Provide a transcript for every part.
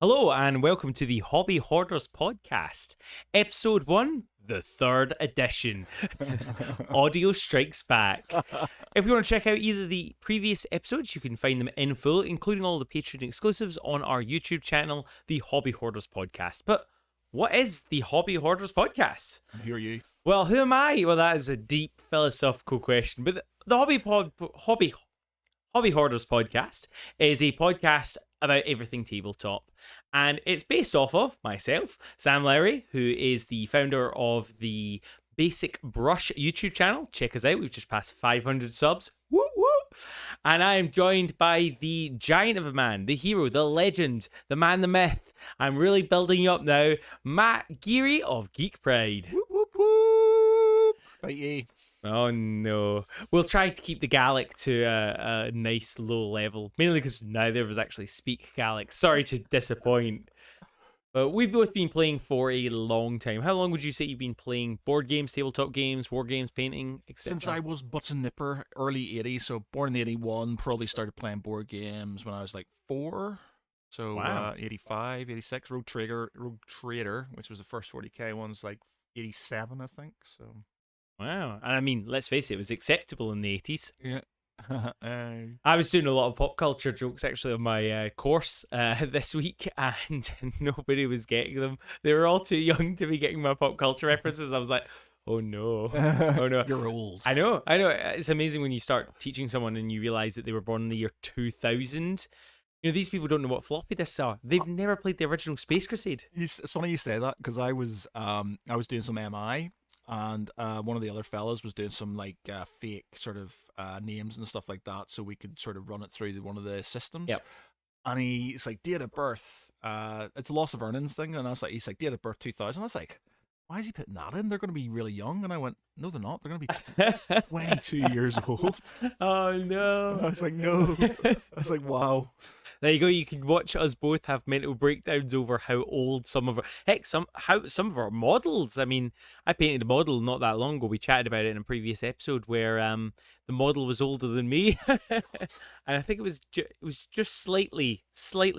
Hello and welcome to the Hobby Hoarders podcast, episode 1, the 3rd edition. Audio strikes back. If you want to check out either the previous episodes, you can find them in full, including all the Patreon exclusives on our YouTube channel, the Hobby Hoarders podcast. But what is the Hobby Hoarders podcast? Who are you? Well, who am I? Well, that is a deep philosophical question. But the Hobby Hoarders podcast is a podcast about everything tabletop. And it's based off of myself, Sam Lowry, who is the founder of the Basic Brush YouTube channel. Check us out. We've just passed 500 subs. Woo woo! And I am joined by the giant of a man, the hero, the legend, the man, the myth. I'm really building you up now. Matt Geary of Geek Pride. Whoop, whoop, whoop. Bite ye. Oh no. We'll try to keep the Gaelic to a nice low level, mainly because neither of us actually speak Gaelic. Sorry to disappoint. But we've both been playing for a long time. How long would you say you've been playing board games, tabletop games, war games, painting, etc.? Since I was button nipper, early 80s, so born in 81, probably started playing board games when I was like 4. So Wow. 85, 86, Rogue Trader, which was the first 40k one, was like 87, I think. So Wow. And I mean, let's face it was acceptable in the 80s. yeah. I was doing a lot of pop culture jokes actually on my course this week, and nobody was getting them. They were all too young to be getting my pop culture references. I was like, oh no, oh no. You're old. I know. It's amazing when you start teaching someone and you realize that they were born in the year 2000. You know, these people don't know what floppy disks are. They've never played the original Space Crusade. It's funny you say that because I was doing some MI. And one of the other fellas was doing some like fake sort of names and stuff like that, so we could sort of run it through one of the systems. Yep. And he's like, date of birth, it's a loss of earnings thing, and I was like, he's like, date of birth 2000. I was like, why is he putting that in? They're going to be really young. And I went, no, they're not. They're going to be 22 years old. Oh no! I was like, no. I was like, wow. There you go. You can watch us both have mental breakdowns over how old some of some of our models. I mean, I painted a model not that long ago. We chatted about it in a previous episode where the model was older than me, and I think it was just slightly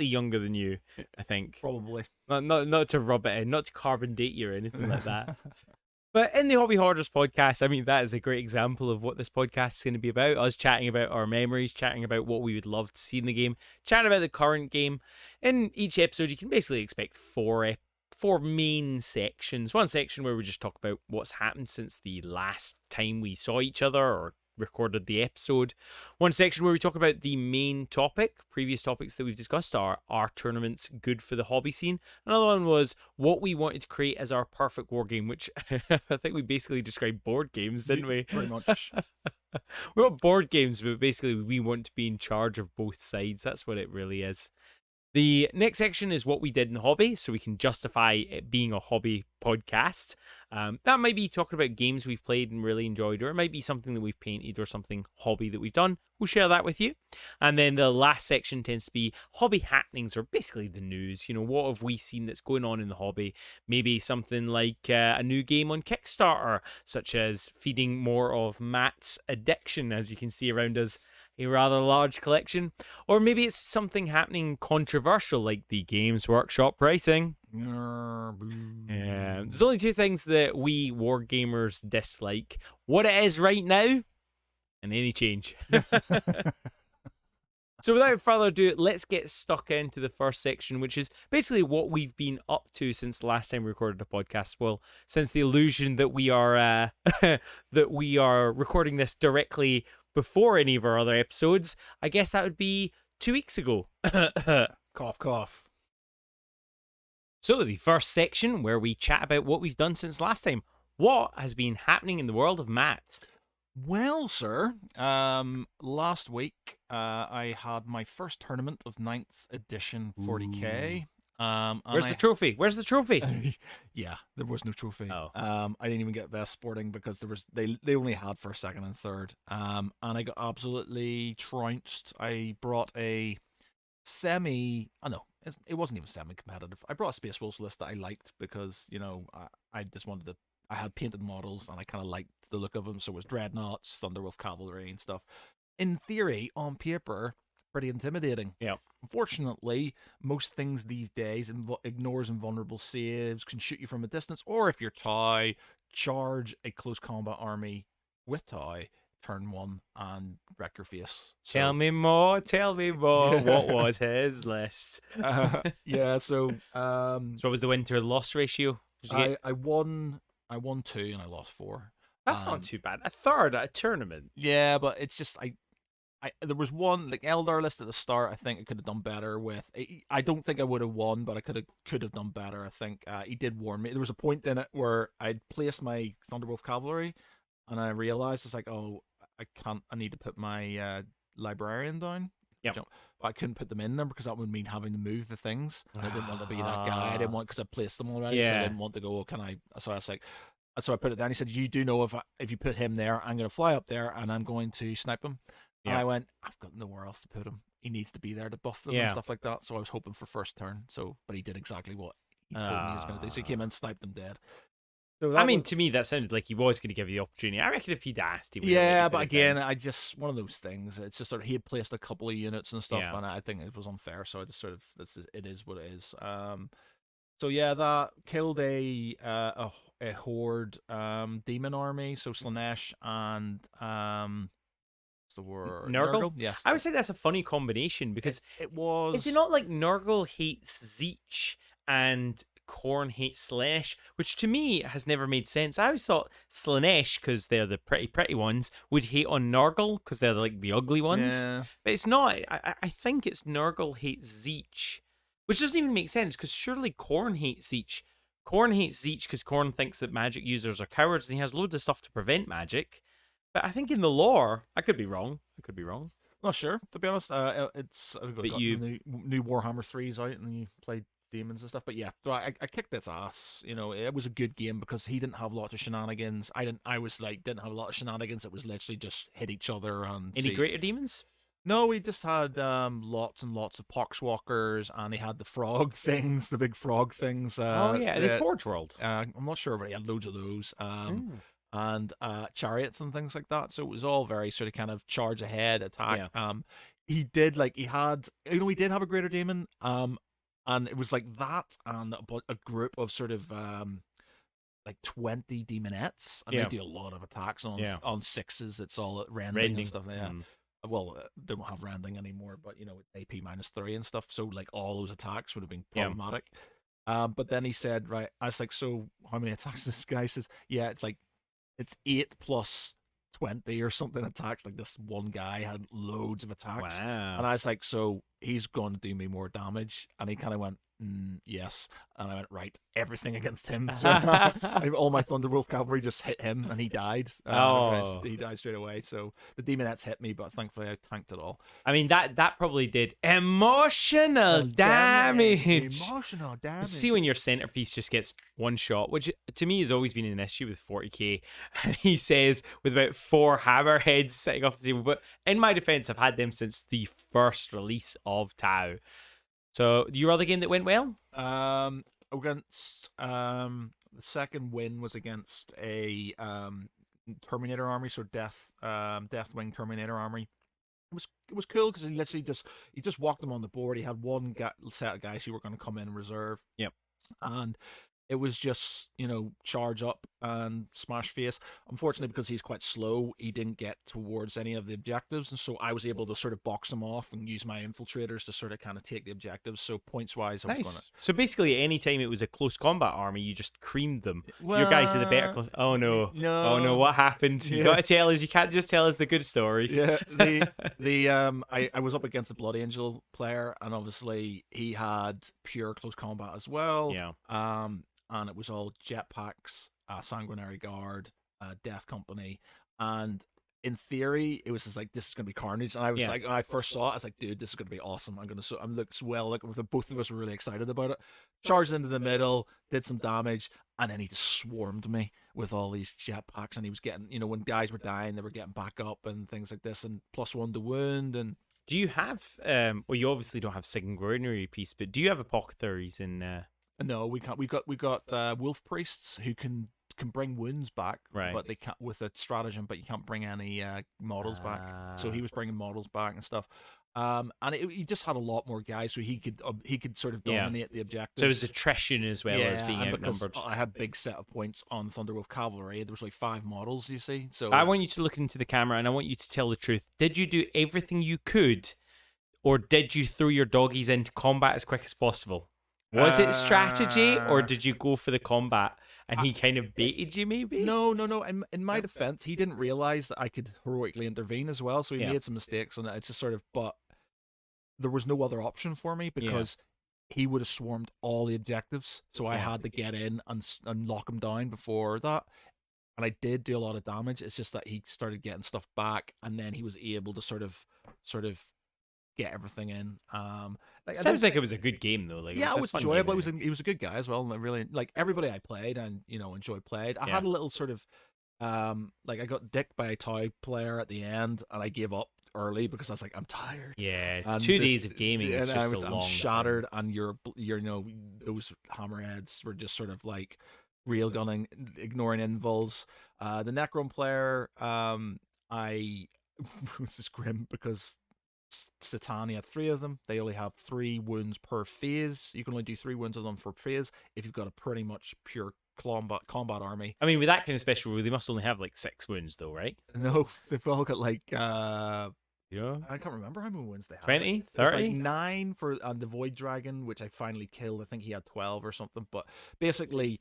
younger than you. I think Probably. not to rub it in, not to carbon date you or anything like that. But in the Hobby Hoarders podcast, I mean, that is a great example of what this podcast is going to be about. Us chatting about our memories, chatting about what we would love to see in the game, chatting about the current game. In each episode, you can basically expect four main sections. One section where we just talk about what's happened since the last time we saw each other or recorded the episode. One section where we talk about the main topic. Previous topics that we've discussed are tournaments good for the hobby scene? Another one was what we wanted to create as our perfect war game, which I think we basically described board games, didn't we? Pretty much. We're not board games, but basically we want to be in charge of both sides. That's what it really is. The next section is what we did in the hobby, so we can justify it being a hobby podcast. That might be talking about games we've played and really enjoyed, or it might be something that we've painted or something hobby that we've done. We'll share that with you. And then the last section tends to be hobby happenings, or basically the news. You know, what have we seen that's going on in the hobby? Maybe something like a new game on Kickstarter, such as feeding more of Matt's addiction, as you can see around us. A rather large collection, or maybe it's something happening controversial like the Games Workshop pricing. Yeah, there's only two things that we war gamers dislike: what it is right now, and any change. So without further ado, let's get stuck into the first section, which is basically what we've been up to since the last time we recorded a podcast. Well, since the illusion that we are that we are recording this directly before any of our other episodes, I guess that would be 2 weeks ago. Cough, cough. So the first section where we chat about what we've done since last time. What has been happening in the world of Matt? Well, sir, last week I had my first tournament of 9th edition 40k. Where's the trophy? Where's the trophy? Yeah, there was no trophy. Oh. I didn't even get best sporting because they only had first, second, and third. And I got absolutely trounced. I brought a it wasn't even semi-competitive. I brought a Space Wolves list that I liked because I just wanted to. I had painted models and I kind of liked the look of them. So it was Dreadnoughts, Thunderwolf Cavalry, and stuff. In theory, on paper, pretty intimidating. Yeah. Unfortunately, most things these days ignores invulnerable saves, can shoot you from a distance, or if you're Tau, charge a close combat army with Tau, turn 1, and wreck your face. So, Tell me more. Tell me more. What was his list? yeah. So, So what was the win to loss ratio? Did you get? I won 2 and I lost 4. That's not too bad. A third at a tournament. Yeah, but it's just there was one like Eldar list at the start. I think I could have done better with. I don't think I would have won, but I could have done better. I think he did warn me. There was a point in it where I'd placed my Thunderwolf cavalry, and I realized it's like, oh, I can't. I need to put my librarian down. Yep. But I couldn't put them in there because that would mean having to move the things, and I didn't want to be that guy. I didn't want because I placed them already, so I didn't want to go. Oh, can I? So I was like. So I put it down. He said, "You do know if you put him there, I'm going to fly up there and I'm going to snipe him." Yeah. And I went, "I've got nowhere else to put him. He needs to be there to buff them and stuff like that." So I was hoping for first turn. So, but he did exactly what he told me he was going to do. So he came in, sniped them dead. So I mean, to me, that sounded like he was going to give you the opportunity. I reckon if he'd asked, he would. Yeah, but again, I just one of those things. It's just sort of he had placed a couple of units and stuff, and I think it was unfair. So I just sort of it is what it is. So yeah, that killed a horde demon army. So Slaanesh and what's the word? Nurgle? Yes. I would say that's a funny combination because it was. Is it not like Nurgle hates Zeech and Khorne hates Slash, which to me has never made sense. I always thought Slaanesh, because they're the pretty ones, would hate on Nurgle because they're like the ugly ones. Yeah. But it's not. I think it's Nurgle hates Zeech. Which doesn't even make sense, because surely Khorne hates Zeech. Khorne hates Zeech because Khorne thinks that magic users are cowards, and he has loads of stuff to prevent magic. But I think in the lore, I could be wrong. Not sure, to be honest. It's but you new Warhammer 3's out, and you play demons and stuff. But yeah, so I kicked this ass. You know, it was a good game because he didn't have a lot of shenanigans. I was like, didn't have a lot of shenanigans. It was literally just hit each other and any greater demons. No, we just had lots and lots of poxwalkers, and he had the frog things, the big frog things. Oh yeah, the Forge World. I'm not sure, but he had loads of those. And chariots and things like that. So it was all very sort of kind of charge ahead attack. Yeah. He did he did have a greater demon. And it was like that and a group of sort of like 20 demonettes, and they do a lot of attacks on sixes. It's all rending and stuff. Yeah. Well, they don't have rending anymore, but you know, AP -3 and stuff. So like all those attacks would have been problematic. But then he said, right, I was like, so how many attacks? This guy says, yeah, it's 8 plus 20 or something attacks. Like this one guy had loads of attacks. Wow. And I was like, so he's going to do me more damage. And he kind of went, yes. And I went, right, everything against him. So all my Thunderwolf cavalry just hit him, and he died. He died straight away. So the demonettes hit me, but thankfully I tanked it all. I mean, that probably did emotional damage. Emotional damage. See, when your centerpiece just gets one shot, which to me has always been an issue with 40k. And he says with about 4 hammerheads sitting off the table. But in my defense, I've had them since the first release of Tau. So, your other game that went well? Against the second win was against a Terminator army, so Deathwing Terminator army. It was cool because he literally just walked them on the board. He had one set of guys who were going to come in reserve. Yep. And it was just, you know, charge up and smash face. Unfortunately, because he's quite slow, he didn't get towards any of the objectives, and so I was able to sort of box him off and use my infiltrators to sort of kind of take the objectives. So points-wise, I was going to... So basically, any time it was a close combat army, you just creamed them. Well, your guys are the better close... Oh, no. Oh, no, what happened? You got to tell us. You can't just tell us the good stories. Yeah, I was up against the Blood Angel player, and obviously he had pure close combat as well. Yeah. And it was all jetpacks, Sanguinary Guard, Death Company, and in theory, it was just like, this is going to be carnage. And I was like, when I first saw it, I was like, dude, this is going to be awesome. I'm looks well. Like both of us were really excited about it. Charged into the middle, did some damage, and then he just swarmed me with all these jetpacks. And he was getting, you know, when guys were dying, they were getting back up and things like this, and +1 to wound. And do you have? Well, you obviously don't have Sanguinary piece, but do you have apothecaries in? No, we can't. We got wolf priests who can bring wounds back, right? But they can't with a stratagem. But you can't bring any models back. So he was bringing models back and stuff. And he just had a lot more guys, so he could sort of Yeah. dominate the objectives. So it was attrition as well as being and because outnumbered. I had big set of points on Thunderwolf Cavalry, there was like 5 models, you see. So I want you to look into the camera and I want you to tell the truth. Did you do everything you could, or did you throw your doggies into combat as quick as possible? Was it strategy, or did you go for the combat and he kind of baited you, maybe? No. In my defense, he didn't realize that I could heroically intervene as well, so he Yeah. made some mistakes on it. It's just sort of, but there was no other option for me because he would have swarmed all the objectives, so I had to get in and lock him down before that. And I did do a lot of damage. It's just that he started getting stuff back, and then he was able to sort of get everything in. Sounds like it was a good game though. Like, yeah, it it was was enjoyable. He was a good guy as well, and I really like everybody I played and enjoyed played. I had a little sort of like I got dicked by a toy player at the end, and I gave up early because I was like, I'm tired. Yeah, And 2 days of gaming is just a long I'm shattered, time. and you're those hammerheads were just sort of like rail gunning, ignoring invuls. The Necron player, I was just grim because Satania had 3 of them. They only have 3 wounds per phase. You can only do 3 wounds of them per phase if you've got a pretty much pure combat army. I mean, with that kind of special rule, they must only have like 6 wounds though, right? No, they've all got like Yeah. I can't remember how many wounds they have. 20, There's 30? like 9 for the Void Dragon, which I finally killed. I think he had 12 or something. But basically,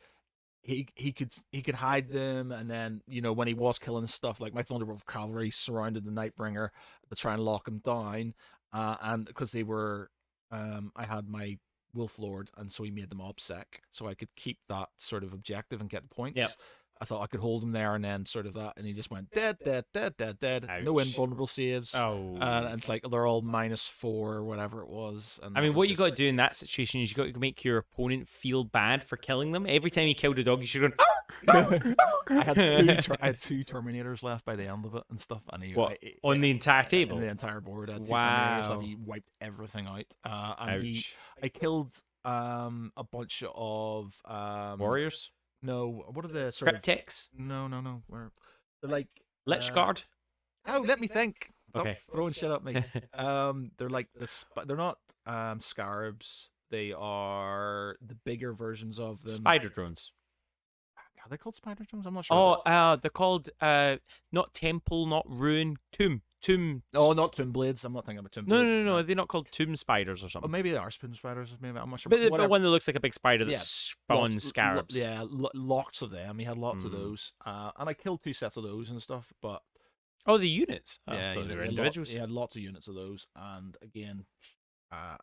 he could hide them, and then when he was killing stuff, like my Thunderwolf Cavalry surrounded the Nightbringer to try and lock him down, and because they were, I had my Wolf Lord, and so he made them OBSEC, so I could keep that sort of objective and get the points. Yep. I thought I could hold him there, and then sort of that, and he just went dead. No Ouch. invulnerable saves. Oh. And it's like they're all -4 or whatever it was. And I mean, what you got to do in that situation is you got to make your opponent feel bad for killing them. Every time you killed a dog, you should go. I had 2 Terminators left by the end of it and stuff. And on the entire table? On the entire board. I had 2 Wow. Terminators left. He wiped everything out. And Ouch. I killed a bunch of Warriors? No, what are the sort Cryptics? of no. They're like Lich Guard? Oh, let me think. Stop Okay. throwing shit at me. They're like they're not scarabs. They are the bigger versions of them. Spider drones. Are they called spider drones? I'm not sure. Oh, they're called not temple, not ruin, tomb. Oh, not tomb blades. I'm not thinking about tomb blades. No. They're not called tomb spiders or Oh, something. maybe they are tomb spiders. Maybe I'm not sure. But the whatever. one that looks like a big spider that Yeah, spawns scarabs. Lots of them. He had lots of Mm. those. And I killed 2 sets of those and stuff. But Oh, the units. I yeah, thought they were he individuals. had lots of units of those. And again, I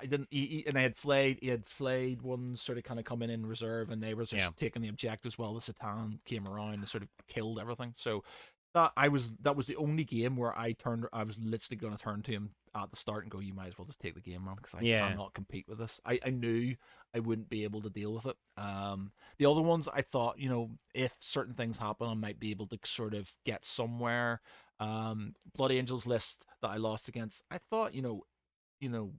didn't. And I had flayed. He had flayed ones sort of kind of coming in reserve, and they were just taking the objectives while the Satan came around and sort of killed everything. So that was the only game where I was literally going to turn to him at the start and go, "You might as well just take the game, man, because I cannot compete with this." I knew I wouldn't be able to deal with it. The other ones, I thought, if certain things happen, I might be able to sort of get somewhere. Blood Angels list that I lost against, I thought,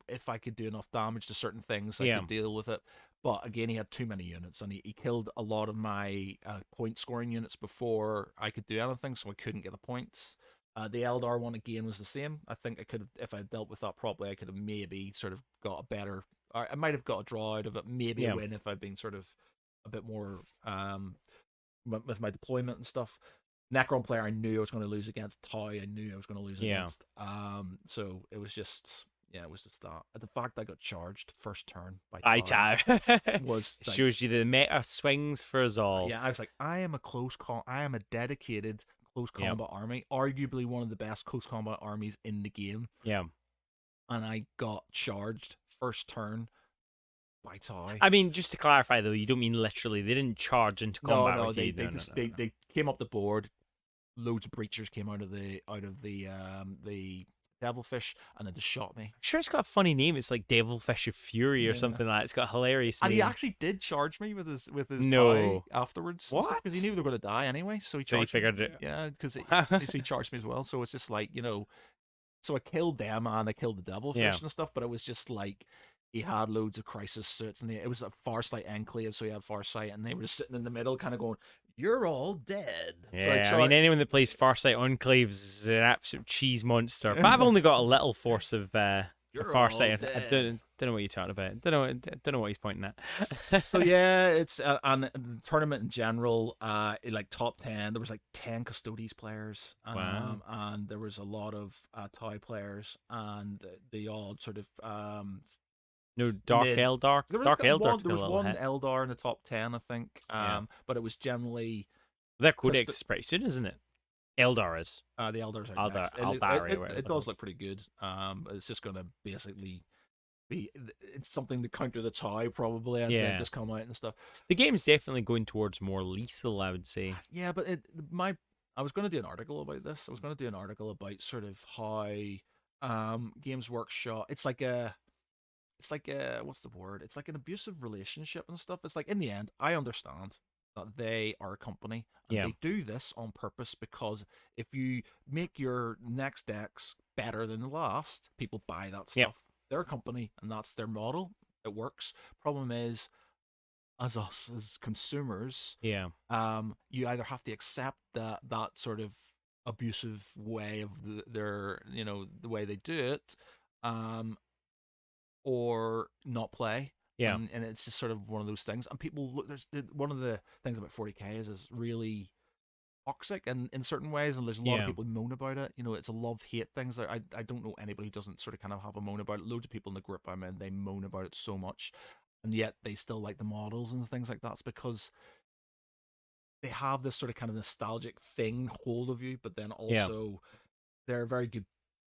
if I could do enough damage to certain things, I could deal with it. But again, he had too many units, and he killed a lot of my point scoring units before I could do anything, so I couldn't get the points. The Eldar one again was the same. I think I could have, if I dealt with that properly, I could have maybe sort of got a better. Or I might have got a draw out of it, maybe a win if I'd been sort of a bit more with my deployment and stuff. Necron player, I knew I was going to lose against. Toy, I knew I was going to lose against. So it was just. Yeah, it was just that. The fact that I got charged first turn by Toy was like, shows you the meta swings for us all. Yeah, I was like, I am a dedicated close combat army, arguably one of the best close combat armies in the game. Yeah. And I got charged first turn by Toy. I mean, just to clarify though, you don't mean literally. They didn't charge into combat with you. They came up the board. Loads of breachers came out of the Devilfish, and then just shot me. I'm sure it's got a funny name. It's like Devilfish of Fury or something like that. It's got a hilarious name. And he actually did charge me with his No. tie afterwards. What? Because he knew they were going to die anyway, so he So he charged figured me. it. Yeah, because he charged me as well. So it's just like, so I killed them and I killed the Devilfish and stuff, but it was just like he had loads of crisis suits, and it was a Farsight enclave, so he had Farsight, and they were just sitting in the middle, kind of going, You're all dead. Yeah, I mean, anyone that plays Farsight Enclaves is an absolute cheese monster. But I've only got a little force of You're all Farsight. I dead. don't know what you're talking about. Don't know what he's pointing at. So yeah, it's and the tournament in general, like top 10, there was like 10 Custodes players, Wow. and there was a lot of Toy players, and they all sort of No, Dark mid. Eldar. Dark Eldar took There a was little one hit. Eldar in the top 10, I think, Yeah. but it was generally Their codex is pretty soon, isn't it? Eldar is. the Eldars are Eldar, next. Aldari, or whatever It they're does called. look pretty good. It's just going to basically be it's something to counter the Toy probably as they Yeah. just come out and stuff. The game's definitely going towards more lethal, I would say. Yeah, but I was going to do an article about this. I was going to do an article about sort of how Games Workshop. It's like a what's the word? It's like an abusive relationship and stuff. It's like in the end, I understand that they are a company and Yeah. they do this on purpose because if you make your next decks better than the last, people buy that stuff. Yep. They're a company and that's their model. It works. Problem is, as us as consumers, Yeah. you either have to accept that sort of abusive way of their the way they do it, um, or not play. Yeah. And it's just sort of one of those things. And people look. One of the things about 40k is really toxic and in certain ways, and there's a lot of Yeah. people who moan about it. It's a love hate things. I don't know anybody who doesn't sort of kind of have a moan about it. Loads of people in the group I'm in, they moan about it so much, and yet they still like the models and things like that. It's because they have this sort of kind of nostalgic thing hold of you, but then Yeah. also they're very good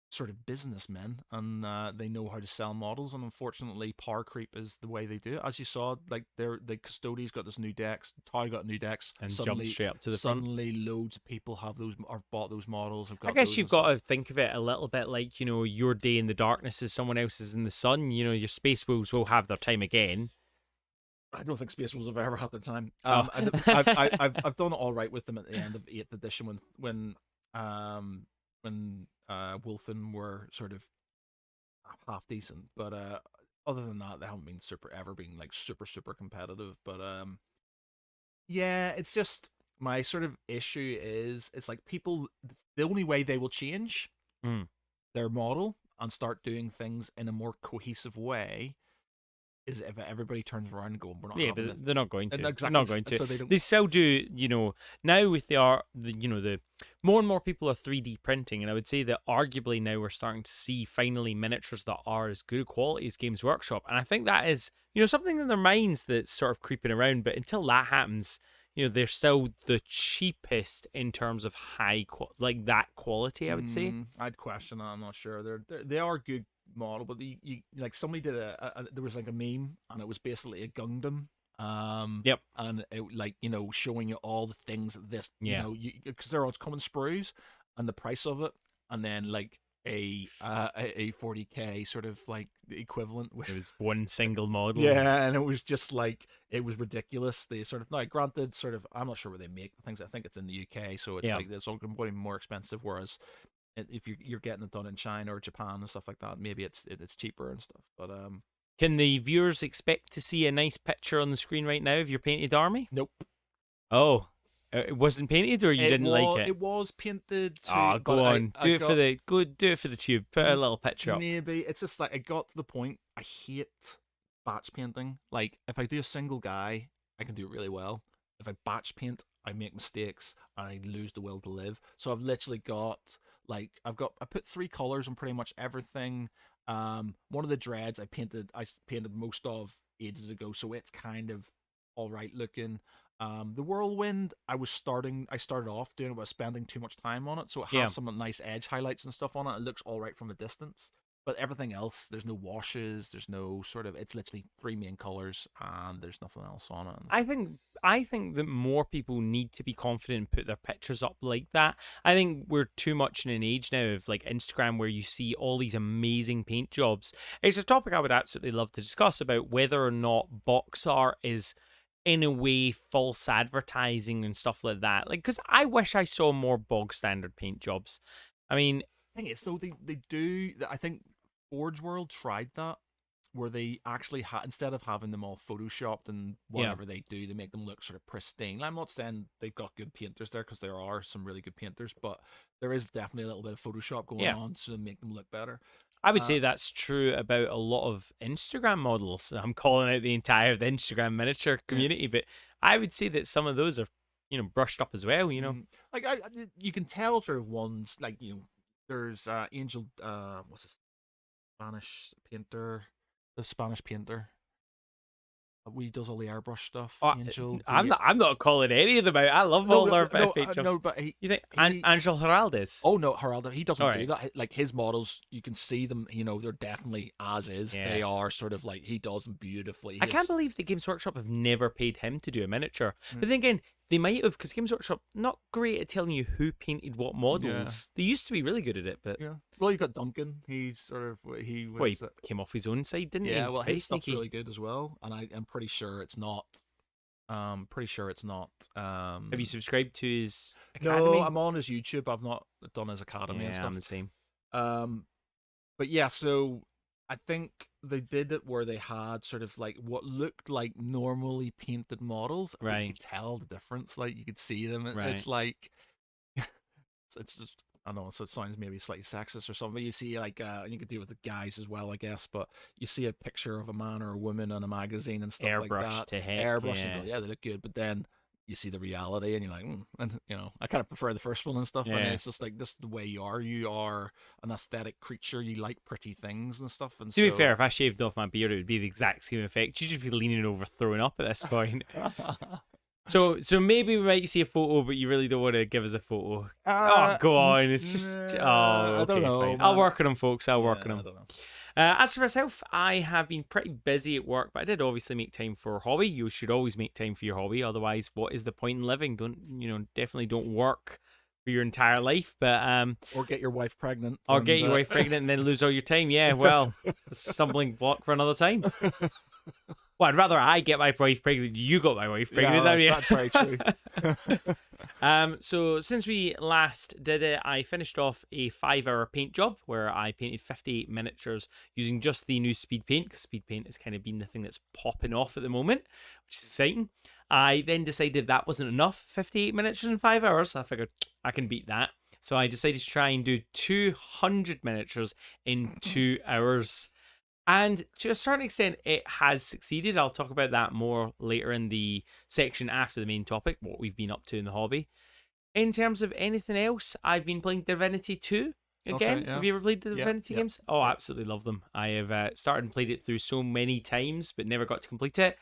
sort of businessmen and they know how to sell models. And unfortunately, power creep is the way they do it. As you saw, like the Custodes got this new decks, Tau got new decks, And jump straight up to the front. suddenly loads of people have those or bought those models. Have got I guess those you've and got stuff. to think of it a little bit like, your day in the darkness is someone else's in the sun. Your Space Wolves will have their time again. I don't think Space Wolves have ever had their time. Oh. I've done all right with them at the end of 8th edition when Wolfen were sort of half decent, but other than that, they haven't been ever been like super competitive. But yeah, it's just my sort of issue is it's like people the only way they will change Mm. their model and start doing things in a more cohesive way is if everybody turns around and go, we're not Yeah, having but this. they're not going to. Exactly. They're not going to. So they don't. They still do, now with the more and more people are 3D printing, and I would say that arguably now we're starting to see finally miniatures that are as good quality as Games Workshop. And I think that is, something in their minds that's sort of creeping around. But until that happens, they're still the cheapest in terms of like that quality, I would say. I'd question that. I'm not sure. They are good model, but you like somebody did there was like a meme and it was basically a Gundam. Yep. And it like showing you all the things that this Yeah. because they're all coming sprues and the price of it, and then like a 40k sort of like equivalent. It was one single model. Yeah, and it was just like it was ridiculous. They sort of like granted, sort of I'm not sure where they make the things. I think it's in the UK, so it's like it's all going to be more expensive. Whereas if you're getting it done in China or Japan and stuff like that, maybe it's cheaper and stuff. But can the viewers expect to see a nice picture on the screen right now of your painted army? nope. Oh, it wasn't painted, or you didn't like it? It was painted. Go on, do it for the tube. Put a little picture up. Maybe it's just like it got to the point. I hate batch painting. Like if I do a single guy, I can do it really well. If I batch paint, I make mistakes and I lose the will to live. So I've literally got I put 3 colors on pretty much everything. One of the dreads I painted most of ages ago, so it's kind of all right looking. The whirlwind I started off doing it, but spending too much time on it, so it has some nice edge highlights and stuff on it. It looks all right from a distance, but everything else, there's no washes, there's no sort of, it's literally 3 main colors and there's nothing else on it. I think that more people need to be confident and put their pictures up like that. I think we're too much in an age now of like Instagram where you see all these amazing paint jobs. It's a topic I would absolutely love to discuss about whether or not box art is in a way false advertising and stuff like that. Like, because I wish I saw more bog standard paint jobs. I mean, I think it's though they do. I think Forge World tried that where they actually instead of having them all photoshopped and whatever they do, they make them look sort of pristine. I'm not saying they've got good painters there, because there are some really good painters, but there is definitely a little bit of Photoshop going on to make them look better. I would say that's true about a lot of Instagram models. I'm calling out the entire the Instagram miniature community, but I would say that some of those are, brushed up as well. Like you can tell sort of ones like there's Angel, what's his Spanish painter, the Spanish painter. He does all the airbrush stuff. Angel. I'm not calling any of them out. I love all their paint jobs. No, but you think Angel Heraldes? Oh no, Heraldo. He doesn't do that. Like his models, you can see them. They're definitely as is. Yeah. They are sort of like he does them beautifully. I can't believe the Games Workshop have never paid him to do a miniature. But then again, they might have, because Games Workshop not great at telling you who painted what models. They used to be really good at it, but well, you got Duncan. He's sort of he came off his own side, didn't he? Yeah, well, his stuff's really good as well, and I'm pretty sure it's not. Have you subscribed to his academy? No, I'm on his YouTube. I've not done his academy and stuff. I'm the same. But yeah, so I think they did it where they had sort of like what looked like normally painted models. Right. You could tell the difference. Like you could see them. Right. It's like it's just, I don't know, so it sounds maybe slightly sexist or something. You see like you could do it with the guys as well, I guess, but you see a picture of a man or a woman on a magazine and stuff like that. Airbrush, and they look good, but then you see the reality and you're like, and I kind of prefer the first one and stuff. And it's just like, this is the way you are. You are an aesthetic creature. You like pretty things and stuff. And to be fair, if I shaved off my beard, it would be the exact same effect. You'd just be leaning over, throwing up at this point. So maybe we might see a photo, but you really don't want to give us a photo. Go on. It's just okay, I don't know. Fine. I'll work on them, folks. I'll work on them. As for myself, I have been pretty busy at work, but I did obviously make time for hobby. You should always make time for your hobby. Otherwise, what is the point in living? Definitely don't work for your entire life. But or get your wife pregnant. Or get your wife pregnant and then lose all your time. Yeah, well, a stumbling block for another time. Well, I'd rather I get my wife pregnant than you got my wife pregnant. That's very true. So since we last did it, I finished off a 5-hour paint job where I painted 58 miniatures using just the new speed paint, because speed paint has kind of been the thing that's popping off at the moment, which is exciting. I then decided that wasn't enough, 58 miniatures in 5 hours. I figured I can beat that. So I decided to try and do 200 miniatures in 2 hours. And to a certain extent, it has succeeded. I'll talk about that more later in the section after the main topic, what we've been up to in the hobby. In terms of anything else, I've been playing Divinity 2 again. Have you ever played the Divinity games? Oh, I absolutely love them. I have started and played it through so many times, but never got to complete it.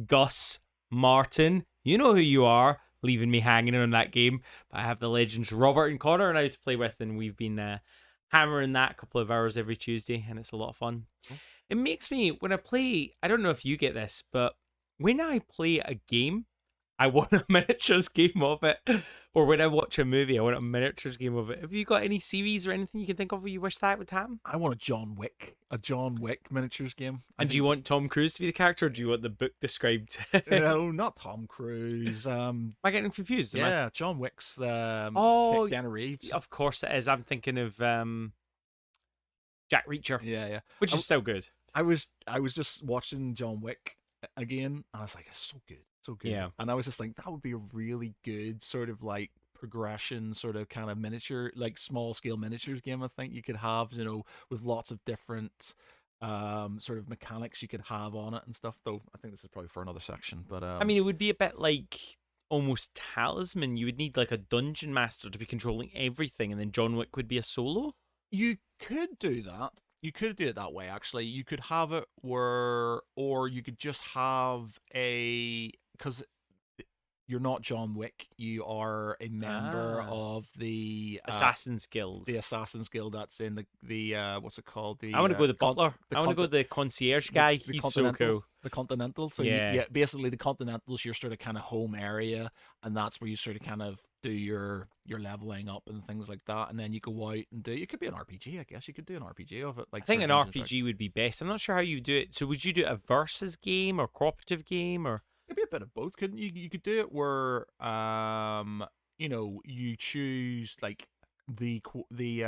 Gus, Martin, you know who you are, leaving me hanging on that game. But I have the legends Robert and Connor now to play with, and we've been hammering that a couple of hours every Tuesday, and it's a lot of fun. It makes me, when I play, I don't know if you get this, but when I play a game, I want a miniatures game of it. Or when I watch a movie, I want a miniatures game of it. Have you got any series or anything you can think of where you wish that would happen? I want a John Wick miniatures game. And do you want Tom Cruise to be the character, or do you want the book described? No, not Tom Cruise. Am I getting confused? John Wick's Keanu Reeves. Of course it is. I'm thinking of Jack Reacher. Yeah. Which is still good. I was just watching John Wick again, and I was like, it's so good. Yeah. And I was just like, that would be a really good sort of like progression, sort of kind of miniature, like small scale miniatures game. I think you could have, with lots of different sort of mechanics you could have on it and stuff. Though I think this is probably for another section. But I mean, it would be a bit like almost Talisman. You would need like a dungeon master to be controlling everything, and then John Wick would be a solo. You could do that. You could do it that way, actually. You could have it or you could just have because you're not John Wick. You are a member of the Assassin's Guild. The Assassin's Guild that's in the what's it called? I want to go with the butler. I want to go with the concierge guy. He's so cool. The Continental. So basically the Continental's your sort of kind of home area, and that's where you sort of kind of do your leveling up and things like that, and then you go out and it could be an RPG. I guess you could do an RPG of it. Like I think an RPG would be best. I'm not sure how you do it. So would you do a versus game or cooperative game, or it'd be a bit of both, couldn't you? You could do it where you choose like the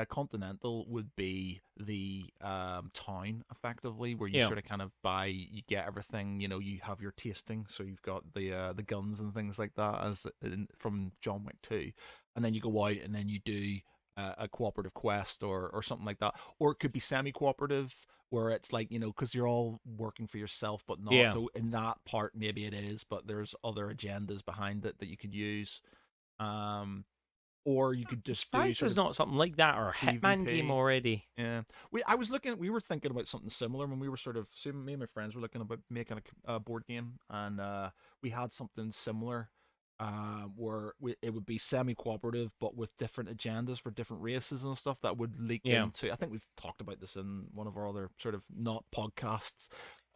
continental would be the town effectively, where you Yeah. sort of kind of buy, you get everything. You have your tasting, so you've got the guns and things like that from John Wick 2, and then you go out and then you do a cooperative quest or something like that, or it could be semi-cooperative where it's like, because you're all working for yourself but not. Yeah. So in that part maybe it is, but there's other agendas behind it that you could use. Um, or you could I'm just do surprised sort there's of not something like that or a Hitman game PvP. already. Yeah, we were thinking about something similar when we were me and my friends were looking about making a board game, and we had something similar, where it would be semi-cooperative, but with different agendas for different races and stuff that would leak Yeah. into. I think we've talked about this in one of our other sort of not podcasts.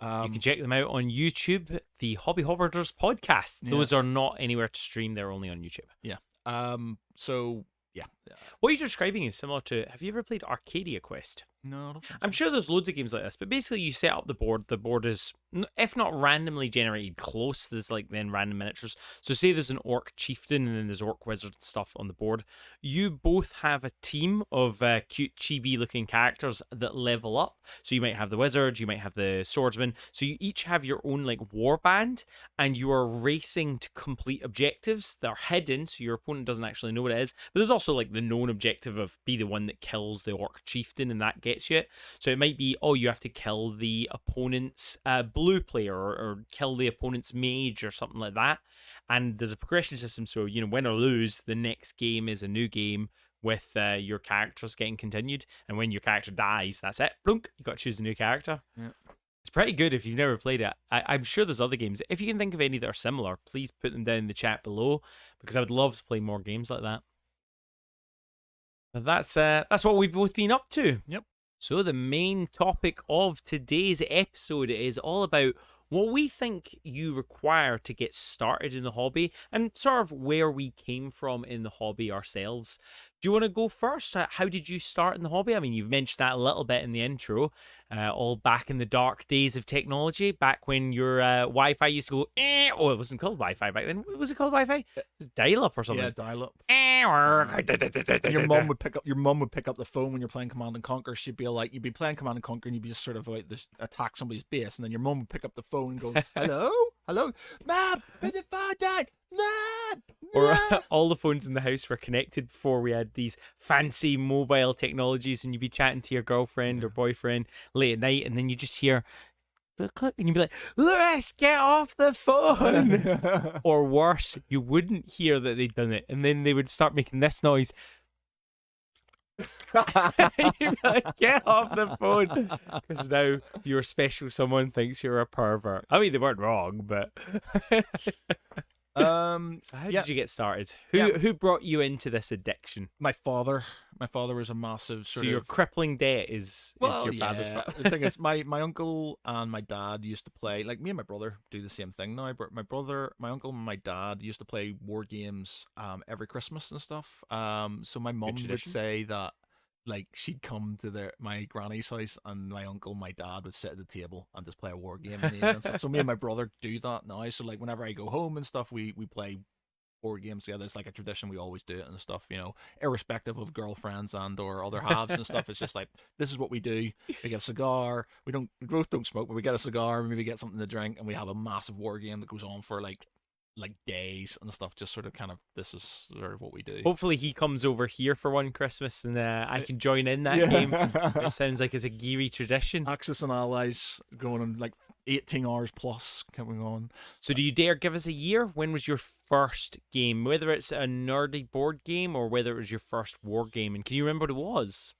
You can check them out on YouTube, the Hobby Hoarders podcast. Yeah, Those are not anywhere to stream, they're only on YouTube. yeah. So yeah. What you're describing is similar to, have you ever played Arcadia Quest? No, I don't think I'm so. sure there's loads of games like this, but basically you set up the board. The board is, if not randomly generated close, there's like then random miniatures. So say there's an orc chieftain and then there's orc wizard stuff on the board. You both have a team of cute chibi looking characters that level up. So you might have the wizard, you might have the swordsman. So you each have your own like war band, and you are racing to complete objectives that are hidden, so your opponent doesn't actually know what it is. But there's also like the known objective of be the one that kills the orc chieftain, and that gets you it. So it might be, oh, you have to kill the opponent's blue player, or kill the opponent's mage or something like that. And there's a progression system, so win or lose, the next game is a new game with your characters getting continued. And when your character dies, that's it. Blunk, you got to choose a new character. Yeah. It's pretty good if you've never played it. I'm sure there's other games. If you can think of any that are similar, please put them down in the chat below, because I would love to play more games like that. But that's what we've both been up to. Yep. So the main topic of today's episode is all about what we think you require to get started in the hobby, and sort of where we came from in the hobby ourselves. Do you want to go first? How did you start in the hobby? I mean, you've mentioned that a little bit in the intro, all back in the dark days of technology, back when your Wi-Fi used to go, oh, it wasn't called Wi-Fi back then. Was it called Wi-Fi? It was dial-up or something. Yeah, dial-up. And your mum would pick up the phone when you're playing Command and Conquer. You'd be playing Command and Conquer, and you'd be just sort of like attack somebody's base, and then your mum would pick up the phone and go, hello, Mom, put the phone down, Mom. Or all the phones in the house were connected before we had these fancy mobile technologies, and you'd be chatting to your girlfriend or boyfriend late at night, and then you just hear click, and you'd be like, Lewis, get off the phone. Or worse, you wouldn't hear that they'd done it, and then they would start making this noise. You'd be like, get off the phone, because now your special someone thinks you're a pervert. I mean, they weren't wrong, but so how did you get started? Who brought you into this addiction? My father was a massive so your crippling debt is your father's fault. The thing is, my uncle and my dad used to play, like me and my brother do the same thing now, but my uncle and my dad used to play war games every Christmas and stuff. So my mum would say that, like, she'd come to my granny's house, and my uncle and my dad would sit at the table and just play a war game in the evening and stuff. So me and my brother do that now. So like whenever I go home and stuff, we play board games together. It's like a tradition. We always do it and stuff, irrespective of girlfriends and or other halves and stuff. It's just like, this is what we do. We get a cigar. We both don't smoke, but we get a cigar, maybe get something to drink, and we have a massive war game that goes on for like days and stuff. Just sort of this is sort of what we do. Hopefully he comes over here for one Christmas, and I can join in that game. It sounds like it's a geary tradition. Axis and Allies going on like 18 hours plus coming on. So do you dare give us a year? When was your first game? Whether it's a nerdy board game or whether it was your first war game, and can you remember what it was?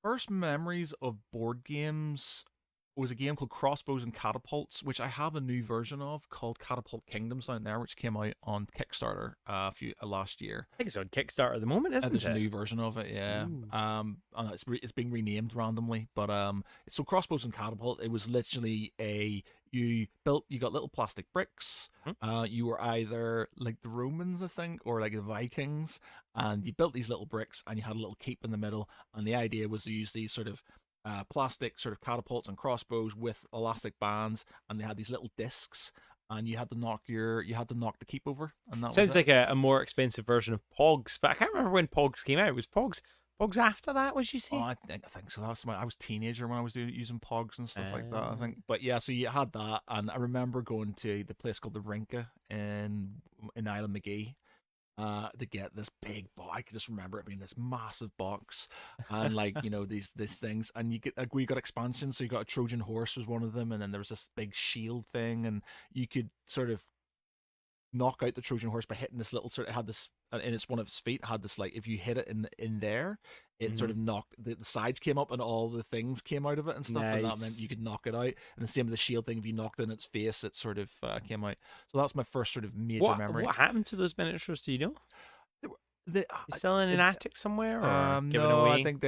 First memories of board games was a game called Crossbows and Catapults, which I have a new version of called Catapult Kingdoms down there, which came out on Kickstarter last year. I think it's on Kickstarter at the moment, isn't There's it? a new version of it, yeah. Ooh. And it's being renamed randomly, but so Crossbows and Catapult, it was literally you got little plastic bricks. You were either like the Romans, I think, or like the Vikings, and you built these little bricks, and you had a little keep in the middle, and the idea was to use these sort of plastic sort of catapults and crossbows with elastic bands, and they had these little discs, and you had to knock the keep over, and that was Sounds it. like a more expensive version of Pogs, but I can't remember when Pogs came out. Was Pogs after that? Was you Oh, say? I think so. That was I was teenager when I was using Pogs and stuff like that. I Uh, think, but yeah. So you had that, and I remember going to the place called the Rinka in Island McGee, to get this big box. I can just remember it being this massive box, and like these things, and you get like, we got expansions. So you got a Trojan horse was one of them, and then there was this big shield thing, and you could sort of knock out the Trojan horse by hitting this little sort of had this and it's one of its feet had this like if you hit it in there, it sort mhm. of knocked the sides came up and all the things came out of it and stuff, and that meant you Nice. could knock it out. And the same with the shield thing, if you knocked in its face, it sort of came out. So that's my first sort of major memory. What happened to those miniatures? Do you know? They were- The, You still in an it, attic somewhere or given no, I away? think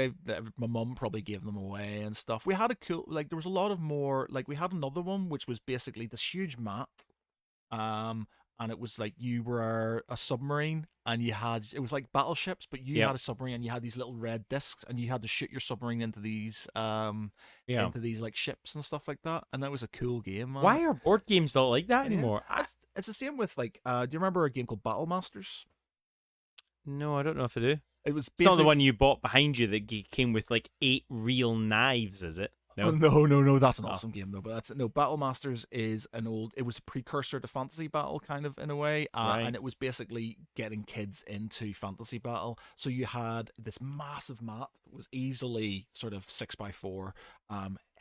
my mum probably gave them away and stuff. We had a cool like there was a lot of more like we had another one which was basically this huge mat, um, and it was like you were a submarine and you had it was like battleships, but you Yep. had a submarine and you had these little red discs and you had to shoot your submarine Yeah. into these like ships and stuff like that, and that was a cool game, man. Why are board games not like that Yeah, anymore? it's the same with like do you remember a game called Battle Masters? No, I don't know if I do. It was It's not the basically one you bought behind you that came with like 8 real knives, is it? oh, No. no, that's an Oh, awesome game though. But that's no Battle Masters is an old. It was a precursor to Fantasy Battle, kind of in a way, and right. it was basically getting kids into Fantasy Battle. So you had this massive map that was easily sort of 6x4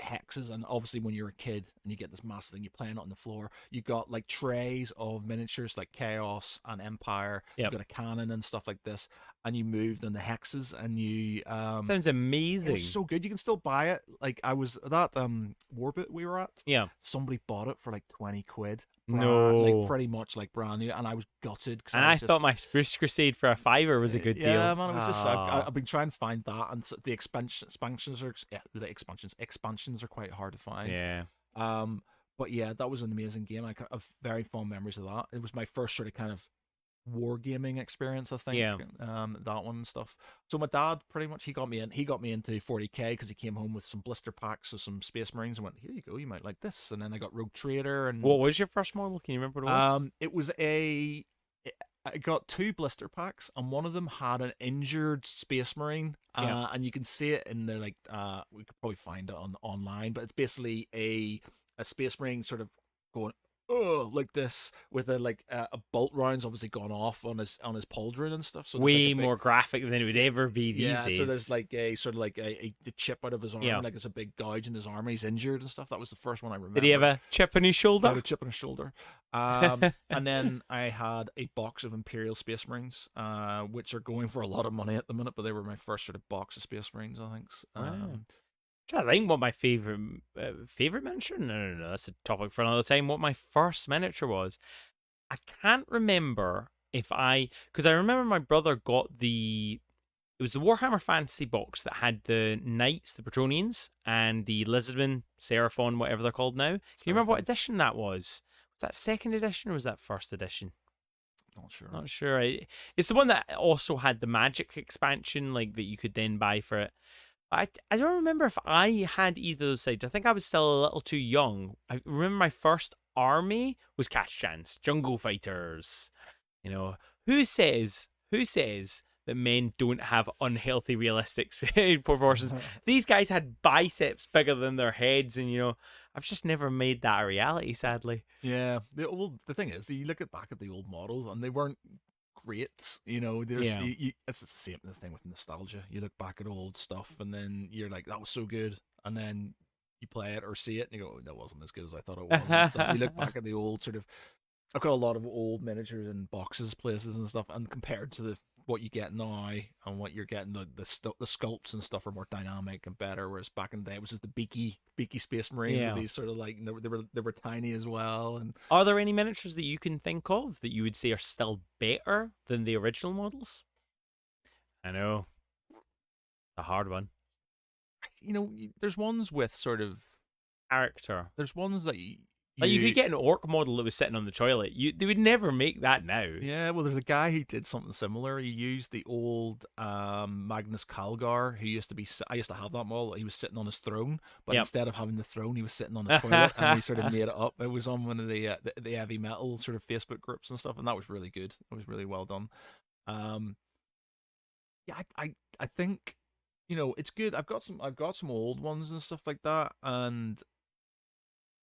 hexes, and obviously when you're a kid and you get this massive thing, you're playing it on the floor. You got like trays of miniatures like Chaos and Empire. You Yep. got a cannon and stuff like this, and you moved in the hexes, and you Sounds it was amazing. so good. You can still buy it. Like I was that Warbit we were at. Yeah. Somebody bought it for like 20 quid, like No. pretty much like brand new, and I was gutted because And I I was thought just my Spruce Crusade for a fiver was a good yeah, deal. man. It was just Ah. I've been trying to find that, and so the expansions are yeah, the expansions are quite hard to find. Yeah. Um, but yeah, that was an amazing game. I have very fond memories of that. It was my first sort of kind of wargaming experience, I think. Yeah. That one and stuff. So my dad pretty much he got me into 40k because he came home with some blister packs of some Space Marines and went, here you go, you might like this. And then I got Rogue Trader and What was your first model? Can you remember what it was? it was I got two blister packs, and one of them had an injured Space Marine, Yeah. and you can see it in the like. We could probably find it online, but it's basically a Space Marine sort of going oh like this with a bolt rounds obviously gone off on his pauldron and stuff. So there's like a Way big more graphic than it would ever be these yeah. So there's days. like a sort of like a chip out of his arm, Yeah. like it's a big gouge in his arm, and he's injured and stuff. That was the first one I Did he have remember. a chip on his He had shoulder? a chip on his shoulder. And then I had a box of Imperial Space Marines, which are going for a lot of money at the minute, but they were my first sort of box of Space Marines, I think. Wow. Trying to think what my favorite miniature. No. That's a topic for another time. What my first miniature was. I can't remember because I remember my brother got it was the Warhammer Fantasy box that had the Knights, the Patronians, and the Lizardmen, Seraphon, whatever they're called now. Can you remember what Seraphon. edition that was? Was that second edition or was that first edition? Not sure. Not sure. It's the one that also had the magic expansion, like that you could then buy for it. I don't remember if I had either of those sides. I think I was still a little too young. I remember my first army was Chance Jungle Fighters. You know, who says that men don't have unhealthy realistic proportions? These guys had biceps bigger than their heads, and I've just never made that a reality, sadly. Yeah, the thing is, you look back at the old models, and they weren't great. There's Yeah. it's the same thing with nostalgia. You look back at old stuff, and then you're like, that was so good, and then you play it or see it, and you go, that wasn't as good as I thought it was. And stuff. You look back at the old sort of. I've got a lot of old miniatures in boxes, places, and stuff, and compared to what you get now and what you're getting, the sculpts and stuff are more dynamic and better. Whereas back in the day, it was just the beaky Space Marines with Yeah. these sort of like they were tiny as well. And Are there any miniatures that you can think of that you would say are still better than the original models? I know. A hard one. there's ones with sort of Character. there's ones that Like you could get an orc model that was sitting on the toilet. They would never make that now. Yeah, well, there's a guy who did something similar. He used the old Magnus Calgar, who used to be. I used to have that model. He was sitting on his throne, but Yep. instead of having the throne, he was sitting on the toilet, and he sort of made it up. It was on one of the heavy metal sort of Facebook groups and stuff, and that was really good. It was really well done. Yeah, I think, it's good. I've got some old ones and stuff like that, and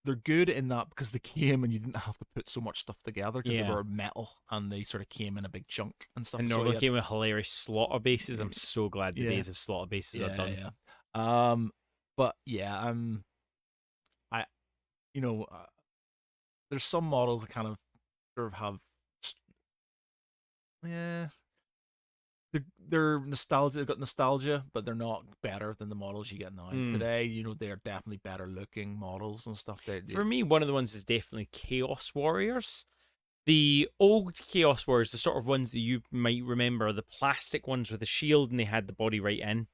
they're good in that because they came and you didn't have to put so much stuff together because they were metal and they sort of came in a big chunk and stuff. And normally came with hilarious slaughter bases. I'm so glad the days of slaughter bases are done. Yeah. But yeah, I, there's some models that kind of sort of have, yeah, they're nostalgia. They've got nostalgia, but they're not better than the models you get now today. They are definitely better looking models and stuff. For me, one of the ones is definitely Chaos Warriors. The old Chaos Warriors, the sort of ones that you might remember, the plastic ones with the shield and they had the body right in.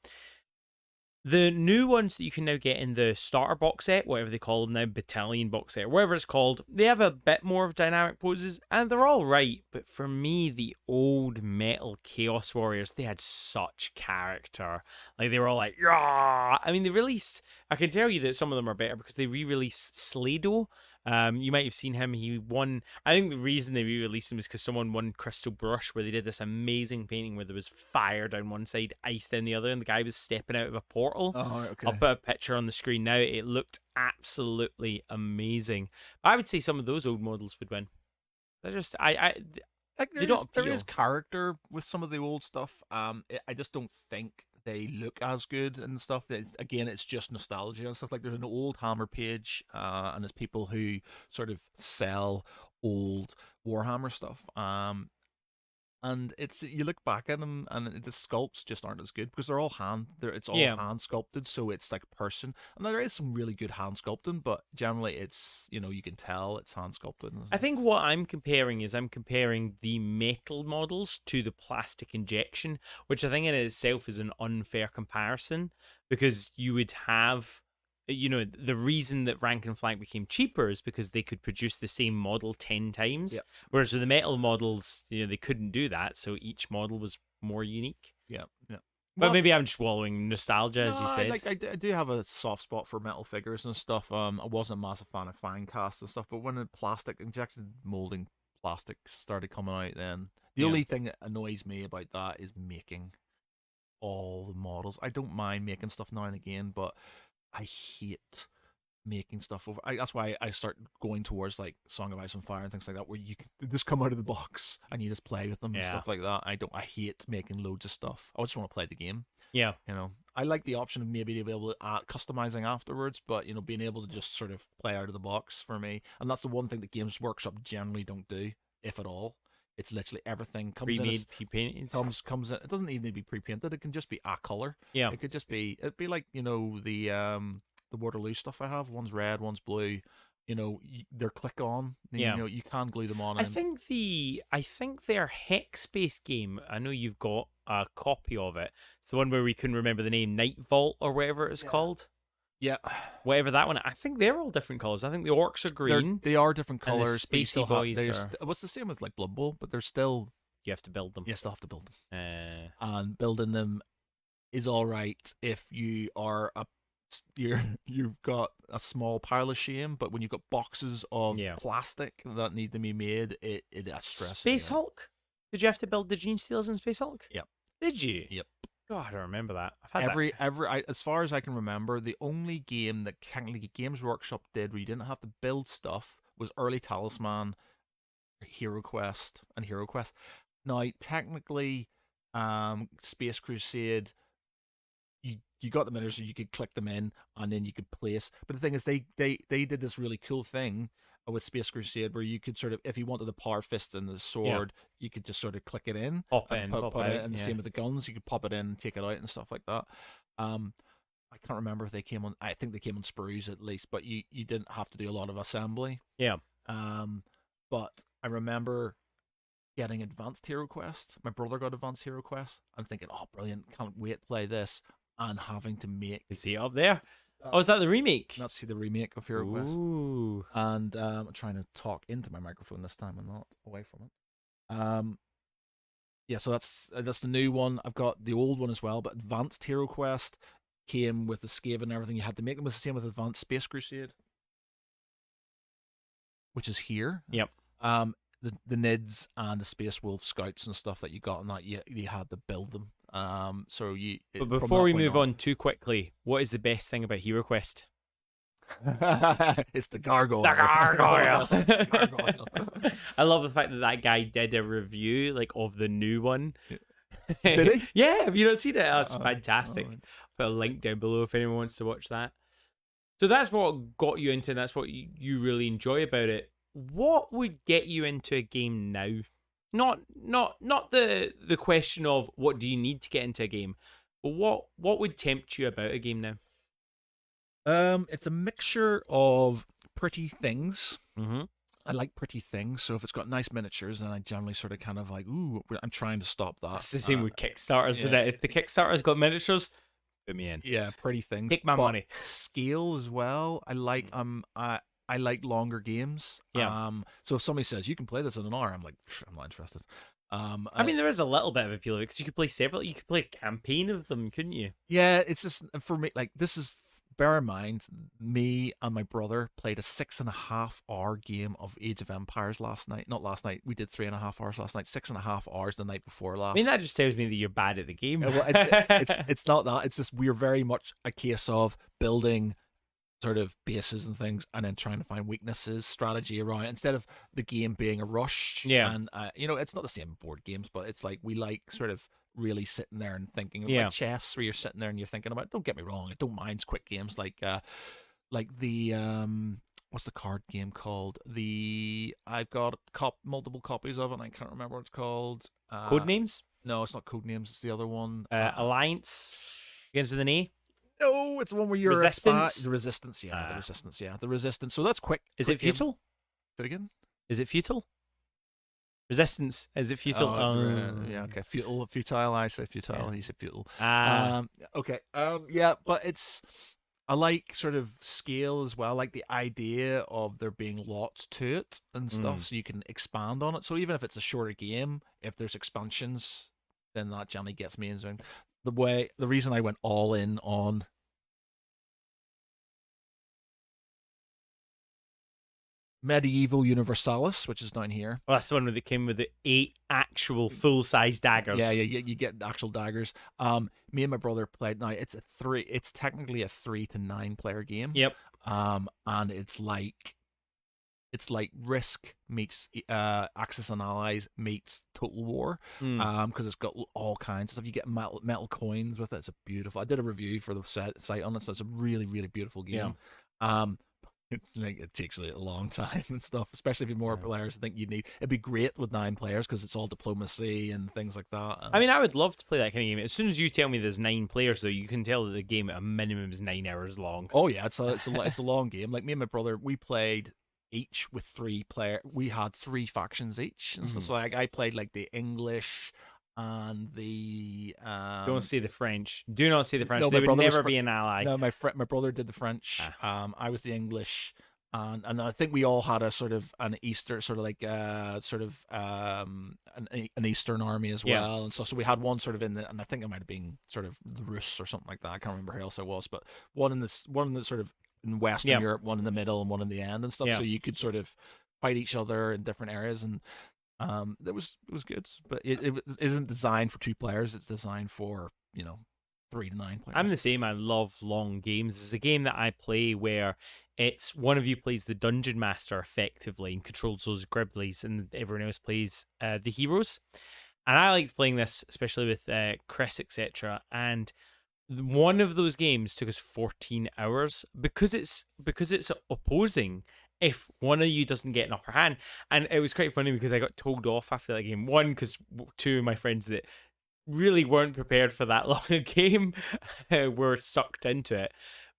The new ones that you can now get in the starter box set, whatever they call them now, battalion box set, whatever it's called, they have a bit more of dynamic poses, and they're all right. But for me, the old metal Chaos Warriors, they had such character. Like, they were all like, yeah. I mean, they released, I can tell you that some of them are better because they re-released Slado. You might have seen him. He won. I think the reason they re-released him is because someone won Crystal Brush, where they did this amazing painting where there was fire down one side, ice down the other, and the guy was stepping out of a portal. Oh, okay. I'll put a picture on the screen now. It looked absolutely amazing. I would say some of those old models would win. They're just, there is character with some of the old stuff. I just don't think they look as good and stuff. Again, it's just nostalgia and stuff. Like, there's an old Hammer page, and there's people who sort of sell old Warhammer stuff. And you look back at them, and the sculpts just aren't as good because they're all hand sculpted, so it's like a person. And there is some really good hand sculpting, but generally it's you can tell it's hand sculpted. I think what I'm comparing is the metal models to the plastic injection, which I think in itself is an unfair comparison because you would have. The reason that rank and flank became cheaper is because they could produce the same model 10 times. Yep. Whereas with the metal models, they couldn't do that. So each model was more unique. Yeah. But maybe I'm just wallowing nostalgia, as you said. I do have a soft spot for metal figures and stuff. I wasn't a massive fan of Finecast and stuff, but when the plastic injected molding plastics started coming out, then the only thing that annoys me about that is making all the models. I don't mind making stuff now and again, but I hate making stuff over. That's why I start going towards like Song of Ice and Fire and things like that, where you can just come out of the box and you just play with them and stuff like that. I hate making loads of stuff. I just want to play the game. Yeah. I like the option of maybe to be able to customizing afterwards, but being able to just sort of play out of the box for me, and that's the one thing that Games Workshop generally don't do, if at all. It's literally everything comes pre-made, pre-painted. Comes in. It doesn't even need to be pre-painted. It can just be a color. Yeah. It could just be. It'd be like the Waterloo stuff I have. One's red, one's blue. They're click on. You can glue them on. I think their hex-based game. I know you've got a copy of it. It's the one where we couldn't remember the name, Night Vault or whatever it's called. Yeah, whatever that one. I think they're all different colors. I think the orcs are green. They are different colors. And the Spacey boys what's the same with like Blood Bowl, but they're still. You have to build them. You still have to build them. And building them is all right if you are you've got a small pile of shame, but when you've got boxes of plastic that need to be made, it stresses. Space Hulk. Did you have to build the Gene Stealers in Space Hulk? Yep. Did you? Yep. God, I don't remember that. I've had as far as I can remember, the only game that Games Workshop did where you didn't have to build stuff was early Talisman, Hero Quest, and Hero Quest. Now, technically, Space Crusade, you got them in there so you could click them in and then you could place. But the thing is, they did this really cool thing with Space Crusade where you could sort of, if you wanted the Power Fist and the sword, you could just sort of click it in, pop it, and the same with the guns, you could pop it in and take it out and stuff like that. I can't remember if they came on. I think they came on sprues at least, but you didn't have to do a lot of assembly. Yeah. But I remember getting Advanced Hero Quest. My brother got Advanced Hero Quest. I'm thinking, oh, brilliant! Can't wait to play this. And having to make. Is he up there? Oh, is that the remake? Let's see the remake of Hero Quest. Ooh. And I'm trying to talk into my microphone this time and not away from it. Yeah, so that's the new one. I've got the old one as well, but Advanced Hero Quest came with the Skaven and everything. You had to make them the same with Advanced Space Crusade, which is here. Yep. The Nids and the Space Wolf Scouts and stuff that you got, and that you had to build them. But before we move on too quickly, what is the best thing about Hero Quest? It's the gargoyle. The gargoyle. The gargoyle. I love the fact that that guy did a review like of the new one. Did he? Yeah, have you not seen it? That's fantastic. Oh. Put a link down below if anyone wants to watch that. So that's what got you into, and that's what you really enjoy about it. What would get you into a game now? Not the question of what do you need to get into a game, but what would tempt you about a game now? It's a mixture of pretty things. Mm-hmm. I like pretty things, so if it's got nice miniatures, then I generally sort of kind of like, ooh, I'm trying to stop that. It's the same with Kickstarters, isn't it? If the Kickstarter's got miniatures, put me in. Yeah, pretty things. Take my money. Scale as well. I like I like longer games. Yeah. So if somebody says you can play this in an hour, I'm like, I'm not interested. I mean, there is a little bit of appeal of it because you could play several. You could play a campaign of them, couldn't you? Yeah, it's just for me. Like this is. Bear in mind, me and my brother played a 6.5 hour game of Age of Empires last night. Not last night. We did 3.5 hours last night. 6.5 hours the night before last. I mean, that just tells me that you're bad at the game. Well, it's not that. It's just we're very much a case of building sort of bases and things, and then trying to find weaknesses, strategy around instead of the game being a rush. Yeah. And it's not the same board games, but it's like we like sort of really sitting there and thinking of Yeah. like chess, where you're sitting there and you're thinking about. Don't get me wrong, I don't mind quick games like the what's the card game called? I've got multiple copies of it, and I can't remember what it's called. Codenames? No, it's not Codenames. It's the other one. Alliance begins with an A. No, it's the one where you're Resistance? the Resistance. Yeah, the Resistance. Yeah, the Resistance. So that's quick. Is it futile? Say it again. Is it futile? Resistance. Is it futile? Yeah, okay. Futile. I say futile. Yeah. He said futile. Ah. Okay. Yeah, but I like sort of scale as well. I like the idea of there being lots to it and stuff, so you can expand on it. So even if it's a shorter game, if there's expansions, then that generally gets me in zone. The reason I went all in on Medieval Universalis, which is down here. Well, that's the one that came with the 8 actual full-size daggers. Yeah, you get actual daggers. Me and my brother played. Now it's technically a 3 to 9 player game. Yep. And it's like Risk meets Axis and Allies meets Total War. Because it's got all kinds of stuff. You get metal coins with it. It's a beautiful. I did a review for the site on it, so it's a really, really beautiful game. Yeah. It takes a long time and stuff, especially if you're more players. I think it'd be great with 9 players because it's all diplomacy and things like that. I mean, I would love to play that kind of game. As soon as you tell me there's 9 players, though, you can tell that the game at a minimum is 9 hours long. Oh yeah, it's a long game. Like me and my brother, we played each with 3 player. We had 3 factions each, and so like I played like the English and the Don't say the French. Do not say the French. No, They my would brother was never be an ally. No, my brother did the French. I was the English, and I think we all had a sort of an Easter sort of like an Eastern army as well, and so we had one sort of in the, and I think it might have been sort of the Rus or something like that. I can't remember who else it was, but one in the sort of in Western Europe, one in the middle, and one in the end and stuff. So you could sort of fight each other in different areas, and it was good, but it isn't designed for 2 players. It's designed for 3 to 9 players. I'm the same. I love long games. It's a game that I play where it's one of you plays the dungeon master effectively and controls those Gribblies, and everyone else plays the heroes. And I liked playing this, especially with Chris, etc. And one of those games took us 14 hours because it's opposing. If one of you doesn't get an upper hand, and it was quite funny because I got told off after that game. One, because 2 of my friends that really weren't prepared for that long a game were sucked into it.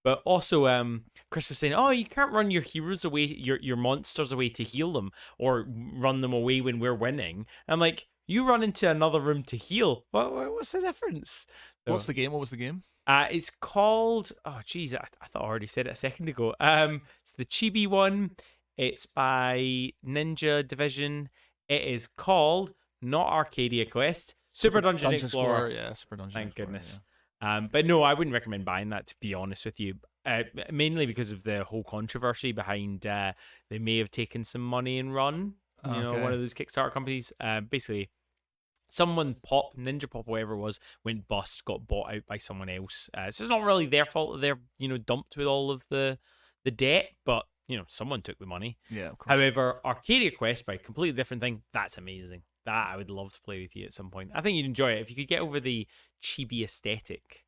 But also, Chris was saying, "Oh, you can't run your heroes away, your monsters away to heal them, or run them away when we're winning." I'm like, "You run into another room to heal. What's the difference?" What's So, the game? What was the game? it's called. Oh, geez, I thought I already said it a second ago. It's the Chibi one. It's by Ninja Division. It is called not Arcadia Quest, Super Dungeon Explorer. Yeah, Super Dungeon Thank Explorer. goodness. But no, I wouldn't recommend buying that, to be honest with you. Mainly because of the whole controversy behind they may have taken some money and run. You know, one of those Kickstarter companies. Basically, someone Ninja Pop, whatever it was, went bust, got bought out by someone else. So it's not really their fault that they're dumped with all of the debt, but someone took the money. Yeah, of course. However, Arcadia Quest, by a completely different thing, that's amazing. That I would love to play with you at some point. I think you'd enjoy it if you could get over the chibi aesthetic.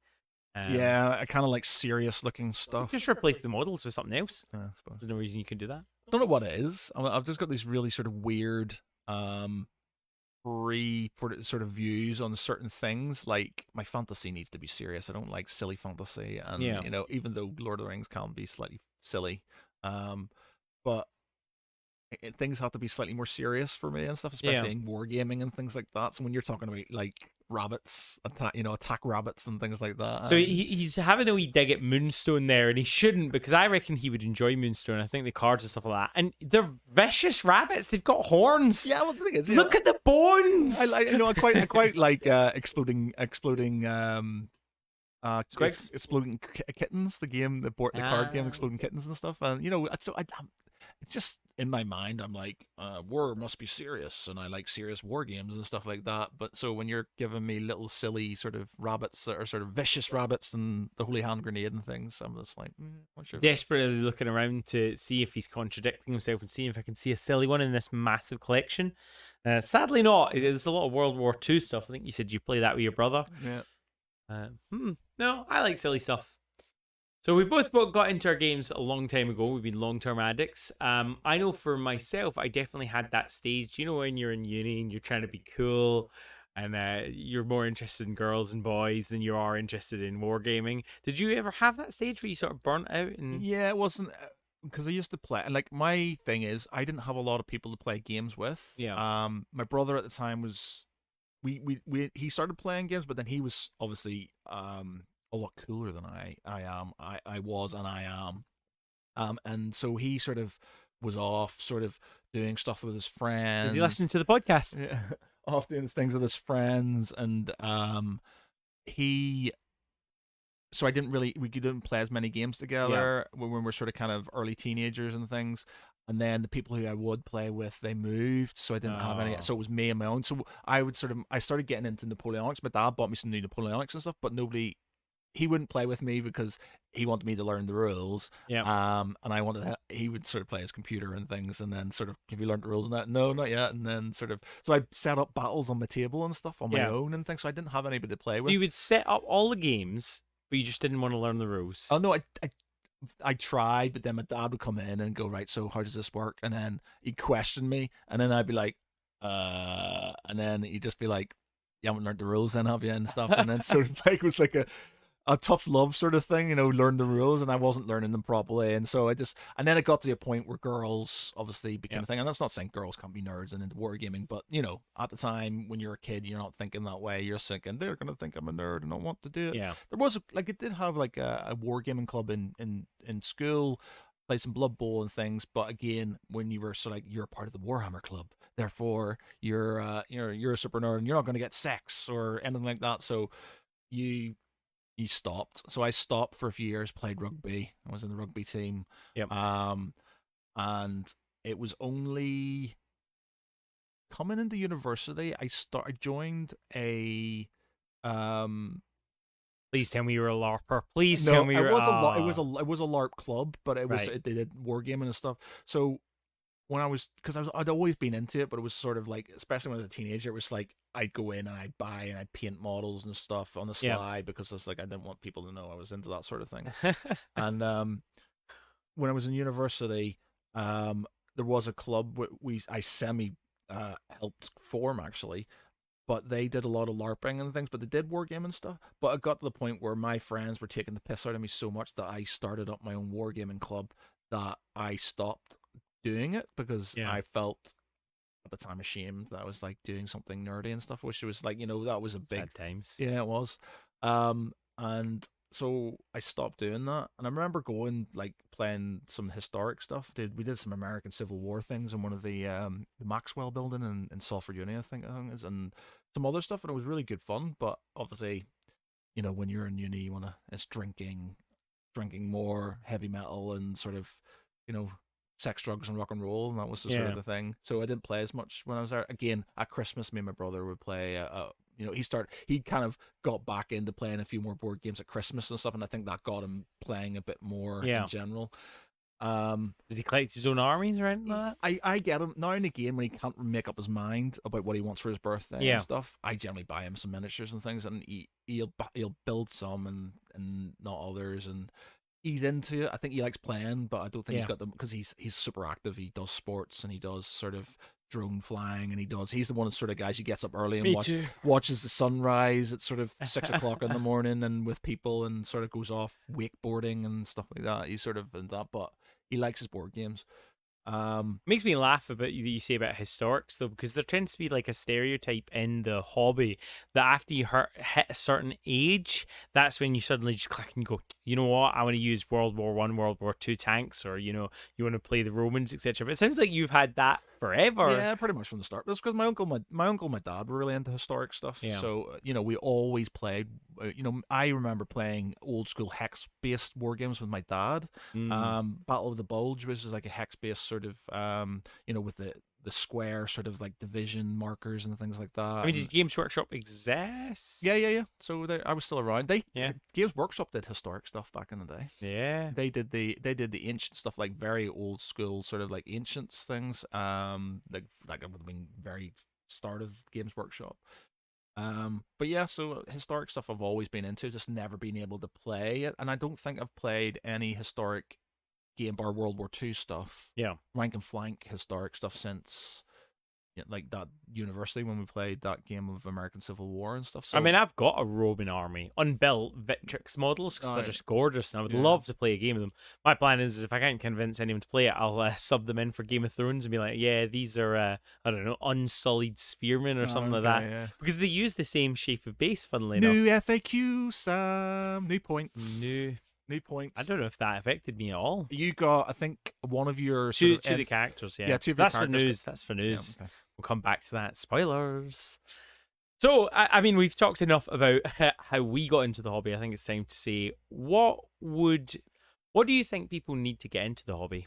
Yeah, I kind of like serious looking stuff. Just replace the models with something else. Yeah, I suppose. There's no reason you could do that. I don't know what it is. I've just got these really sort of weird free sort of views on certain things. Like my fantasy needs to be serious. I don't like silly fantasy, and Yeah. even though Lord of the Rings can be slightly silly, but things have to be slightly more serious for me and stuff, especially in wargaming and things like that. So when you're talking about like rabbits attack rabbits and things like that. So he's having a wee dig at Moonstone there, and he shouldn't, because I reckon he would enjoy Moonstone. I think the cards and stuff like that, and they're vicious rabbits. They've got horns. Yeah, well, the thing is, look at the bones. I quite like exploding Squigs? exploding kittens. The card game, Exploding Kittens and stuff. And it's just in my mind. I'm like, war must be serious, and I like serious war games and stuff like that. But so when you're giving me little silly sort of rabbits that are sort of vicious rabbits and the holy hand grenade and things, I'm just like, not sure. Desperately looking around to see if he's contradicting himself and seeing if I can see a silly one in this massive collection. Sadly, not. There's a lot of World War II stuff. I think you said you play that with your brother. Yeah. No, I like silly stuff. So we both got into our games a long time ago. We've been long-term addicts. I know for myself, I definitely had that stage. When you're in uni and you're trying to be cool, and you're more interested in girls and boys than you are interested in wargaming. Did you ever have that stage where you sort of burnt out? Yeah, it wasn't because I used to play, and like my thing is, I didn't have a lot of people to play games with. Yeah. My brother at the time was. He started playing games, but then he was obviously a lot cooler than I was and I am. And so he sort of was off sort of doing stuff with his friends. Did you listen to the podcast? Yeah, off doing things with his friends, and he so we didn't play as many games together when we were sort of kind of early teenagers and things. And then the people who I would play with, they moved, so I didn't have any. So it was me and my own. So I started getting into Napoleonics. My dad bought me some new Napoleonics and stuff, but he wouldn't play with me because he wanted me to learn the rules. Yeah. And I wanted he would sort of play his computer and things, and then sort of, have you learned the rules? And that, no, not yet. And then sort of, so I set up battles on my table and stuff on my own and things. So I didn't have anybody to play with. You would set up all the games, but you just didn't want to learn the rules. Oh no, I tried, but then my dad would come in and go, right, so how does this work? And then he'd question me, and then I'd be like, and then he'd just be like, you haven't learned the rules then, have you? And stuff. And then sort of like, it was like a tough love sort of thing, learn the rules, and I wasn't learning them properly. And so and then it got to a point where girls obviously became a thing. And that's not saying girls can't be nerds and into wargaming, but at the time when you're a kid, you're not thinking that way. You're thinking they're going to think I'm a nerd and don't want to do it. Yeah. There was it did have like a wargaming club in school, play some Blood Bowl and things. But again, when you were sort of like, you're a part of the Warhammer club, therefore you're a super nerd and you're not going to get sex or anything like that. So you stopped. So I stopped for a few years, played rugby. I was in the rugby team. Yep. And it was only coming into university, I joined a Please tell me you were a LARPer. Please tell me you were. It was a LARP club, but they did wargaming and stuff. So when I'd always been into it, but it was sort of like, especially when I was a teenager, it was like I'd go in and I'd buy and I'd paint models and stuff on the sly because it's like I didn't want people to know I was into that sort of thing. And when I was in university, there was a club I semi helped form actually, but they did a lot of LARPing and things, but they did wargaming stuff. But it got to the point where my friends were taking the piss out of me so much that I started up my own wargaming club, that I stopped doing it because Yeah. I felt at the time ashamed that I was like doing something nerdy and stuff, which was like, that was a big Sad times. yeah, it was. And so I stopped doing that. And I remember going like playing some historic stuff. We did some American Civil War things in one of the Maxwell building in Salford Uni, I think it is, and some other stuff, and it was really good fun. But obviously, when you're in uni, it's drinking more heavy metal and sort of, sex, drugs, and rock and roll, and that was the sort of the thing. So I didn't play as much when I was there. Again, at Christmas, me and my brother would play. He kind of got back into playing a few more board games at Christmas and stuff, and I think that got him playing a bit more in general. Does he collect his own armies or anything like that? I get him now and again when he can't make up his mind about what he wants for his birthday and stuff. I generally buy him some miniatures and things, and he'll build some and not others, and he's into it. I think he likes playing, but I don't think he's got them because he's super active. He does sports and he does sort of drone flying, and he's the one of the sort of guys who gets up early and watches the sunrise at sort of 6 o'clock in the morning and with people, and sort of goes off wakeboarding and stuff like that. He's sort of in that, but he likes his board games. Makes me laugh about you say about historics though, because there tends to be like a stereotype in the hobby that after you hit a certain age, that's when you suddenly just click and go, you know what, I want to use World War One, World War Two tanks, or you want to play the Romans, etc. But it sounds like you've had that forever. Yeah, pretty much from the start. That's because my uncle, my dad were really into historic stuff. Yeah. So we always played. I remember playing old school hex based war games with my dad. Battle of the Bulge, which is like a hex based sort of with the square sort of like division markers and things like that. I mean, did Games Workshop exist? Yeah. So I was still around. Games Workshop did historic stuff back in the day. Yeah. They did the ancient stuff, like very old school sort of like ancients things. Like it would have been very start of Games Workshop. But yeah, so historic stuff I've always been into, just never been able to play it, and I don't think I've played any historic game bar World War II stuff. Yeah. Rank and flank historic stuff since like that university when we played that game of American Civil War and stuff. So I mean, I've got a Roman army, unbuilt Victrix models, because they're just gorgeous, and I would love to play a game of them. My plan is, if I can't convince anyone to play it, I'll sub them in for Game of Thrones and be like, yeah, these are, I don't know, unsullied spearmen or something like that. Yeah. Because they use the same shape of base, funnily enough. New FAQ, Sam. New points. New points. I don't know if that affected me at all. You got, I think, one of your two the characters, yeah. Two of That's your for characters. news. That's for news. Yeah, okay. We'll come back to that. Spoilers. So, I mean, we've talked enough about how we got into the hobby. I think it's time to say, what do you think people need to get into the hobby?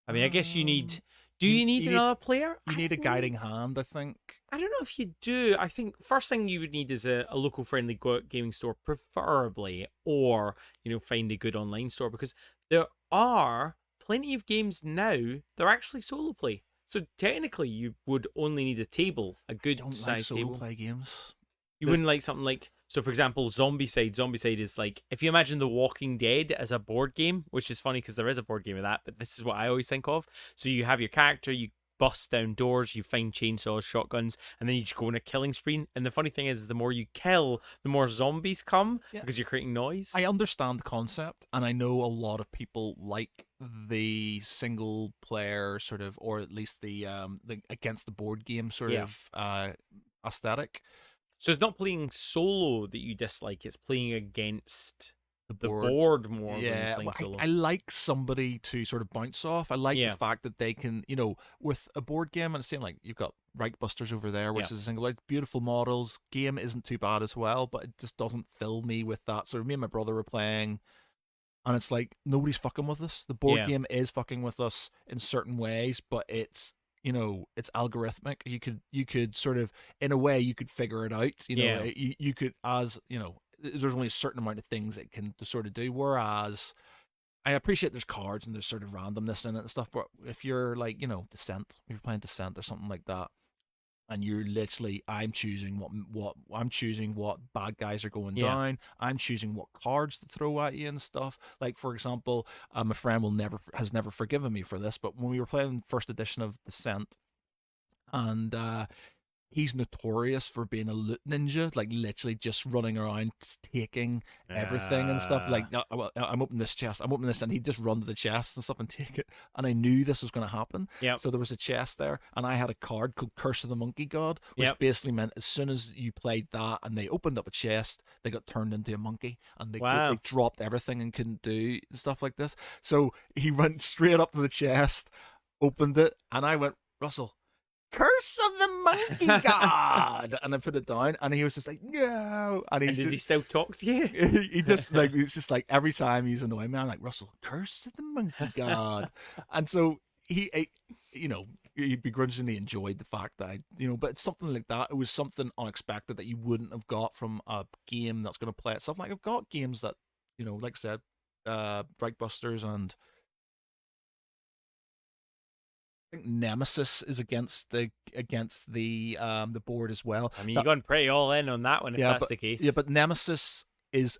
I mean, I guess you need... Do you need another player? You need a guiding hand, I think. I don't know if you do. I think first thing you would need is a local friendly gaming store, preferably, or, find a good online store, because there are plenty of games now that are actually solo play. So technically, you would only need a table, a good size table. Solo play games. You wouldn't like something like, so for example, Zombicide. Zombicide is like, if you imagine The Walking Dead as a board game, which is funny because there is a board game of that, but this is what I always think of. So you have your character, you bust down doors, you find chainsaws, shotguns, and then you just go on a killing spree. And the funny thing is, the more you kill, the more zombies come because you're creating noise. I understand the concept, and I know a lot of people like the single player sort of, or at least the against the board game sort of aesthetic. So it's not playing solo that you dislike; it's playing against the board more than playing solo. I like somebody to sort of bounce off. I like the fact that they can, with a board game, and it's saying like you've got Reichbusters over there, which is a single, like beautiful models. Game isn't too bad as well, but it just doesn't fill me with that. So me and my brother were playing, and it's like nobody's fucking with us. The board game is fucking with us in certain ways, but it's it's algorithmic. You could sort of, in a way, you could figure it out. You could, as there's only a certain amount of things it can sort of do. Whereas I appreciate there's cards and there's sort of randomness in it and stuff. But if you're like, Descent, if you're playing Descent or something like that, and you're literally, I'm choosing what bad guys are going down. I'm choosing what cards to throw at you and stuff. Like, for example, my friend has never forgiven me for this, but when we were playing first edition of Descent, and he's notorious for being a loot ninja, like literally just running around taking everything and stuff. Like, well, I'm opening this chest, I'm opening this, and he'd just run to the chest and stuff and take it. And I knew this was going to happen. Yep. So there was a chest there, and I had a card called Curse of the Monkey God, which basically meant as soon as you played that and they opened up a chest, they got turned into a monkey, and they dropped everything and couldn't do stuff like this. So he went straight up to the chest, opened it, and I went, Russell, Curse of the Monkey God, and I put it down, and he was just like, no, and did he still talk to you? He just like, it's just like every time he's annoying me, I'm like, Russell, Curse of the Monkey God, and so he he begrudgingly enjoyed the fact that but it's something like that. It was something unexpected that you wouldn't have got from a game that's going to play itself. Like I've got games that like I said, Breakbusters, and I think Nemesis is against the board as well. I mean, you're going pretty all in on that one if that's the case. Yeah, but Nemesis is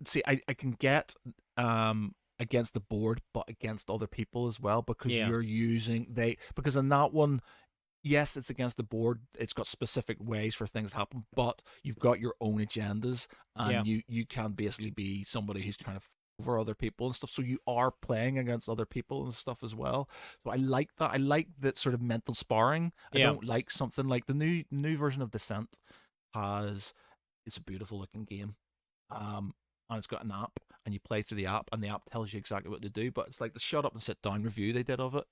see, I can get against the board, but against other people as well, because you're using because in that one, yes, it's against the board. It's got specific ways for things to happen, but you've got your own agendas, and you can basically be somebody who's trying to over other people and stuff, so you are playing against other people and stuff as well. So I like that. I like that sort of mental sparring. I don't like something like the new version of Descent it's a beautiful looking game, and it's got an app, and you play through the app, and the app tells you exactly what to do, but it's like the shut up and sit down review they did of it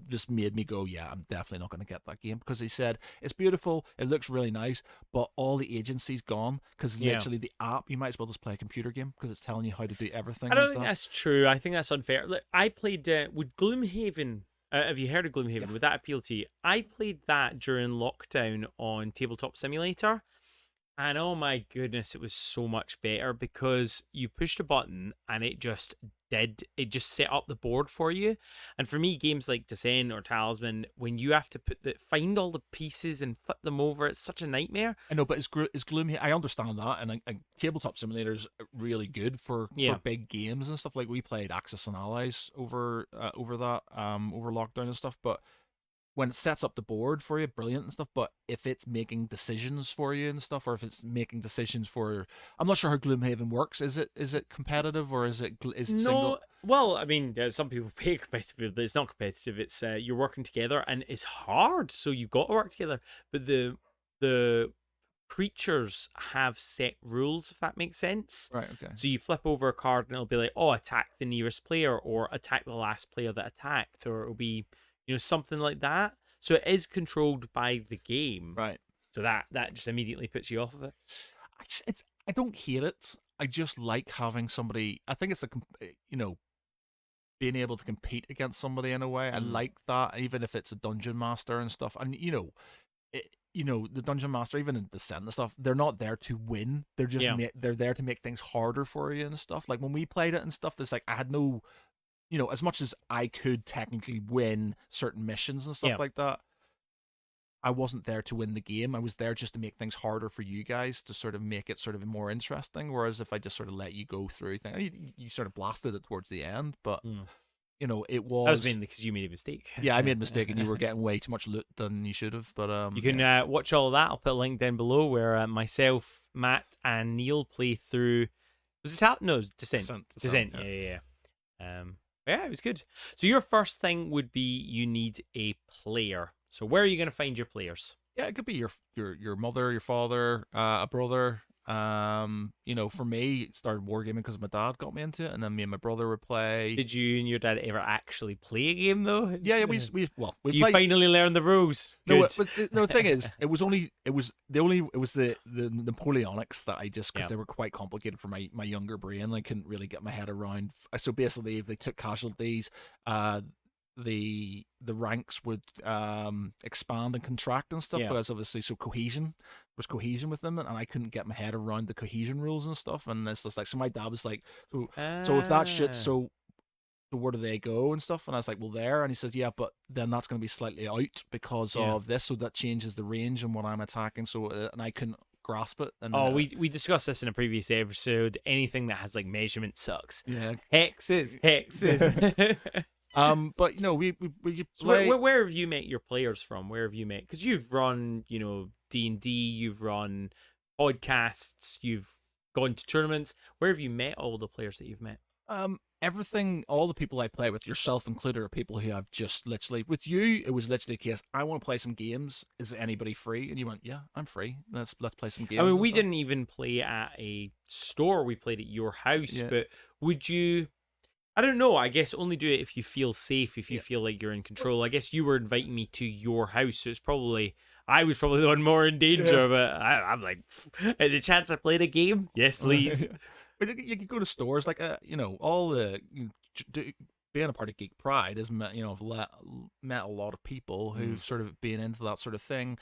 just made me go, yeah, I'm definitely not going to get that game, because they said it's beautiful, it looks really nice, but all the agency's gone, because literally the app, you might as well just play a computer game, because it's telling you how to do everything. I don't think that's true. I think that's unfair. Look, I played with Gloomhaven. Have you heard of Gloomhaven? Yeah. Would that appeal to you? I played that during lockdown on Tabletop Simulator, and oh my goodness, it was so much better, because you pushed a button and it just set up the board for you. And for me, games like Descent or Talisman, when you have to find all the pieces and flip them over, it's such a nightmare. I know, but it's gloomy. I understand that, and Tabletop Simulator is really good for big games and stuff. Like we played Axis and Allies over lockdown and stuff, but when it sets up the board for you, brilliant and stuff. But if it's making decisions for you and stuff, or if it's making decisions for, I'm not sure how Gloomhaven works. Is it competitive, or is it single? Well, I mean, some people play competitive, but it's not competitive. It's you're working together, and it's hard, so you've got to work together. But the creatures have set rules, if that makes sense. Right. Okay. So you flip over a card, and it'll be like, oh, attack the nearest player, or attack the last player that attacked, or it'll be something like that. So it is controlled by the game. Right. So that just immediately puts you off of it. I don't hate it. I just like having somebody. I think it's being able to compete against somebody in a way. I like that, even if it's a dungeon master and stuff. And the dungeon master, even in Descent and stuff, they're not there to win. They're just they're there to make things harder for you and stuff. Like when we played it and stuff, there's like I had no. As much as I could technically win certain missions and stuff like that, I wasn't there to win the game. I was there just to make things harder for you guys, to sort of make it sort of more interesting. Whereas if I just sort of let you go through things, you sort of blasted it towards the end, but it was. That was mainly because you made a mistake. Yeah, I made a mistake, and you were getting way too much loot than you should have. But you can watch all of that. I'll put a link down below where myself, Matt, and Neil play through. Was it No, it was Descent. Descent. Yeah. Yeah, it was good. So your first thing would be you need a player. So where are you going to find your players? Yeah, it could be your mother, your father, a brother. For me, it started Wargaming because my dad got me into it, and then me and my brother would play. Did you and your dad ever actually play a game though? Yeah, we you finally learned the rules. No, the thing is, it was the Napoleonics that I just, because they were quite complicated for my younger brain. I couldn't really get my head around. So basically, if they took casualties, the ranks would expand and contract and stuff, because obviously was cohesion with them, and I couldn't get my head around the cohesion rules and stuff. And it's just like, so my dad was like, so if that shit, so where do they go and stuff? And I was like, well, there. And he said, yeah, but then that's going to be slightly out because of this, so that changes the range and what I'm attacking. So and I couldn't grasp it. And we discussed this in a previous episode. Anything that has like measurement sucks. Yeah, hexes. But you know, we So play. where have you met your players from? Where have you met? Because you've run, D&D, you've run podcasts, you've gone to tournaments. Where have you met all the players that you've met? Everything, all the people I play with, yourself included, are people who have just literally. With you, it was literally a case. I want to play some games. Is anybody free? And you went, yeah, I'm free. Let's play some games. I mean, and we stuff. didn't even play at a store. We played at your house. Yeah. But would you? I don't know. I guess only do it if you feel safe, if you Yeah. feel like you're in control. I guess you were inviting me to your house, so it's probably I was probably the one more in danger. Yeah. But I'm like, the chance I played a game, yes, please. But you could go to stores like all the being a part of Geek Pride has met met a lot of people who've sort of been into that sort of thing.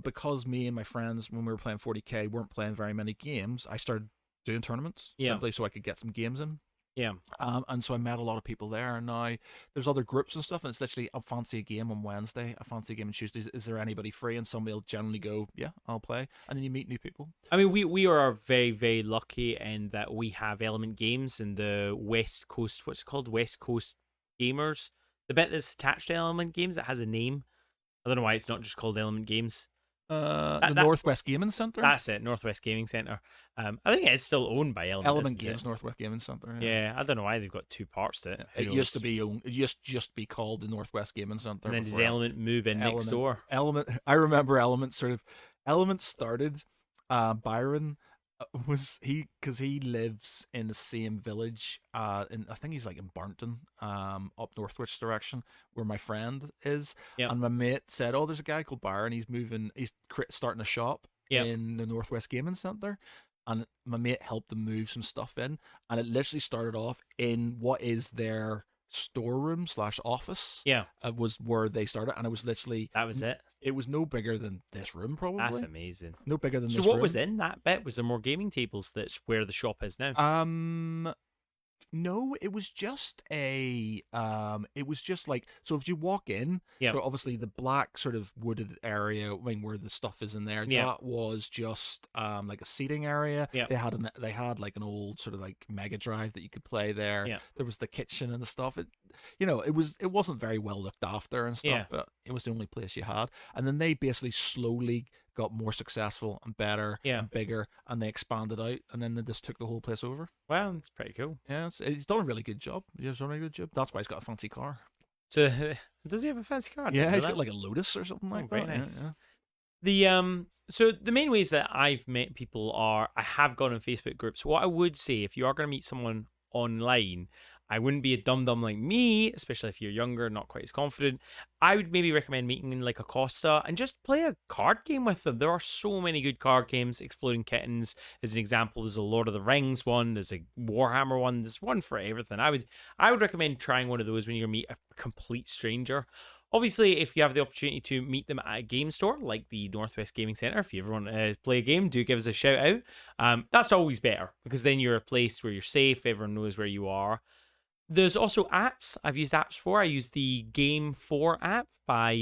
Because me and my friends, when we were playing 40k, weren't playing very many games. I started doing tournaments simply so I could get some games in. Yeah. And so I met a lot of people there, and now there's other groups and stuff, and it's literally, I fancy a game on Wednesday, I fancy a game on Tuesday. Is there anybody free? And somebody will generally go, yeah, I'll play, and then you meet new people. I mean, we are very, very lucky in that we have Element Games in the West Coast. What's it called? West Coast Gamers. The bit that's attached to Element Games that has a name. I don't know why it's not just called Element Games. The Northwest Gaming Center. That's it, Northwest Gaming Center. I think it's still owned by Element Games, Northwest Gaming Center. Yeah, I don't know why they've got two parts to it. It used to be owned. It used just be called the Northwest Gaming Center. And then did Element move in next door? Element. I remember Element started. Byron because he lives in the same village. I think he's like in Barnton, up Northwich direction, where my friend is. Yep. And my mate said, "Oh, there's a guy called Byron. He's starting a shop in the Northwest Gaming Center." And my mate helped them move some stuff in, and it literally started off in what is their storeroom / office. Yeah, was where they started, and it was literally that was it. It was no bigger than this room, probably. That's amazing. No bigger than this room. room. So what was in that bit? Was there more gaming tables? That's where the shop is now. No, it was just it was just like, so if you walk in, so obviously the black sort of wooded area, where the stuff is in there, that was just like a seating area. They had like an old sort of like Mega Drive that you could play there. There was the kitchen and the stuff. It wasn't very well looked after and stuff, but it was the only place you had. And then they basically slowly got more successful and better and bigger, and they expanded out, and then they just took the whole place over. Wow, that's pretty cool. Yeah, he's done a really good job. That's why he's got a fancy car. So does he have a fancy car? Yeah, he's got like a Lotus or something like that. Very nice. Yeah. So the main ways that I've met people are I have gone on Facebook groups. What I would say, if you are going to meet someone online, I wouldn't be a dum-dum like me, especially if you're younger, not quite as confident. I would maybe recommend meeting like a Costa and just play a card game with them. There are so many good card games. Exploding Kittens is an example. There's a Lord of the Rings one. There's a Warhammer one. There's one for everything. I would recommend trying one of those when you meet a complete stranger. Obviously, if you have the opportunity to meet them at a game store like the Northwest Gaming Center, if you ever want to play a game, do give us a shout out. That's always better because then you're a place where you're safe. Everyone knows where you are. There's also apps. I've used apps before. I used the Game 4 app by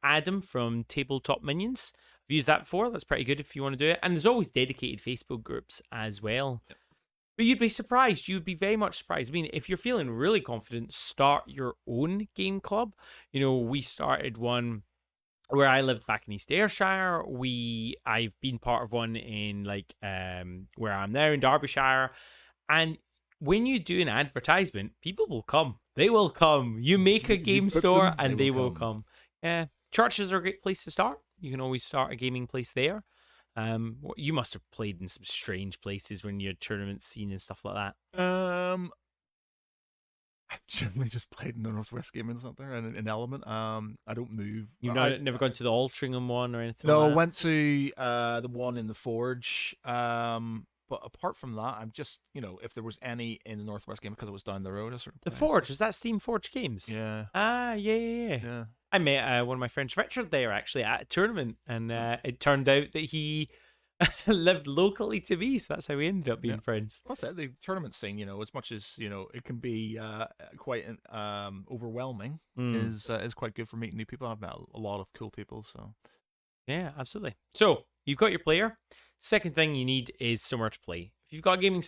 Adam from Tabletop Minions. I've used that before. That's pretty good if you want to do it. And there's always dedicated Facebook groups as well. Yep. But you'd be surprised. You'd be very much surprised. I mean, if you're feeling really confident, start your own game club. We started one where I lived back in East Ayrshire. I've been part of one in where I'm now in Derbyshire. And when you do an advertisement, people will come. They will come. You make a game store and they will come. Yeah. Churches are a great place to start. You can always start a gaming place there. You must have played in some strange places when you're tournament scene and stuff like that. I've generally just played in the Northwest Gaming Center and in Element. I don't move. You've never gone to the Altrincham one or anything? No, like that? I went to the one in the Forge. But apart from that, I'm just, if there was any in the Northwest Game, because it was down the road, I sort of The Forge, is that Steam Forge Games? Yeah. Yeah. I met one of my friends, Richard, there actually at a tournament, and it turned out that he lived locally to me, so that's how we ended up being friends. What's that? The tournament scene, as much as it can be quite overwhelming, is quite good for meeting new people. I've met a lot of cool people, so yeah, absolutely. So you've got your player. Second thing you need is somewhere to play. If If you've got a gaming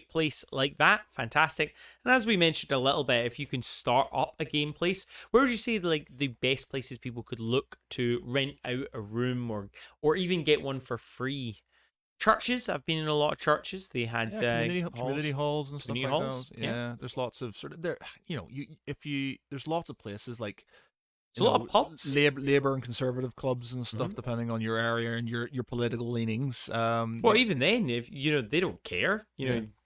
place like that, fantastic. And as we mentioned a little bit, if you can start up a game place, where would you say like the best places people could look to rent out a room or even get one for free? Churches. I've been in a lot of churches. They had community halls and stuff community like halls. that. Yeah, there's lots of sort of there. There's lots of places like It's a lot of pubs. labor and conservative clubs and stuff, depending on your area and your political leanings. Well, even then, if they don't care.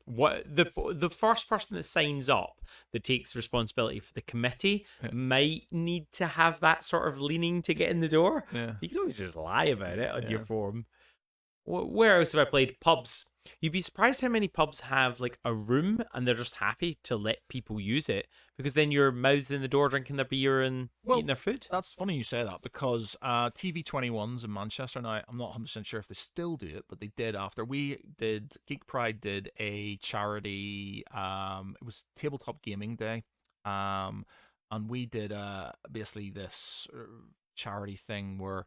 What the first person that signs up that takes responsibility for the committee might need to have that sort of leaning to get in the door. Yeah. You can always just lie about it on your form. Where else have I played? Pubs. You'd be surprised how many pubs have like a room and they're just happy to let people use it because then your mouths in the door drinking their beer and eating their food. That's funny you say that because TV21s in Manchester now, I'm not 100% sure if they still do it, but they did after Geek Pride did a charity, it was Tabletop Gaming Day, and we did basically this charity thing where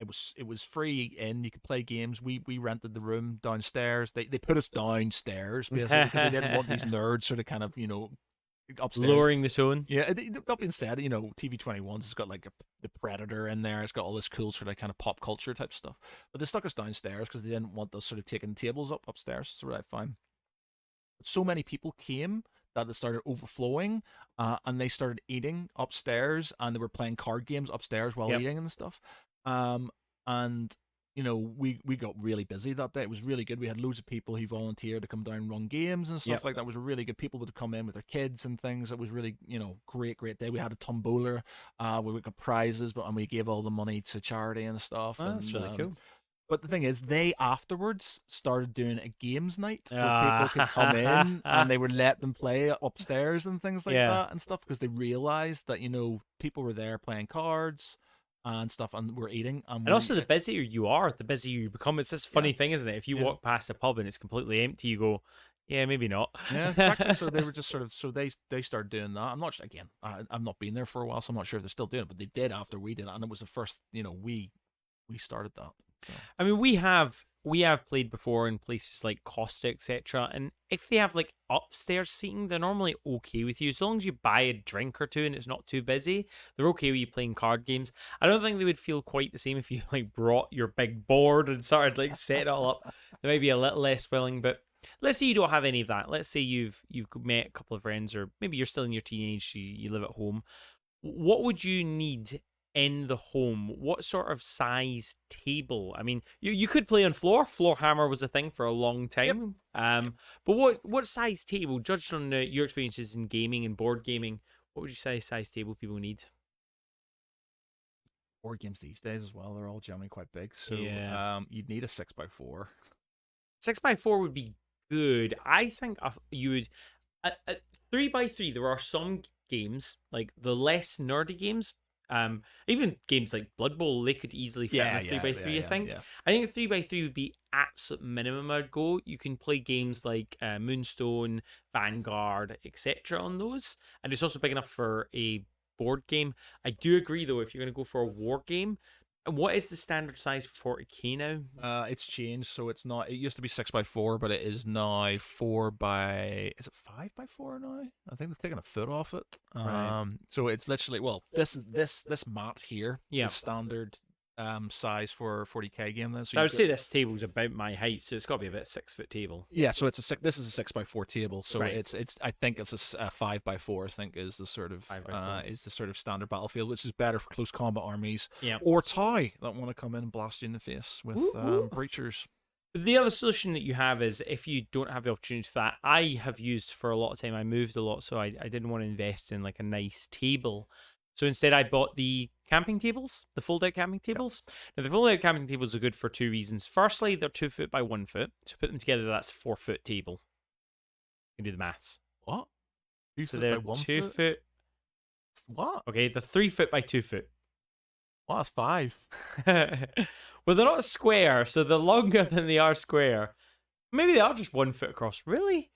it was free in. You could play games. We rented the room downstairs. They put us downstairs basically because they didn't want these nerds sort of kind of upstairs lowering the tone. Yeah, that being said, TV21's has got like the Predator in there. It's got all this cool sort of kind of pop culture type stuff. But they stuck us downstairs because they didn't want us sort of taking tables upstairs. So right, fine. But so many people came that it started overflowing, and they started eating upstairs, and they were playing card games upstairs while eating and stuff. And we got really busy that day. It was really good. We had loads of people who volunteered to come down and run games and stuff like that. It was really good. People would come in with their kids and things. It was really, great day. We had a tombola. We got prizes, and we gave all the money to charity and stuff. That's really cool. But the thing is, they afterwards started doing a games night where people could come in and they would let them play upstairs and things like that and stuff because they realized that, people were there playing cards and stuff, and we're eating. And also, the busier you are, the busier you become. It's this funny thing, isn't it? If you walk past a pub and it's completely empty, you go, yeah, maybe not. Yeah, exactly. So they were just sort of, they started doing that. I'm not, again, I've not been there for a while, so I'm not sure if they're still doing it, but they did after we did it, and it was the first, we started that. So. I mean, we have played before in places like Costa, etc. And if they have like upstairs seating, they're normally okay with you. As long as you buy a drink or two and it's not too busy, they're okay with you playing card games. I don't think they would feel quite the same if you like brought your big board and started like setting it all up. They might be a little less willing, but let's say you don't have any of that. Let's say you've met a couple of friends, or maybe you're still in your teenage, you live at home. What would you need in the home? What sort of size table? I mean, you could play on floor. Floor hammer was a thing for a long time. But what size table, judged on your experiences in gaming and board gaming, what would you say size table people need? Board games these days as well, they're all generally quite big. So you'd need a 6x4. 6x4 would be good. I think you would at 3x3. There are some games like the less nerdy games. Even games like Blood Bowl, they could easily fit in a 3x3, I think. I think a 3x3 would be absolute minimum I'd go. You can play games like Moonstone, Vanguard, etc. on those. And it's also big enough for a board game. I do agree, though, if you're going to go for a war game, what is the standard size for 40k now? It's changed, so it's not. It used to be 6x4, but it is now 4x. Is it 5x4 now? I think they've taken a foot off it. Right. So it's literally this mat here is standard size for a 40k game. Then, so I would say this table's about my height, so it's got to be about 6-foot table. Yeah, so this is a 6x4 table, so it's I think it's a 5x4. I think is the sort of standard battlefield, which is better for close combat armies or Tau that want to come in and blast you in the face with breachers. The other solution that you have is if you don't have the opportunity for that, I have used for a lot of time. I moved a lot, so I didn't want to invest in like a nice table. So instead, I bought the camping tables, the fold-out camping tables. Now, the fold-out camping tables are good for two reasons. Firstly, they're 2 foot by 1 foot. So put them together, that's a 4-foot table. You can do the maths. What? 2 so foot they're by 1 2 foot? foot. What? Okay, they're 3 foot by 2 foot. Well, that's 5. Well, they're not square, so they're longer than they are square. Maybe they are just 1 foot across. Really?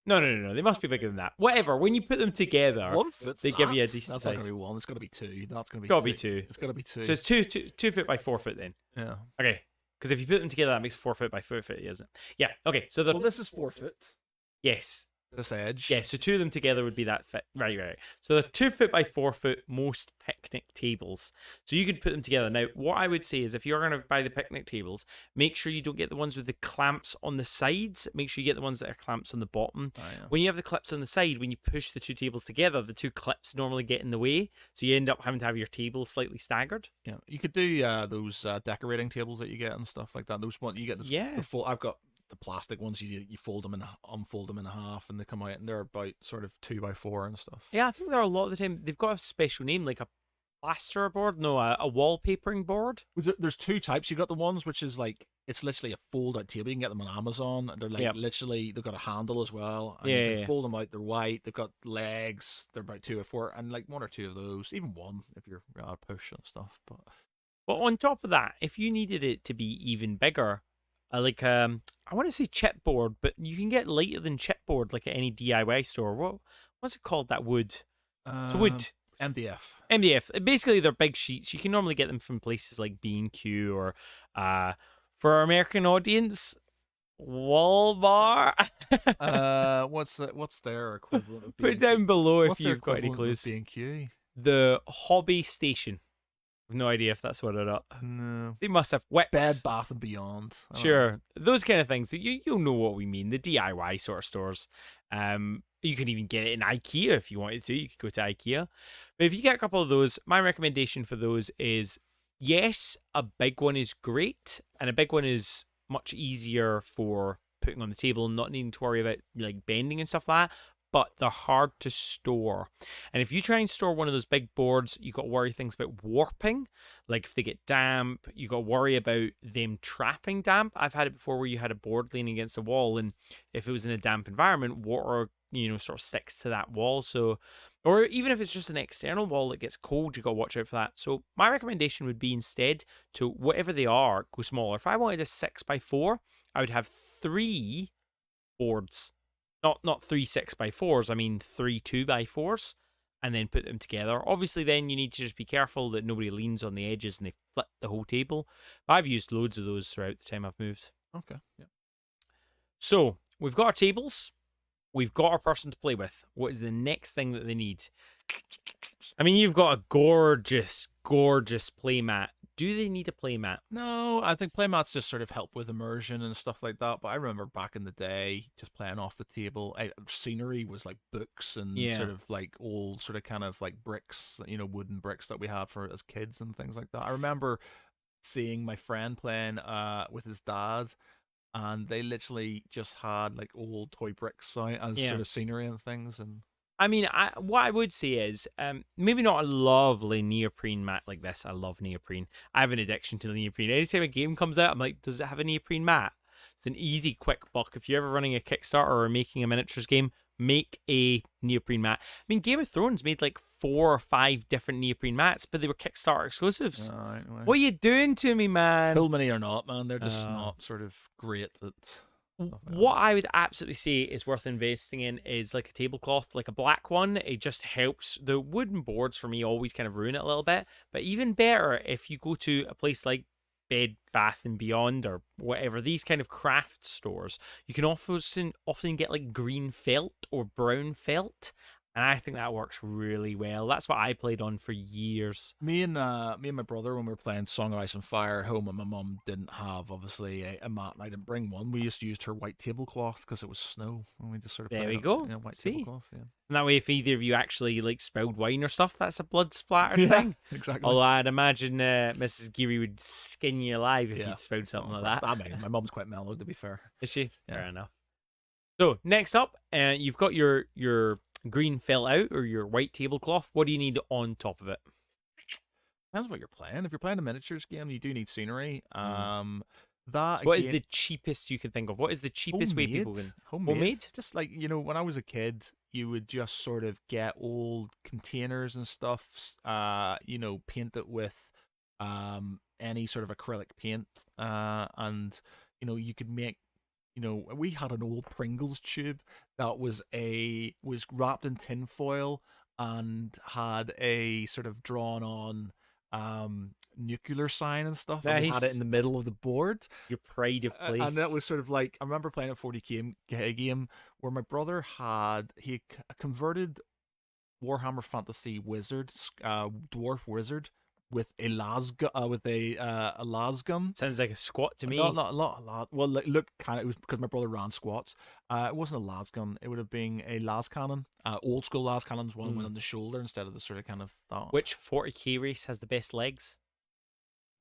No. They must be bigger than that. Whatever. When you put them together, 1 foot. they give you a decent That's size. not going to be 1. It's going to be 2. That's going to be. Got to be 2. It's going to be 2. So it's 2 foot by 4 foot then. Yeah. Okay. Because if you put them together, that makes a 4 foot by 4 foot, isn't it? Yeah. Okay. So Well, this is 4 foot. yes. This edge. Yeah, so two of them together would be that fit. Right. So they're 2 foot by 4 foot most picnic tables. So you could put them together. Now, what I would say is if you're going to buy the picnic tables, make sure you don't get the ones with the clamps on the sides. Make sure you get the ones that are clamps on the bottom. Oh, yeah. When you have the clips on the side, when you push the two tables together, the two clips normally get in the way. So you end up having to have your table slightly staggered. Yeah, you could do those decorating tables that you get and stuff like that. Those one you get the full. I've got the plastic ones. You fold them and unfold them in half, and they come out, and they're about sort of 2x4 and stuff. Yeah, I think they're a lot of the time. They've got a special name, like a plasterer board. No, a wallpapering board. There's two types. You got the ones which is like it's literally a fold-out table. You can get them on Amazon. They're like literally they've got a handle as well. And you can fold them out. They're white. They've got legs. They're about 2 or 4, and like 1 or 2 of those, even one if you're out of push and stuff. But on top of that, if you needed it to be even bigger, like I want to say chipboard, but you can get lighter than chipboard like at any DIY store. What's it called? That wood. It's wood. MDF. Basically, they're big sheets. You can normally get them from places like B&Q or, for our American audience, Walmart. What's their equivalent of Put down below if you've got any equivalent clues. of B&Q? The Hobby Station. I've no idea if that's what it is. No. They must have whips. Bed, Bath and Beyond. Sure. Those kind of things. You'll know what we mean. The DIY sort of stores. You can even get it in IKEA if you wanted to. You could go to IKEA. But if you get a couple of those, my recommendation for those is, yes, a big one is great. And a big one is much easier for putting on the table and not needing to worry about like bending and stuff like that. But they're hard to store. And if you try and store one of those big boards, you got to worry things about warping. Like if they get damp, you got to worry about them trapping damp. I've had it before where you had a board leaning against a wall, and if it was in a damp environment, water, sort of sticks to that wall. So, or even if it's just an external wall that gets cold, you got to watch out for that. So my recommendation would be instead to whatever they are, go smaller. If I wanted a 6x4, I would have 3 boards. Not 3 6x4s, I mean 3 2x4s, and then put them together. Obviously, then you need to just be careful that nobody leans on the edges and they flip the whole table. But I've used loads of those throughout the time I've moved. Okay, yeah. So, we've got our tables. We've got our person to play with. What is the next thing that they need? I mean, you've got a gorgeous, gorgeous playmat. Do they need a playmat? No, I think playmats just sort of help with immersion and stuff like that. But I remember back in the day, just playing off the table. Scenery was like books and sort of like old, sort of kind of like bricks, wooden bricks that we had for as kids and things like that. I remember seeing my friend playing with his dad, and they literally just had like old toy bricks as sort of scenery and things. And I mean, what I would say is maybe not a lovely neoprene mat like this. I love neoprene. I have an addiction to neoprene. Anytime a game comes out, I'm like, does it have a neoprene mat? It's an easy, quick buck. If you're ever running a Kickstarter or making a miniatures game, make a neoprene mat. I mean, Game of Thrones made like 4 or 5 different neoprene mats, but they were Kickstarter exclusives. What are you doing to me, man? Too many or not, man. They're just not sort of great at... What I would absolutely say is worth investing in is like a tablecloth, like a black one. It just helps. The wooden boards for me always kind of ruin it a little bit. But even better, if you go to a place like Bed, Bath and Beyond or whatever, these kind of craft stores, you can often get like green felt or brown felt. And I think that works really well. That's what I played on for years. Me and my brother, when we were playing Song of Ice and Fire at home, and my mum didn't have obviously a mat, and I didn't bring one. We just used her white tablecloth because it was snow, and we just sort of there we go. White tablecloth. Yeah. And that way, if either of you actually like spilled wine or stuff, that's a blood splatter thing. Exactly. Although I'd imagine Mrs. Geary would skin you alive if you'd spilled something like that. I mean, my mum's quite mellow, to be fair. Is she? Yeah. Fair enough. So next up, you've got your green felt out or your white tablecloth. What do you need on top of it? Depends what you're playing. If you're playing a miniatures game, you do need scenery. So what is the cheapest you can think of? What is the cheapest way people can homemade? Just like when I was a kid, you would just sort of get old containers and stuff. Paint it with any sort of acrylic paint, and you could make. We had an old Pringles tube that was wrapped in tin foil and had a sort of drawn on nuclear sign and stuff, and we had it in Nice. the middle of the board. Your pride of place. And that was sort of like, I remember playing a 40k game where my brother he converted Warhammer Fantasy Wizard, dwarf wizard, with a las gun. Sounds like a squat to me. Not a lot. Well, it looked kind of. It was because my brother ran squats. It wasn't a las gun. It would have been a las cannon. Old school las cannons. One went on the shoulder instead of the sort of kind of that. Which 40k race has the best legs?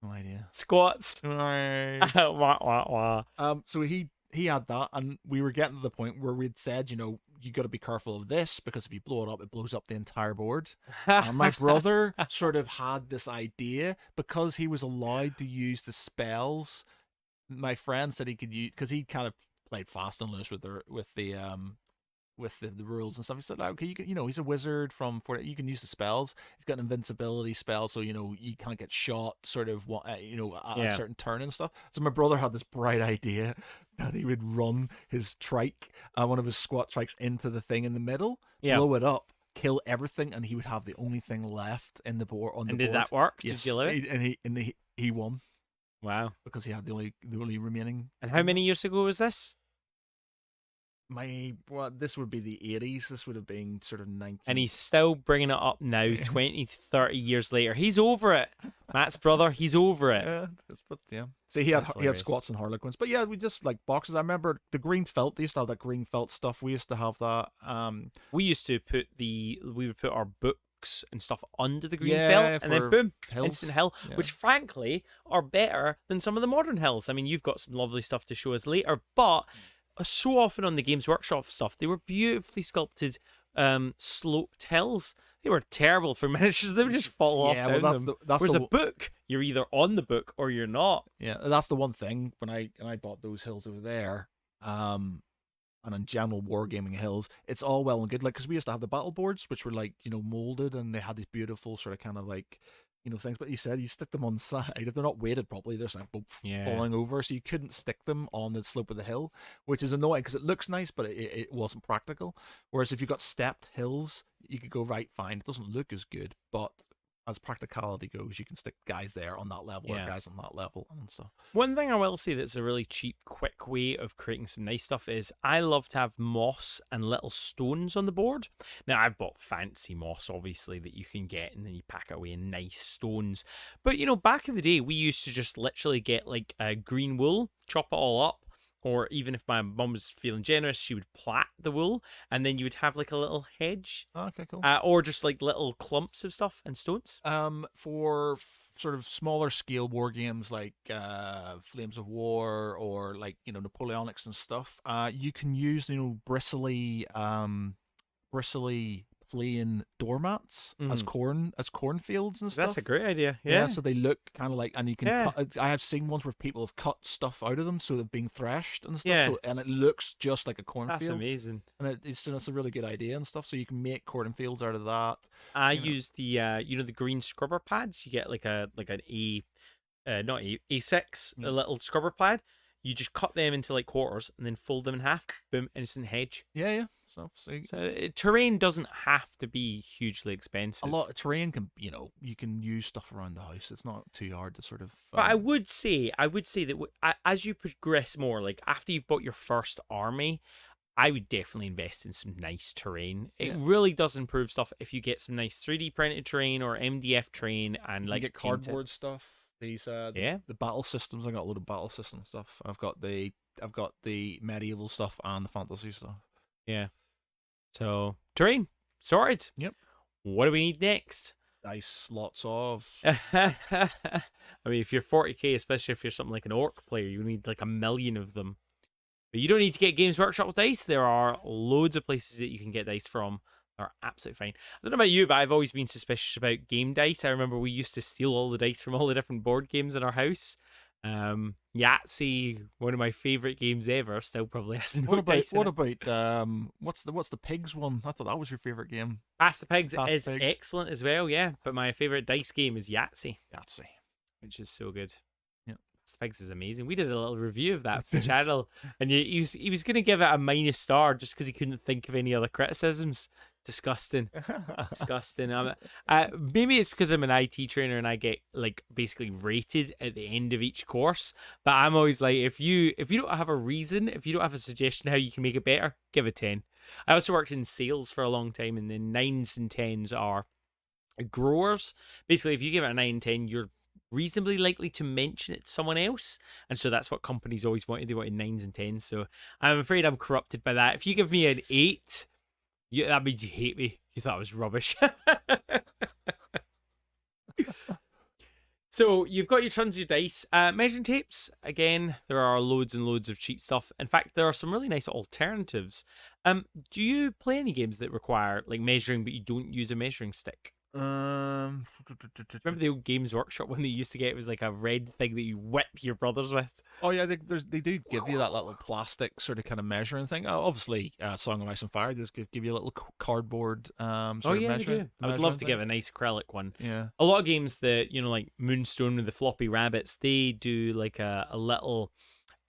No idea. Squats. Right. Wah, wah, wah. So he had that, and we were getting to the point where we'd said, you got to be careful of this because if you blow it up, it blows up the entire board. And my brother sort of had this idea because he was allowed to use the spells. My friend said he could use, because he kind of played fast and loose with the rules and stuff. He said, okay, you can, he's a wizard you can use the spells. He's got an invincibility spell, so you can't get shot sort of a certain turn and stuff. So my brother had this bright idea that he would run his trike, one of his squat trikes, into the thing in the middle, blow it up, kill everything, and he would have the only thing left in the board on the board. And did that work? Yes. Did you live it? And he won. Wow. Because he had the only remaining. And how many years ago was this? This would be the 80s. This would have been sort of 90s. And he's still bringing it up now, 20, 30 years later. He's over it. Matt's brother, he's over it. Yeah. So he had squats and harlequins. But yeah, we just like boxes. I remember the green felt. They used to have that green felt stuff. We used to have that. We used to we would put our books and stuff under the green felt, and then boom, hills. instant hill, which frankly are better than some of the modern hills. I mean, you've got some lovely stuff to show us later, but so often on the Games Workshop stuff, they were beautifully sculpted, sloped hills. They were terrible for miniatures. They would just fall off down them. Whereas a book, you're either on the book or you're not. Yeah, that's the one thing when I bought those hills over there, and in general Wargaming hills, it's all well and good. Like, because we used to have the battle boards, which were like molded, and they had these beautiful sort of kind of like things. But you said you stick them on the side. If they're not weighted properly, they're just like falling over. So you couldn't stick them on the slope of the hill, which is annoying because it looks nice, but it wasn't practical. Whereas if you got stepped hills, you could go right fine. It doesn't look as good, but as practicality goes, you can stick guys there on that level or guys on that level. And so one thing I will say that's a really cheap, quick way of creating some nice stuff is I love to have moss and little stones on the board. Now, I've bought fancy moss, obviously, that you can get, and then you pack it away in nice stones. But, back in the day, we used to just literally get, like, green wool, chop it all up, or even if my mum was feeling generous, she would plait the wool, and then you would have like a little hedge. Oh, okay, cool. Or just like little clumps of stuff and stones. For sort of smaller scale war games like Flames of War or like Napoleonics and stuff, you can use bristly plain doormats as cornfields and stuff. That's a great idea. Yeah. So they look kind of like, and you can cut, I have seen ones where people have cut stuff out of them so they've been threshed and stuff. Yeah. And it looks just like a cornfield. That's amazing. And it's a really good idea and stuff. So you can make cornfields out of that. I use the the green scrubber pads. You get like an A6, a little scrubber pad. You just cut them into like quarters and then fold them in half. Boom, instant hedge. Yeah. So terrain doesn't have to be hugely expensive. A lot of terrain can, you can use stuff around the house. It's not too hard to sort of. But I would say that as you progress more, like after you've bought your first army, I would definitely invest in some nice terrain. It really does improve stuff if you get some nice 3D printed terrain or MDF terrain and like get cardboard stuff. These the battle systems. I got a load of battle system stuff. I've got the medieval stuff and the fantasy stuff. Yeah. So terrain sorted. Yep. What do we need next? Dice, lots of. I mean, if you're 40k, especially if you're something like an orc player, you need like 1 million of them. But you don't need to get Games Workshop dice. There are loads of places that you can get dice from. Are absolutely fine. I don't know about you, but I've always been suspicious about game dice. I remember we used to steal all the dice from all the different board games in our house. Yahtzee, one of my favorite games ever, still probably has no dice. What about what's the pigs one? I thought that was your favorite game. Pass the Pigs is excellent as well, yeah. But my favorite dice game is Yahtzee, which is so good. Yeah, Pass the Pigs is amazing. We did a little review of that for the channel, and he was going to give it a -star just because he couldn't think of any other criticisms. Disgusting. Disgusting. Maybe it's because I'm an IT trainer and I get like basically rated at the end of each course. But I'm always like, if you don't have a reason, if you don't have a suggestion how you can make it better, give a 10. I also worked in sales for a long time, and the 9s and 10s are growers. Basically, if you give it a 9 and 10, you're reasonably likely to mention it to someone else, and so that's what companies always wanted. They wanted 9s and 10s. So I'm afraid I'm corrupted by that. If you give me an 8, that means you hate me. You thought I was rubbish. So you've got your tons of your dice. Measuring tapes, again, there are loads and loads of cheap stuff. In fact, there are some really nice alternatives. Do you play any games that require like measuring, but you don't use a measuring stick? Um, Remember the old Games Workshop one that you used to get? It was like a red thing that you whip your brothers with. Oh yeah, they do give you that little plastic sort of kind of measuring thing. Obviously, Song of Ice and Fire does give you a little cardboard sort of They measuring. do. I would love to give a nice acrylic one. Yeah. A lot of games that, like Moonstone with the floppy rabbits, they do like a little,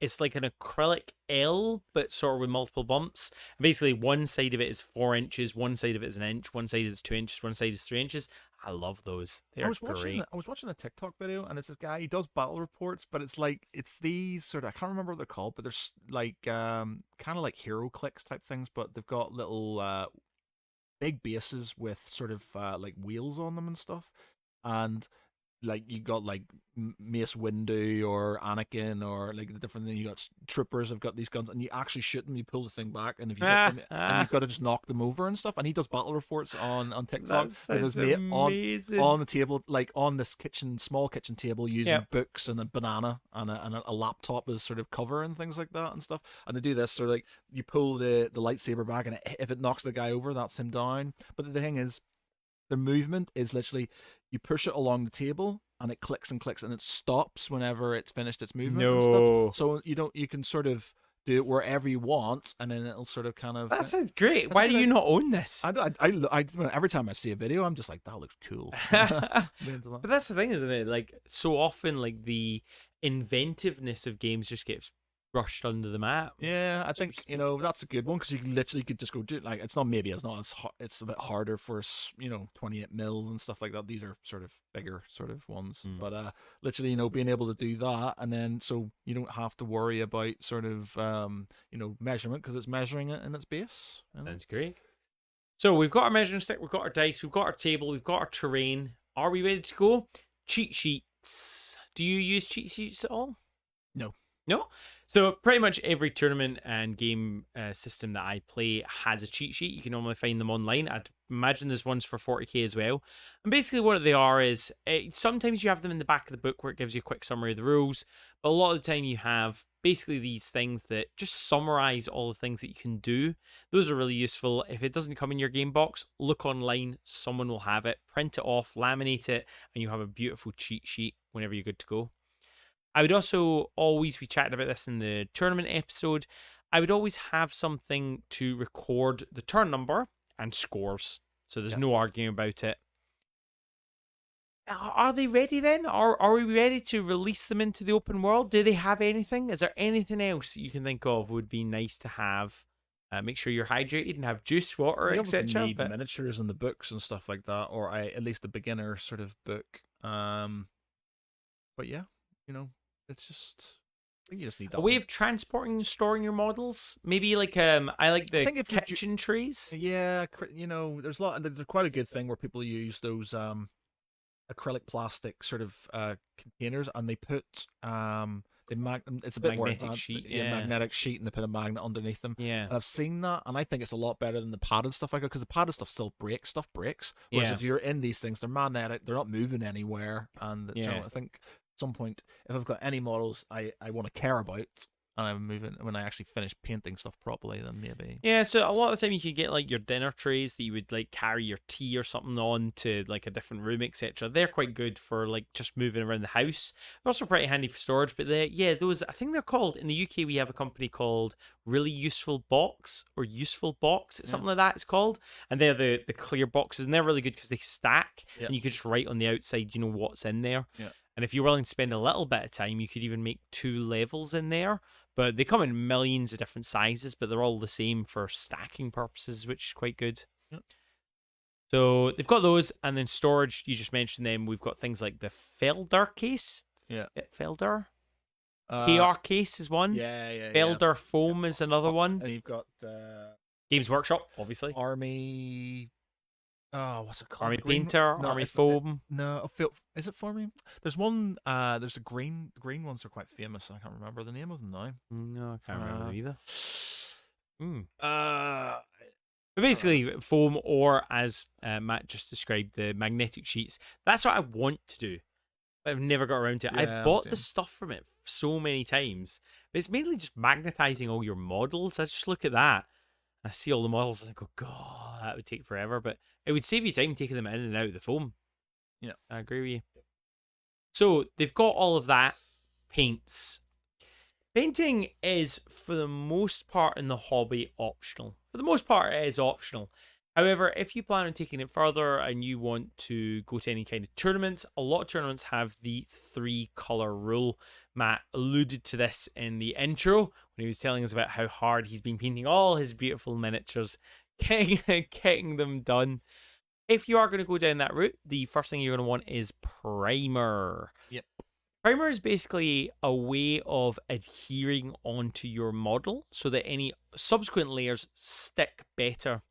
it's like an acrylic L, but sort of with multiple bumps. Basically, one side of it is 4 inches, one side of it is an inch, one side is 2 inches, one side is 3 inches. I love those. They're great. I was watching a TikTok video, and it's this guy. He does battle reports, but it's these sort of, I can't remember what they're called, but there's like kind of like hero clicks type things, but they've got little big bases with sort of like wheels on them and stuff, and like you got like Mace Windu or Anakin or like the different thing. You got troopers have got these guns, and you actually shoot them. You pull the thing back, and if you hit them, and you've got to just knock them over and stuff. And he does battle reports on TikTok with his mate on the table, like on this small kitchen table, using books and a banana and a laptop as sort of cover and things like that and stuff. And they do this sort of like you pull the lightsaber back, and if it knocks the guy over, that's him down. But the thing is, the movement is literally you push it along the table and it clicks and clicks and it stops whenever it's finished its movement and stuff. So you can sort of do it wherever you want, and then it'll sort of kind of. That sounds great. Why do you not own this? I every time I see a video, I'm just like, that looks cool. But that's the thing, isn't it? Like so often, like the inventiveness of games just gets brushed under the map. Yeah, I think that's a good one, because you could just go do it. Like it's not as hard, it's a bit harder for 28 mils and stuff like that. These are sort of bigger sort of ones, but literally being able to do that, and then so you don't have to worry about sort of measurement, because it's measuring it in its base. Sounds great. So we've got our measuring stick, we've got our dice, we've got our table, we've got our terrain. Are we ready to go? Cheat sheets. Do you use cheat sheets at all? No? So pretty much every tournament and game system that I play has a cheat sheet. You can normally find them online. I'd imagine there's ones for 40k as well. And basically what they are is, sometimes you have them in the back of the book where it gives you a quick summary of the rules. But a lot of the time you have basically these things that just summarize all the things that you can do. Those are really useful. If it doesn't come in your game box, look online. Someone will have it. Print it off, laminate it, and you have a beautiful cheat sheet whenever you're good to go. I would also always, we chatted about this in the tournament episode, I would always have something to record the turn number and scores. So there's no arguing about it. Are they ready then? Are we ready to release them into the open world? Do they have anything? Is there anything else that you can think of would be nice to have? Make sure you're hydrated and have juice, water, etc. You need miniatures and the books and stuff like that, or at least a beginner sort of book. But yeah, it's just, I think you just need that. A way of transporting and storing your models. Maybe like I like the kitchen trees. Yeah, there's there's quite a good thing where people use those acrylic plastic sort of containers, and they put it's a bit more advanced, sheet, magnetic sheet, and they put a magnet underneath them. Yeah, and I've seen that, and I think it's a lot better than the padded stuff because the padded stuff still breaks. Whereas if you're in these things, they're magnetic, they're not moving anywhere, and I think at some point, if I've got any models I want to care about, and I'm moving when I actually finish painting stuff properly, then maybe. Yeah, so a lot of the time you could get like your dinner trays that you would like carry your tea or something on to like a different room, etc. They're quite good for like just moving around the house. They're also pretty handy for storage, but those, I think they're called, in the UK we have a company called Really Useful Box or Useful Box, something like that it's called. And they're the clear boxes, and they're really good because they stack, and you could just write on the outside, what's in there. Yeah. And if you're willing to spend a little bit of time, you could even make 2 levels in there. But they come in millions of different sizes, but they're all the same for stacking purposes, which is quite good. Yep. So they've got those, and then storage, you just mentioned them. We've got things like the Felder case. Yeah. Felder? Uh, KR case is one. yeah. Felder foam is another one. And you've got Games Workshop, obviously. Army. Oh, what's it called? Army Painter, No, Army it's not- Foam. No, is it for me? There's one. There's the green. The green ones are quite famous. I can't remember the name of them now. No, I can't remember them either. Uh, But basically, foam, or as Matt just described, the magnetic sheets. That's what I want to do, but I've never got around to it. Yeah, I've bought same. the stuff from it so many times, but it's mainly just magnetizing all your models. I just look at that, and I see all the models, and I go, God, that would take forever. But it would save you time taking them in and out of the foam. Yeah. I agree with you. So they've got all of that. Paints. Painting is, for the most part in the hobby, optional. For the most part, it is optional. However, if you plan on taking it further and you want to go to any kind of tournaments, a lot of tournaments have the 3-color rule. Matt alluded to this in the intro when he was telling us about how hard he's been painting all his beautiful miniatures, getting them done. If you are going to go down that route, the first thing you're going to want is primer. Yep. Primer is basically a way of adhering onto your model so that any subsequent layers stick better.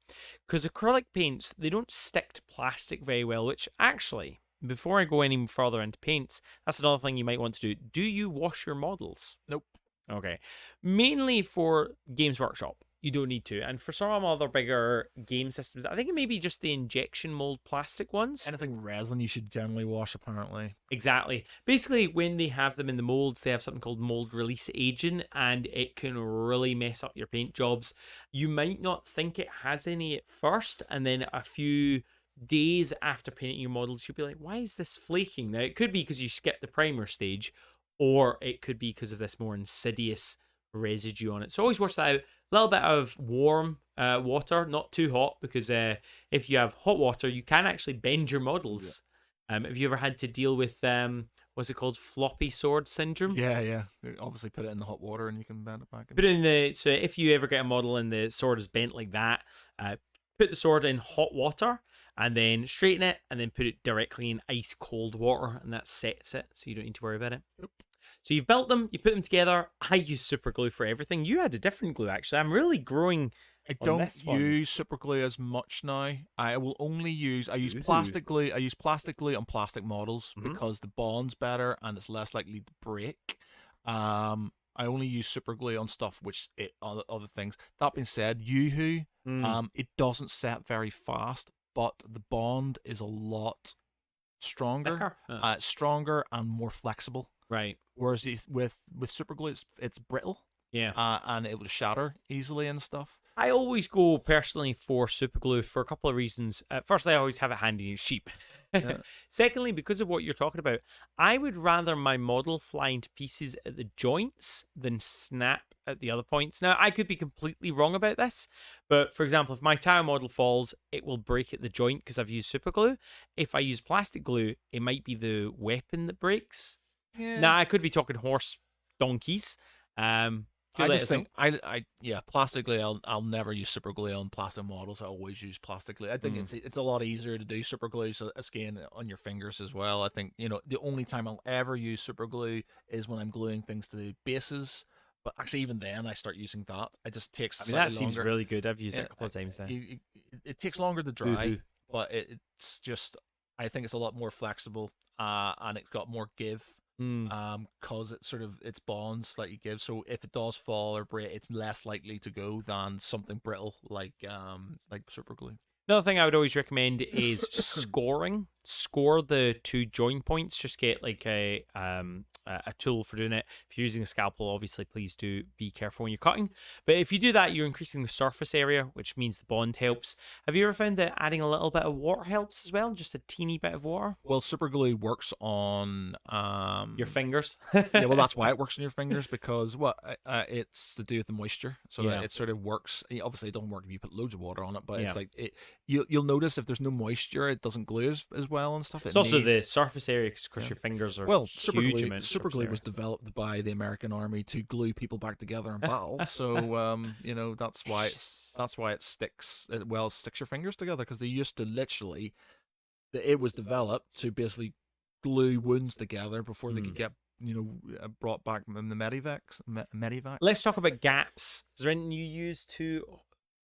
Because acrylic paints, they don't stick to plastic very well, which actually, before I go any further into paints, that's another thing you might want to do. Do you wash your models? Nope. Okay. Mainly for Games Workshop, you don't need to. And for some other bigger game systems, I think it may be just the injection mold plastic ones. Anything resin you should generally wash, apparently. Exactly. Basically, when they have them in the molds, they have something called mold release agent, and it can really mess up your paint jobs. You might not think it has any at first, and then a few days after painting your models, you'll be like, why is this flaking? Now, it could be because you skipped the primer stage, or it could be because of this more insidious residue on it. So always wash that out. A little bit of warm water, not too hot, because if you have hot water, you can actually bend your models. Yeah. Have you ever had to deal with what's it called, floppy sword syndrome? Yeah. Obviously, put it in the hot water and you can bend it back. Put it in so if you ever get a model and the sword is bent like that, put the sword in hot water and then straighten it, and then put it directly in ice cold water, and that sets it, so you don't need to worry about it. Yep. So you've built them, you put them together. I use super glue for everything. You had a different glue, actually. I'm really growing. I don't use super glue as much now. I will only use plastic glue. I use plastic glue on plastic models because the bond's better and it's less likely to break. I only use super glue on stuff other things. That being said, Yoo-hoo, it doesn't set very fast, but the bond is a lot stronger. Stronger and more flexible. Right. Whereas with super glue, it's brittle. Yeah. And it will shatter easily and stuff. I always go personally for super glue for a couple of reasons. Firstly, I always have it handy and cheap. Yeah. Secondly, because of what you're talking about, I would rather my model fly into pieces at the joints than snap at the other points. Now, I could be completely wrong about this, but for example, if my tower model falls, it will break at the joint because I've used super glue. If I use plastic glue, it might be the weapon that breaks. Yeah. Now, I could be talking horse donkeys. I just think plastic glue. I'll never use super glue on plastic models. I always use plastic glue. I think it's a lot easier to do super glue, so it's again on your fingers as well. I think the only time I'll ever use super glue is when I'm gluing things to the bases. But actually, even then, I start using that. It just takes. That seems really good. I've used it a couple of times now. It takes longer to dry, but it's just. I think it's a lot more flexible, and it's got more give. Cause its bonds slightly give, so if it does fall or break, it's less likely to go than something brittle like super glue. Another thing I would always recommend is scoring. Score the 2 join points. Just get like a tool for doing it. If you're using a scalpel, obviously, please do be careful when you're cutting. But if you do that, you're increasing the surface area, which means the bond helps. Have you ever found that adding a little bit of water helps as well? Just a teeny bit of water? Well, super glue works on your fingers. Yeah, well, that's why it works on your fingers, because it's to do with the moisture. So that it sort of works. Obviously, it doesn't work if you put loads of water on it, but it's like you'll notice if there's no moisture, it doesn't glue as well and stuff. It's also the surface area because your fingers are huge amounts. Super glue was developed by the American Army to glue people back together in battle. So you know, that's why it sticks. It sticks your fingers together, because they used to literally. It was developed to basically glue wounds together before they could get, you know, brought back in the medivac. Let's talk about gaps. Is there anything you use to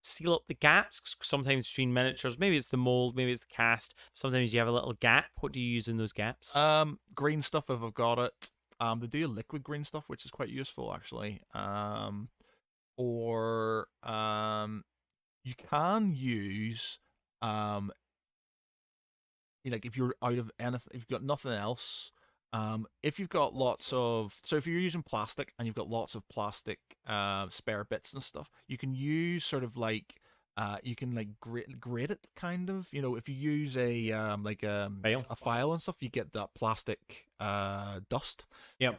seal up the gaps? 'Cause sometimes between miniatures, maybe it's the mold, maybe it's the cast. Sometimes you have a little gap. What do you use in those gaps? Green stuff if I've got it. They do liquid green stuff, which is quite useful actually. Or you can use like if you're out of anything, if you've got nothing else, if you've got if you're using plastic and you've got lots of plastic spare bits and stuff, you can use sort of like you can like grate it kind of, you know, if you use a file and stuff, you get that plastic dust. Yep.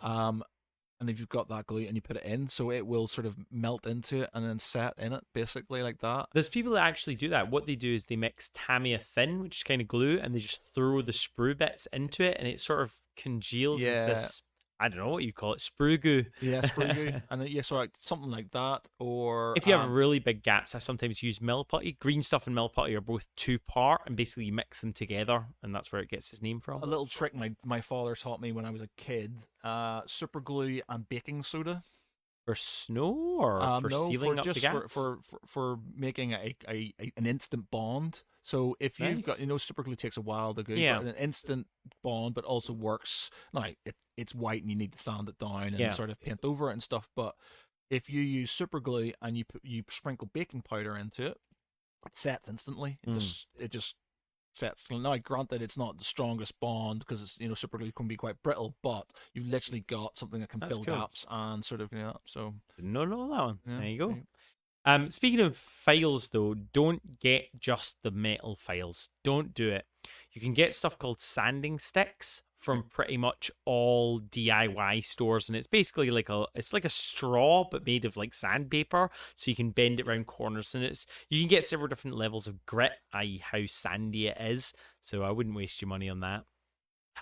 And if you've got that glue and you put it in, so it will sort of melt into it and then set in it, basically like that. There's people that actually do that. What they do is they mix Tamiya Thin, which is kind of glue, and they just throw the sprue bits into it, and it sort of congeals into this, I don't know what you call it, sprue goo. Yeah, sprue goo. And so like something like that. Or if you have really big gaps, I sometimes use mill putty. Green stuff and mill putty are both 2-part, and basically you mix them together, and that's where it gets its name from. A little trick my father taught me when I was a kid: super glue and baking soda. For snow or for sealing up the gaps? For making an instant bond. So if you've got, you know, super glue takes a while to go, but an instant bond, but also works. Like it's white and you need to sand it down and sort of paint over it and stuff. But if you use super glue and you sprinkle baking powder into it, it sets instantly. It just sets. Now, granted, it's not the strongest bond because it's, you know, super glue can be quite brittle, but you've literally got something that can fill gaps and sort of so. No, that one. There you go. Speaking of files, though, don't get just the metal files. Don't do it. You can get stuff called sanding sticks from pretty much all DIY stores, and it's basically like a straw but made of like sandpaper, so you can bend it around corners, and you can get several different levels of grit, i.e. how sandy it is. So I wouldn't waste your money on that.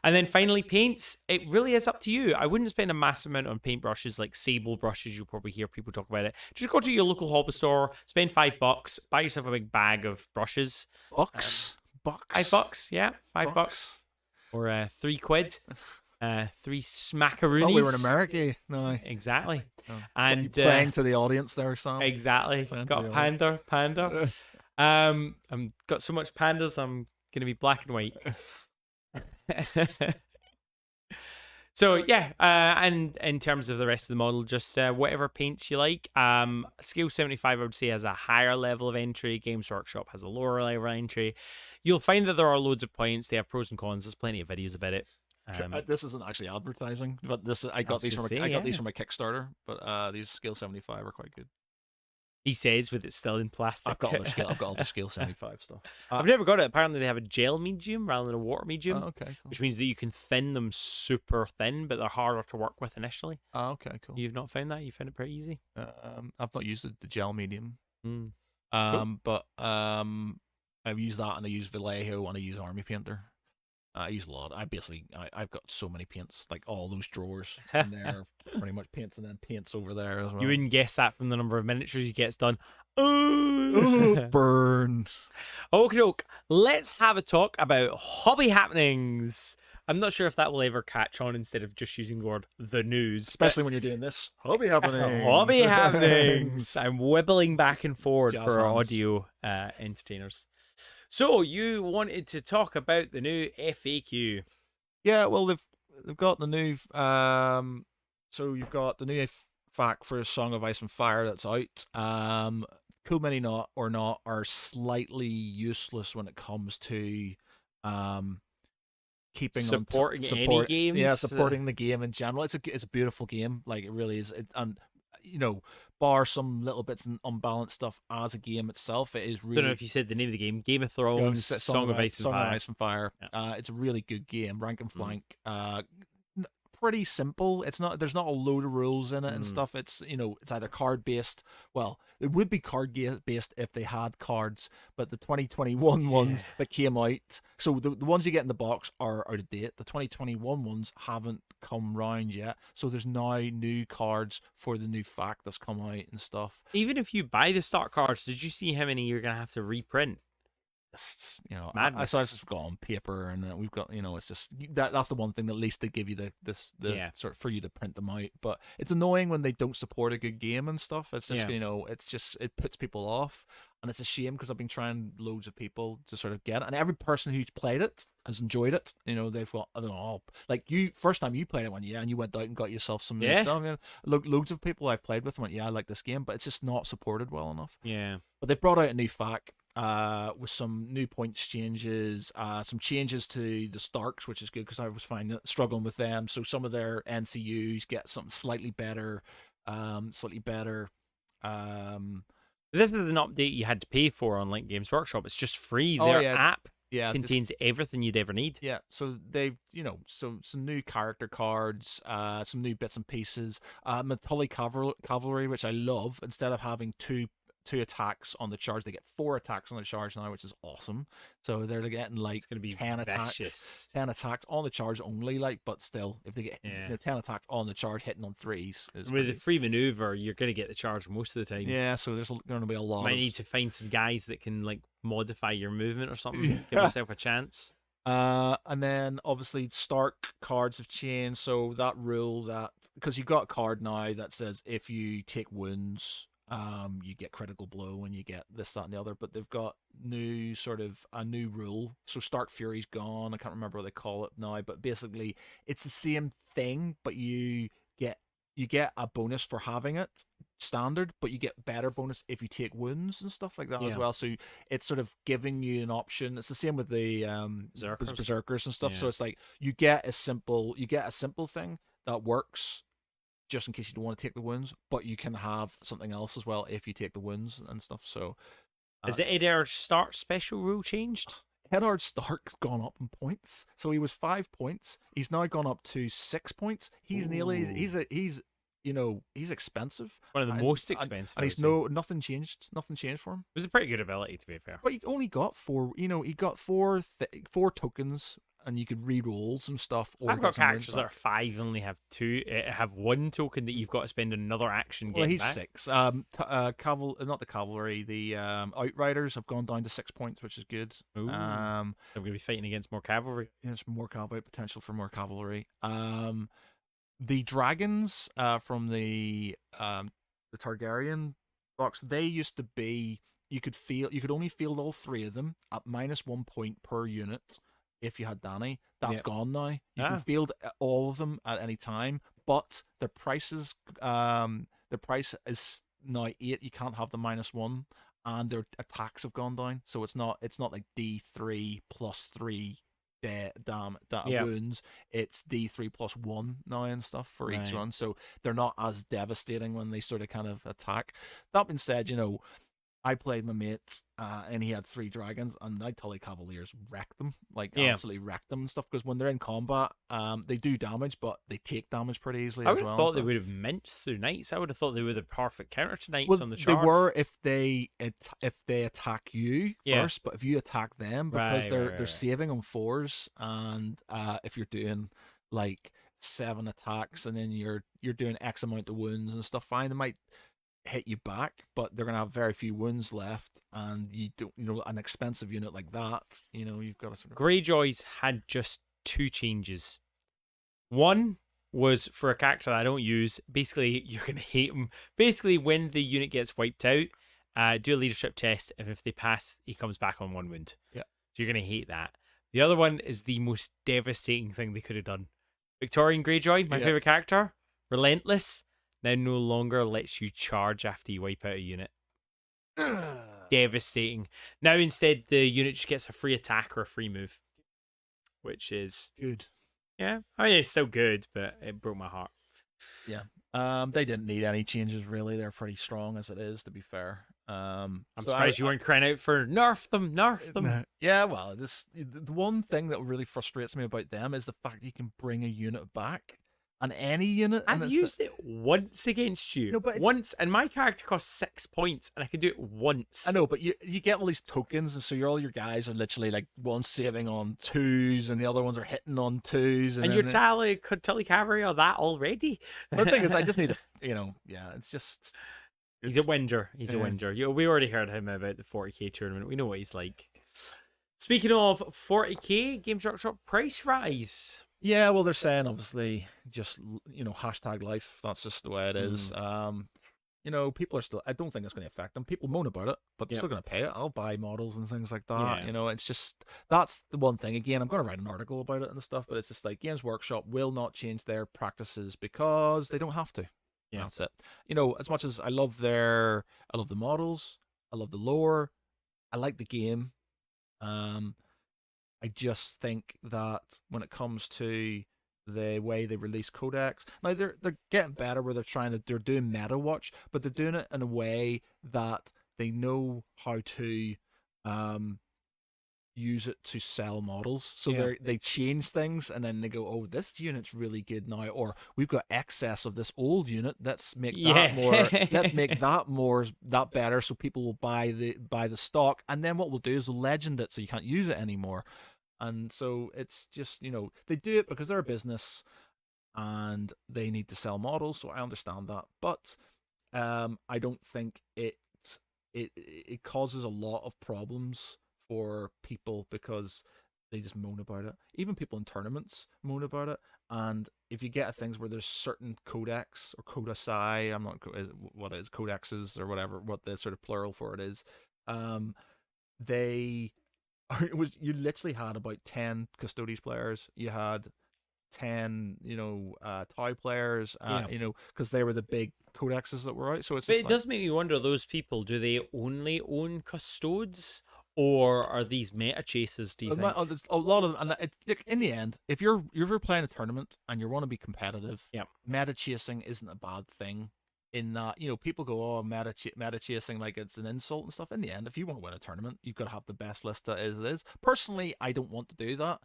And then finally, paints. It really is up to you. I wouldn't spend a massive amount on paintbrushes, like sable brushes. You'll probably hear people talk about it. Just go to your local hobby store, spend $5, buy yourself a big bag of brushes. Bucks? $5, yeah, $5. Or £3. 3 smackaroonies. Oh, we were in America. No. Exactly. Oh. And playing to the audience there, Sam. Exactly. Got panda. I'm got so much pandas, I'm gonna be black and white. So yeah, and in terms of the rest of the model, just whatever paints you like. Scale 75, I would say, has a higher level of entry. Games Workshop has a lower level of entry. You'll find that there are loads of points. They have pros and cons. There's plenty of videos about it. This isn't actually advertising, but I got these from my Kickstarter. But these Scale 75 are quite good. He says, with it still in plastic. I've got all the Scale 75 stuff. I've never got it. Apparently, they have a gel medium rather than a water medium. Okay, cool. Which means that you can thin them super thin, but they're harder to work with initially. Okay, cool. You've not found that? You found it pretty easy? I've not used the gel medium. Cool. But I've used that, and I use Vallejo, and I use Army Painter. I use a lot. I've got so many paints, like all those drawers in there, pretty much paints, and then paints over there as well. You wouldn't guess that from the number of miniatures he gets done. Oh, burn. Okay, let's have a talk about hobby happenings. I'm not sure if that will ever catch on instead of just using the word the news. Especially when you're doing this. Hobby happenings. Hobby happenings. I'm wibbling back and forward Jazz for our hands. audio entertainers. So you wanted to talk about the new FAQ. Yeah, well, they've got the new so you've got the new FAQ for Song of Ice and Fire that's out. Cool Mini are slightly useless when it comes to keeping supporting any games. Yeah, supporting the game in general. It's a beautiful game, like it really is. And you know, bar some little bits and unbalanced stuff as a game itself, it is really. I don't know if you said the name of the game. Game of Thrones, Song of Ice and Fire. Song of Ice and Fire. Yeah. It's a really good game. Rank and flank. pretty simple. There's not a load of rules in it and Mm. stuff. It's it's either card based. Well, it would be based if they had cards, but the 2021 ones Yeah. that came out, so the ones you get in the box are out of date. The 2021 ones haven't come round yet, so there's now new cards for the new fact that's come out and stuff. Even if you buy the stock cards, did you see how many you're gonna have to reprint? Just, Madness. so I've just got on paper, and we've got, it's just that's the one thing that at least they give you the Yeah. sort of for you to print them out. But it's annoying when they don't support a good game and stuff. It's just, Yeah. it puts people off, and it's a shame because I've been trying loads of people to sort of get it, and every person who's played it has enjoyed it. They've got, I don't know, like you first time you played it, and you went out and got yourself some new Yeah. stuff. Loads of people I've played with went, yeah, I like this game, but it's just not supported well enough. Yeah. But they've brought out a new FAQ with some new points changes, some changes to the Starks, which is good because I was struggling with them. So some of their NCUs get something slightly better, This is an update you had to pay for on Link Games Workshop. It's just free. Oh, Their yeah. app Yeah, contains everything you'd ever need. Yeah, so they've, some new character cards, some new bits and pieces, Metallic Cavalry, which I love. Instead of having two attacks on the charge, they get 4 attacks on the charge now, which is awesome. So they're getting like It's gonna be 10 attacks, vicious. 10 attacks on the charge only, but still, if they get 10 attacks on the charge, hitting on 3s is With the free maneuver, you're gonna get the charge most of the time. Yeah, so there's going to be a lot. Might need to find some guys that can like modify your movement or something. Give yourself a chance. And then obviously Stark cards have changed, so that rule that because you got a card now that says if you take wounds, you get critical blow and you get this, that, and the other. But they've got a new rule. So Stark Fury's gone. I can't remember what they call it now, but basically it's the same thing, but you get a bonus for having it standard, but you get better bonus if you take wounds and stuff like that as well. So it's sort of giving you an option. It's the same with the berserkers and stuff. So it's like you get a simple thing that works just in case you don't want to take the wounds, but you can have something else as well if you take the wounds and stuff. So has the Eldar start special rule changed? Eddard Stark's gone up in points. So he was 5 points. He's now gone up to 6 points. He's he's expensive. One of the most expensive. And he's nothing changed for him. It was a pretty good ability, to be fair. But he only got 4, he got 4 tokens, and you could re-roll some stuff. I've got characters that are 5 and only have 2. Have 1 token that you've got to spend another action getting he's back. 6. Not the cavalry. The Outriders have gone down to 6 points, which is good. Ooh. I'm going to be fighting against more cavalry. There's more cavalry, potential for more cavalry. The dragons from the Targaryen box, they used to be, you could only field all 3 of them at -1 point per unit if you had Dany. That's gone now. You can field all of them at any time, but the price is now 8. You can't have the -1, and their attacks have gone down. So it's not like D3 plus 3 wounds. It's D3 plus 1 now and stuff for each run. So they're not as devastating when they sort of kind of attack. That being said, I played my mate, and he had 3 dragons, and I Tully Cavaliers wrecked them, absolutely wrecked them and stuff. Because when they're in combat, they do damage, but they take damage pretty easily as well. I would have thought they would have minced through knights. I would have thought they were the perfect counter to knights on the charge. They were if they attack you first, but if you attack them, because they're saving on 4s, and if you're doing like 7 attacks and then you're doing X amount of wounds and stuff, fine, they might hit you back, but they're gonna have very few wounds left, and you don't, an expensive unit like that, you've got to sort of. Greyjoys had just 2 changes. One was for a character that I don't use. Basically, you're gonna hate him. Basically, when the unit gets wiped out, do a leadership test, and if they pass, he comes back on 1 wound. Yeah. So you're gonna hate that. The other one is the most devastating thing they could have done. Victorian Greyjoy, my favorite character, relentless. Now no longer lets you charge after you wipe out a unit. Devastating. Now instead the unit just gets a free attack or a free move, which is good. Yeah, I mean it's still good, but it broke my heart. Yeah. They didn't need any changes really. They're pretty strong as it is, to be fair. I'm surprised you weren't crying out for nerf them. Yeah, well, the one thing that really frustrates me about them is the fact you can bring a unit back. on any unit. And I've used it once against you. No, but once, and my character costs 6 points, and I can do it once. I know, but you get all these tokens, and so all your guys are literally like one saving on 2s, and the other ones are hitting on 2s, and your Tully cavalry are that already. But the thing is, I just need to, it's just. He's a whinger. He's a whinger. We already heard him about the 40k tournament. We know what he's like. Speaking of 40k, Games Workshop price rise. Yeah, well, they're saying obviously just hashtag life. That's just the way it is. People are still. I don't think it's going to affect them. People moan about it, but they're still going to pay it. I'll buy models and things like that. Yeah. It's just that's the one thing. Again, I'm going to write an article about it and stuff, but it's just like Games Workshop will not change their practices because they don't have to. Yeah, that's it. As much as I love the models, I love the lore, I like the game. I just think that when it comes to the way they release codex, now they're getting better where they're doing meta watch, but they're doing it in a way that they know how to use it to sell models. So they change things and then they go, oh, this unit's really good now, or we've got excess of this old unit. Let's make that more. Let's make that better, so people will buy the stock. And then what we'll do is we'll legend it so you can't use it anymore. And so it's just they do it because they're a business and they need to sell models. So I understand that, but I don't think it causes a lot of problems for people because they just moan about it. Even people in tournaments moan about it. And if you get things where there's certain codex or codicii, I'm not what it is, codexes or whatever, what the sort of plural for it is, you literally had about 10 Custodes players. You had 10 Tau players, because they were the big codexes that were out. So it does make me wonder, those people, do they only own Custodes, or are these meta chases, do you think? A lot of them, and it's in the end, if you're playing a tournament and you want to be competitive, meta chasing isn't a bad thing. In that, people go, oh, meta chasing like it's an insult and stuff. In the end, if you want to win a tournament, you've got to have the best list that it is. Personally, I don't want to do that,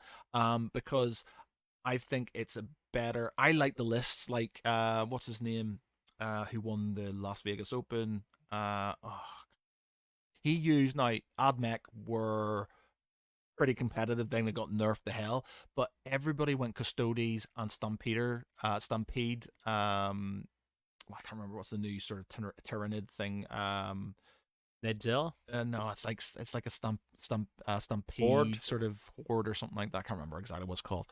because I think it's a better. I like the lists like what's his name, who won the Las Vegas Open. He used, now Admech were pretty competitive. Then they got nerfed to hell, but everybody went Custodes and Stampede. I can't remember what's the new sort of Tyranid thing. Nidzil? No, it's like a Stampede Horde? sort of horde or something like that. I can't remember exactly what it's called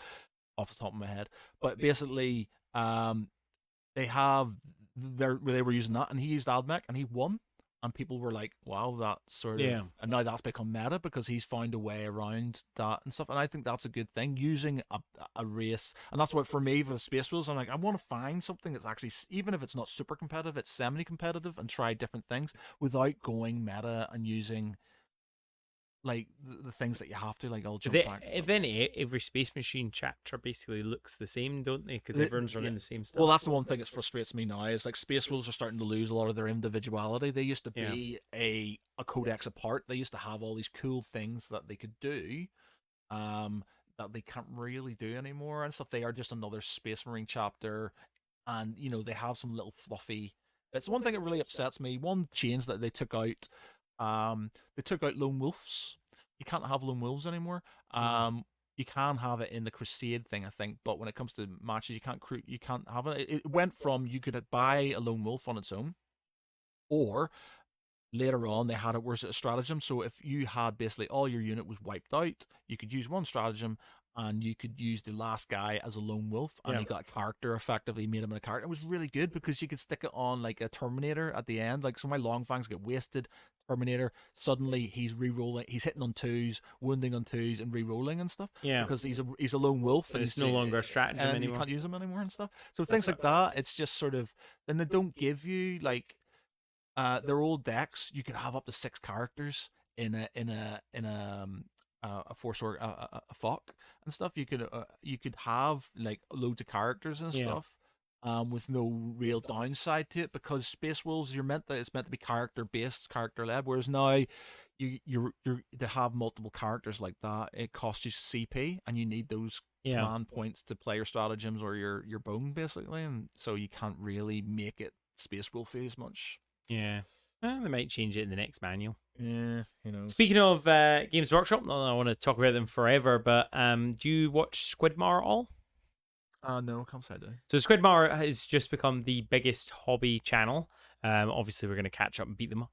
off the top of my head. But basically, they were using that, and he used Admech, and he won. And people were like, wow, that's sort of... And now that's become meta because he's found a way around that and stuff. And I think that's a good thing, using a race. And that's what, for me, for the Space Rules, I'm like, I want to find something that's actually, even if it's not super competitive, it's semi-competitive, and try different things without going meta and using... like the things that you have to, like, I'll jump back. Then every Space Marine chapter basically looks the same, don't they? Because everyone's running the same stuff. Well, that's the one thing that frustrates me now, is like Space Rules are starting to lose a lot of their individuality. They used to be a codex apart. They used to have all these cool things that they could do, that they can't really do anymore and stuff. They are just another Space Marine chapter, and they have some little fluffy. It's one thing that really upsets me. One change that they took out. They took out lone wolves. You can't have lone wolves anymore. You can have it in the Crusade thing, I think, but when it comes to matches, you can't have it. It went from, you could buy a lone wolf on its own, or later on they had it where it's a stratagem. So if you had basically all your unit was wiped out, you could use one stratagem, and you could use the last guy as a lone wolf, and he got a character, effectively made him a character. It was really good because you could stick it on like a Terminator at the end. Like, so my long fangs get wasted. Terminator, suddenly he's re-rolling, he's hitting on 2s, wounding on 2s, and re-rolling and stuff. Yeah, because he's a lone wolf, and it's no longer a stratagem and anymore. You can't use him anymore and stuff. So things like that, it's just sort of, then they don't give you like their old decks. You could have up to 6 characters in a force or a fuck and stuff. You could have like loads of characters and stuff, with no real downside to it, because Space Wolves, it's meant to be character based, character led. Whereas now you're to have multiple characters like that. It costs you CP, and you need those Yeah. command points to play your stratagems or your bone basically, and so you can't really make it space wolfy as much. Yeah. Well, they might change it in the next manual. Yeah, who knows? Speaking of Games Workshop, not that I want to talk about them forever, but do you watch Squidmar at all? No, can't say I do. So Squidmar has just become the biggest hobby channel. Obviously, we're going to catch up and beat them.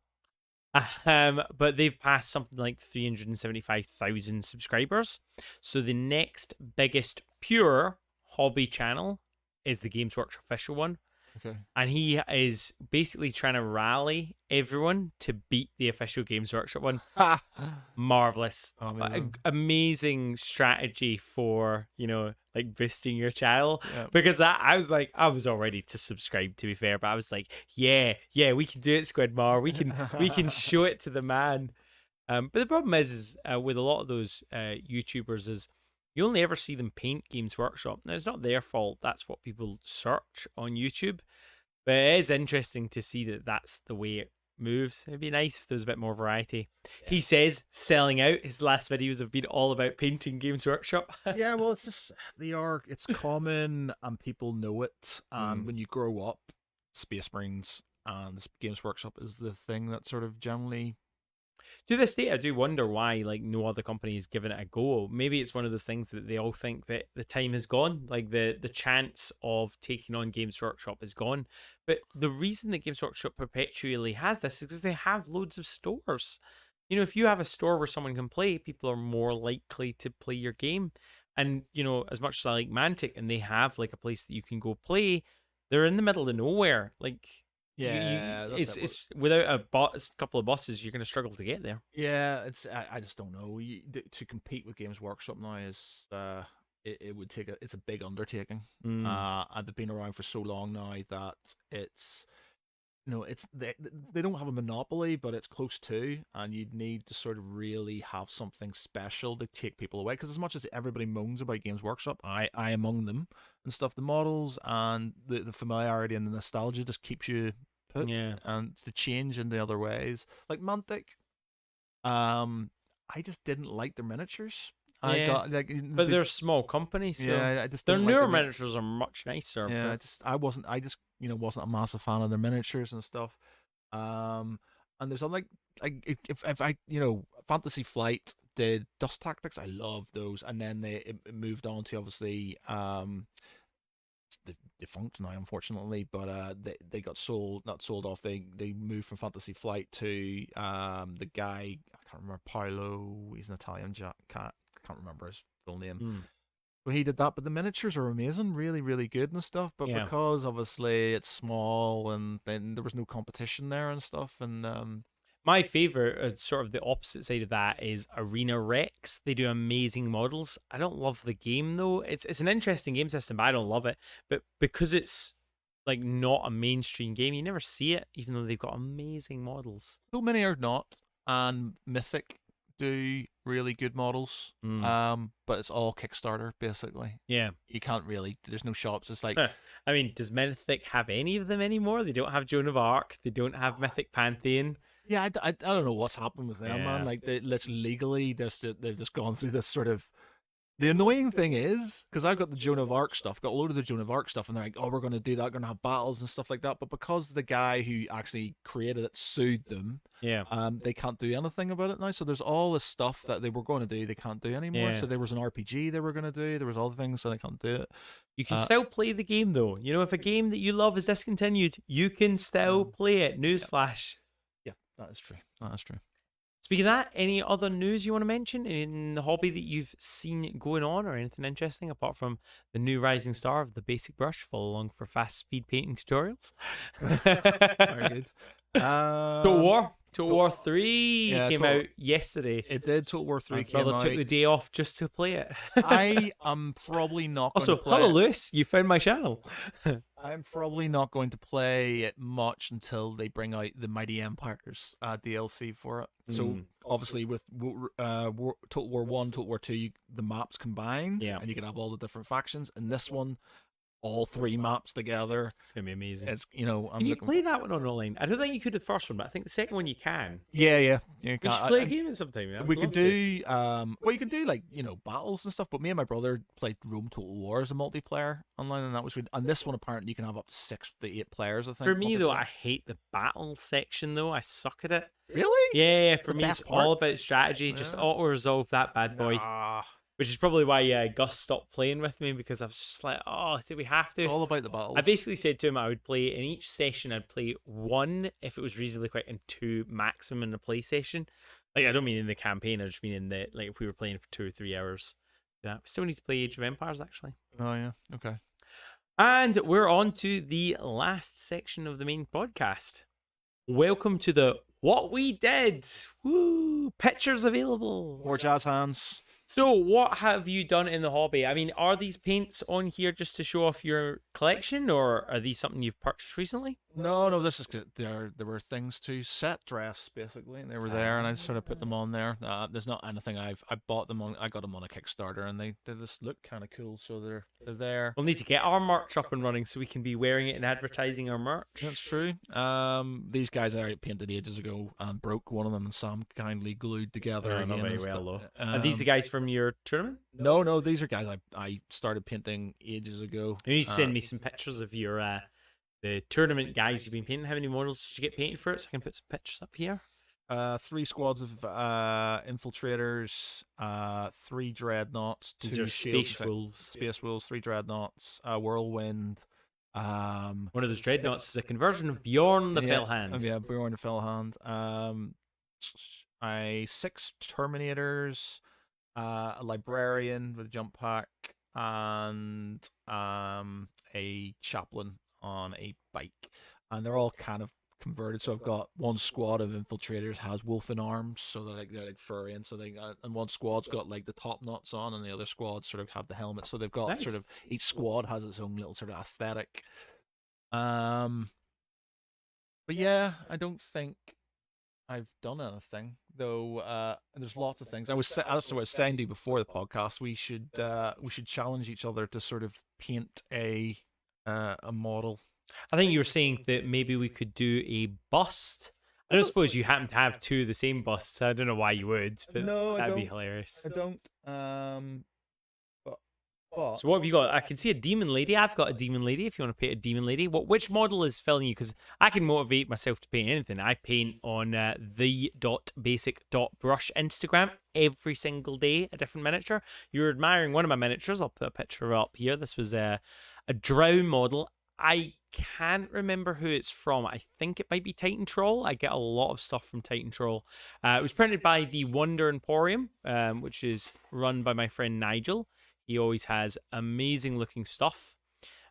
But they've passed something like 375,000 subscribers. So the next biggest pure hobby channel is the Games Workshop official one. Okay. And he is basically trying to rally everyone to beat the official Games Workshop one. Marvelous. Amazing strategy for, like boosting your channel. Yeah. Because I was like, I was all ready to subscribe, to be fair, but I was like, yeah, we can do it, Squidmar. We can show it to the man. But the problem is with a lot of those YouTubers is you only ever see them paint Games Workshop. Now, it's not their fault. That's what people search on YouTube. But it is interesting to see that that's the way it moves. It'd be nice if there was a bit more variety. Yeah. He says selling out. His last videos have been all about painting Games Workshop. Yeah, well, it's just it's common and people know it. And when you grow up, Space Marines and Games Workshop is the thing that sort of generally. To this day, I do wonder why no other company is giving it a go. Maybe it's one of those things that they all think that the time is gone, like the chance of taking on Games Workshop is gone. But the reason that Games Workshop perpetually has this is because they have loads of stores. If you have a store where someone can play, people are more likely to play your game. And, as much as I like Mantic and they have like a place that you can go play, they're in the middle of nowhere. Yeah, it's without a couple of buses, you're going to struggle to get there. Yeah, I just don't know. To compete with Games Workshop now is it would take it's a big undertaking. And they've been around for so long now that it's they don't have a monopoly, but it's close to, and you'd need to sort of really have something special to take people away. Because as much as everybody moans about Games Workshop, I among them and stuff, the models and the familiarity and the nostalgia just keeps you put. Yeah. And to change in the other ways, like Mantic, I just didn't like their miniatures. Yeah. But they're a small company, so yeah, I just their didn't newer like miniatures are much nicer. Yeah, but... I wasn't a massive fan of their miniatures and stuff. And there's like if I Fantasy Flight did Dust Tactics, I love those, and then it moved on to obviously it's defunct now unfortunately, but they got not sold off. They moved from Fantasy Flight to the guy, I can't remember, Paolo, he's an Italian cat, I can't remember his full name. When he did that, but the miniatures are amazing, really, really good and stuff. But because obviously it's small and then there was no competition there and stuff, and my favorite, sort of the opposite side of that, is Arena Rex. They do amazing models. I don't love the game though. It's an interesting game system, but I don't love it. But because it's like not a mainstream game, you never see it, even though they've got amazing models. So many are not, and Mythic do really good models, but it's all Kickstarter basically. Yeah, you can't really. There's no shops. It's like, I mean, does Mythic have any of them anymore? They don't have Joan of Arc. They don't have Mythic Pantheon. Yeah, I don't know what's happened with them, man. Like they've just gone through this sort of. The annoying thing is, because I've got the Joan of Arc stuff, got a load of the Joan of Arc stuff, and they're like, oh, we're going to do that, going to have battles and stuff like that. But because the guy who actually created it sued them, they can't do anything about it now. So there's all this stuff that they were going to do, they can't do anymore. So there was an RPG they were going to do, there was all the things, so they can't do it. You can still play the game, though. If a game that you love is discontinued, you can still play it. Newsflash. Yeah, that is true. That is true. Speaking of that, any other news you want to mention in the hobby that you've seen going on, or anything interesting apart from the new rising star of the basic brush? Follow along for fast speed painting tutorials. Very good. Total War 3 came out yesterday. It did. Total War 3 came out. My brother took the day off just to play it. I am probably not going to play hello, Lewis. You found my channel. I'm probably not going to play it much until they bring out the Mighty Empires DLC for it. So obviously with Total War 1, Total War 2, the maps combined, and you can have all the different factions. And this one, all 3 maps together. It's gonna be amazing. It's I'm Can you looking. play that one on online? I don't think you could the first one, but I think the second one you can. Yeah. We should play a game at some time. We could do well, you can do like battles and stuff. But me and my brother played Rome Total War as a multiplayer online, and that was good. And this one apparently you can have up to 6 to 8 players. I think. For me though, multiplayer. I hate the battle section though. I suck at it. Really? Yeah, It's for the me it's best part. all about strategy. Just Yeah. auto resolve that bad boy. Nah, Which is probably why Gus stopped playing with me, because I was just like, oh, do we have to? it's all about the battles. I basically said to him I would play in each session. I'd play 1 if it was reasonably quick, and 2 maximum in the play session. Like, I don't mean in the campaign. I just mean in the if we were playing for 2 or 3 hours. Yeah, we still need to play Age of Empires actually. Oh yeah. Okay. And we're on to the last section of the main podcast. Welcome to the What We Did. Woo! Pictures available. More jazz hands. So, what have you done in the hobby? I mean, are these paints on here just to show off your collection, or are these something you've purchased recently? No, this is good. There were things to set dress basically, and they were there, and I just sort of put them on there. There's not anything I bought them on. I got them on a Kickstarter, and they just look kind of cool, so they're there. We'll need to get our merch up and running so we can be wearing it and advertising our merch. That's true. These guys I painted ages ago and broke one of them, and Sam kindly glued together Oh, again. not very and well, stuff. though. Are these the guys from your tournament? No, these are guys I started painting ages ago. You need to send me some pictures of your the tournament guys you've been painting. How many models did you get painted for it? So I can put some pictures up here. 3 squads of infiltrators, 3 dreadnoughts, These 2 are space wolves. space wolves, 3 dreadnoughts, whirlwind. One of those dreadnoughts is a conversion of Bjorn the Fellhand. Yeah, Bjorn the Fellhand. 6 Terminators, a librarian with a jump pack, and a chaplain on a bike, and they're all kind of converted. So I've got one squad of infiltrators has wolfen arms, so they're like furry, and so and one squad's got like the top knots on, and the other squad sort of have the helmet. So they've got sort of each squad has its own little sort of aesthetic. But yeah, I don't think I've done anything though. There's lots of things. That's what I was saying to you before the podcast. We should challenge each other to sort of paint a model. I think you were saying that maybe we could do a bust. I don't suppose you happen to have 2 of the same busts. I don't know why you would, but that'd be hilarious. I don't. But So what have you got? I can see a demon lady. I've got a demon lady. If you want to paint a demon lady, which model is filling you? Because I can motivate myself to paint anything. I paint on the.basic.brush Instagram every single day, a different miniature. You're admiring one of my miniatures. I'll put a picture up here. This was a drow model. I can't remember who it's from. I think it might be Titan Troll. I get a lot of stuff from Titan Troll. It was printed by the Wonder Emporium, which is run by my friend Nigel. He always has amazing looking stuff.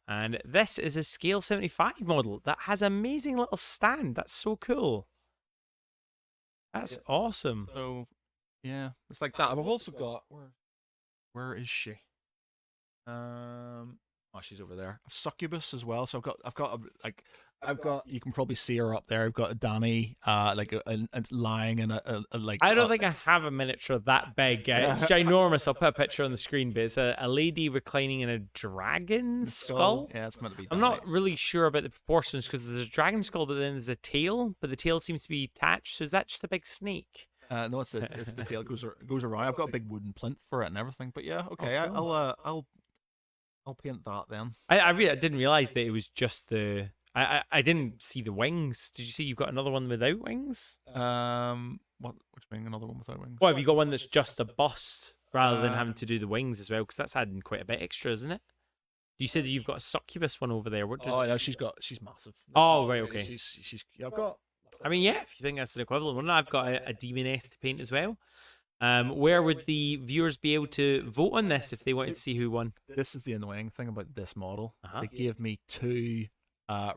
And this is a scale 75 model that has amazing little stand. That's so cool. That's awesome. So yeah, it's like that. I've also got where is she? Oh, she's over there. I've Succubus as well. So I've got you can probably see her up there. I've got a Danny, lying in a like. I don't think I have a miniature that big. It's ginormous. I'll put a picture on the screen, but it's a lady reclining in a dragon skull. Yeah, it's meant to be. I'm not really sure about the proportions because there's a dragon skull, but then there's a tail, but the tail seems to be attached. So is that just a big snake? No, it's the tail goes around. I've got a big wooden plinth for it and everything. But yeah, okay, I'll paint that then. I didn't realize that it was just the. I didn't see the wings. Did you see you've got another one without wings? Which mean another one without wings? Well, have you got one that's just a bust rather than having to do the wings as well? Because that's adding quite a bit extra, isn't it? You said that you've got a succubus one over there. What does... Oh no, she's massive. Oh right, okay. I've got. I mean, yeah, if you think that's an equivalent one, I've got a demoness to paint as well. Where would the viewers be able to vote on this if they wanted to see who won? This is the annoying thing about this model. They gave me 2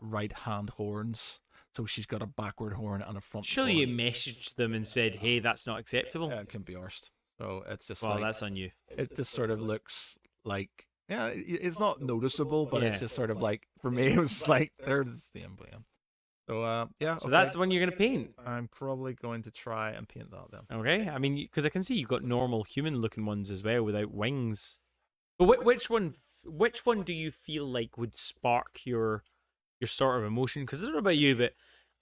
right hand horns, so she's got a backward horn and a front. Surely you messaged them and said, "Hey, that's not acceptable." Yeah, it can be arsed. So it's just well, that's on you. It just sort of looks like it's not noticeable, but it's just sort of like for me, it was like there's the emblem. So yeah. So that's the one you're gonna paint. I'm probably going to try and paint that then. Okay. I mean, because I can see you've got normal human-looking ones as well without wings. But which one which one do you feel like would spark your sort of emotion? Because I don't know about you, but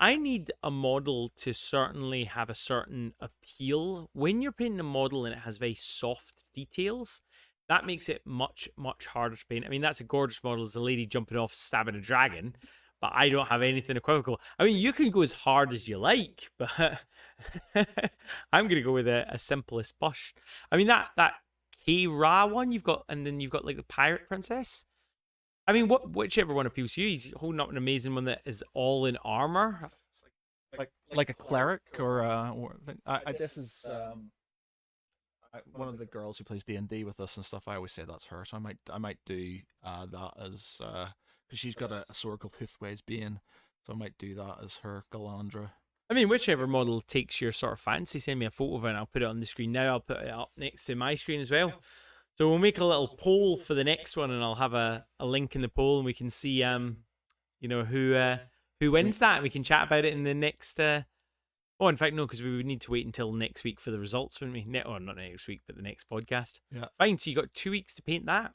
I need a model to certainly have a certain appeal. When you're painting a model and it has very soft details, that makes it much, much harder to paint. I mean, that's a gorgeous model. It's a lady jumping off, stabbing a dragon, but I don't have anything equivocal. I mean, you can go as hard as you like, but I'm going to go with a simplest bush. I mean, that K-Ra one you've got, and then you've got like the pirate princess. I mean, whichever one appeals to you. He's holding up an amazing one that is all in armor. Like a cleric or this is one of the girls who plays D&D with us and stuff. I always say that's her, so I might do that as because she's got a sword called Hoothways Bane, so I might do that as her Galandra. I mean, whichever model takes your sort of fancy, send me a photo of it and I'll put it on the screen now. I'll put it up next to my screen as well. So we'll make a little poll for the next one, and I'll have a link in the poll, and we can see who wins that, and we can chat about it in the next. In fact, no, because we would need to wait until next week for the results, wouldn't we? Or not next week, but the next podcast. Yeah. Fine. So you got 2 weeks to paint that.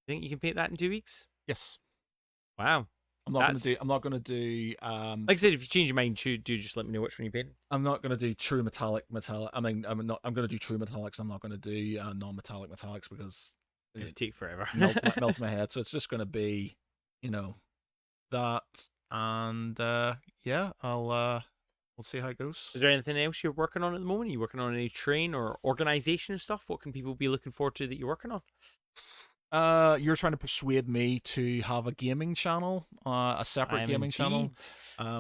You think you can paint that in 2 weeks? Yes. Wow. I'm not gonna do. Like I said, if you change your mind, do just let me know which one you paint. I'm not gonna do true metallic. I mean, I'm gonna do true metallics. I'm not gonna do non-metallic metallics because it would take forever. melts my head. So it's just gonna be, that, and yeah, we'll see how it goes. Is there anything else you're working on at the moment? Are you working on any train or organization stuff? What can people be looking forward to that you're working on? You're trying to persuade me to have a gaming channel, a separate gaming channel,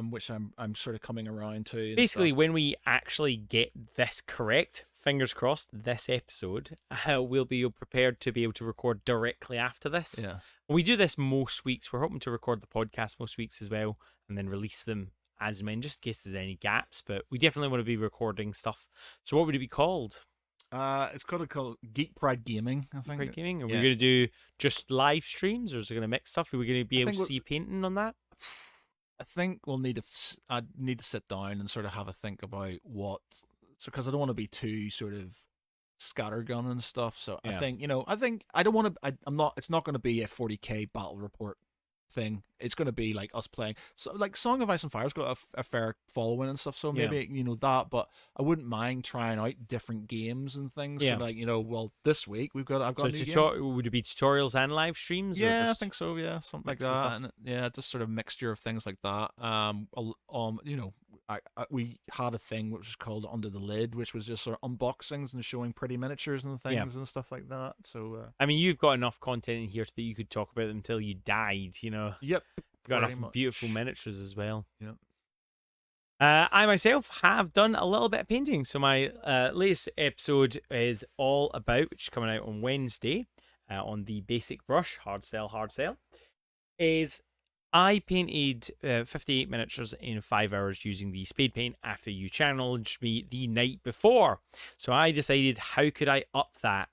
which I'm sort of coming around to. Basically, when we actually get this correct, fingers crossed, this episode, we'll be prepared to be able to record directly after this. Yeah. We do this most weeks. We're hoping to record the podcast most weeks as well, and then release them as men, just in case there's any gaps. But we definitely want to be recording stuff. So what would it be called? It's called Geek Pride Gaming, I think. Pride Gaming? Are we going to do just live streams, or is it going to mix stuff? Are we going to be able to see painting on that? I think we'll need to sit down and sort of have a think about because I don't want to be too sort of scattergun and stuff. So yeah. I think I don't want to. It's not going to be a 40k battle report thing. It's going to be like us playing. So like Song of Ice and Fire's got a fair following and stuff. So maybe that, but I wouldn't mind trying out different games and things. Yeah. So like this week I've got a new game. Would it be tutorials and live streams? Yeah, I think so. Yeah, something like that. And yeah, just sort of mixture of things like that. We had a thing which was called Under the Lid, which was just sort of unboxings and showing pretty miniatures and things and stuff like that. So I mean, you've got enough content in here that you could talk about them until you died. Yep. You've got enough beautiful miniatures as well. Yep. I myself have done a little bit of painting. So my latest episode is all about, which is coming out on Wednesday, on the basic brush, hard sell, is I painted 58 miniatures in 5 hours using the spade paint after you challenged me the night before. So I decided, how could I up that?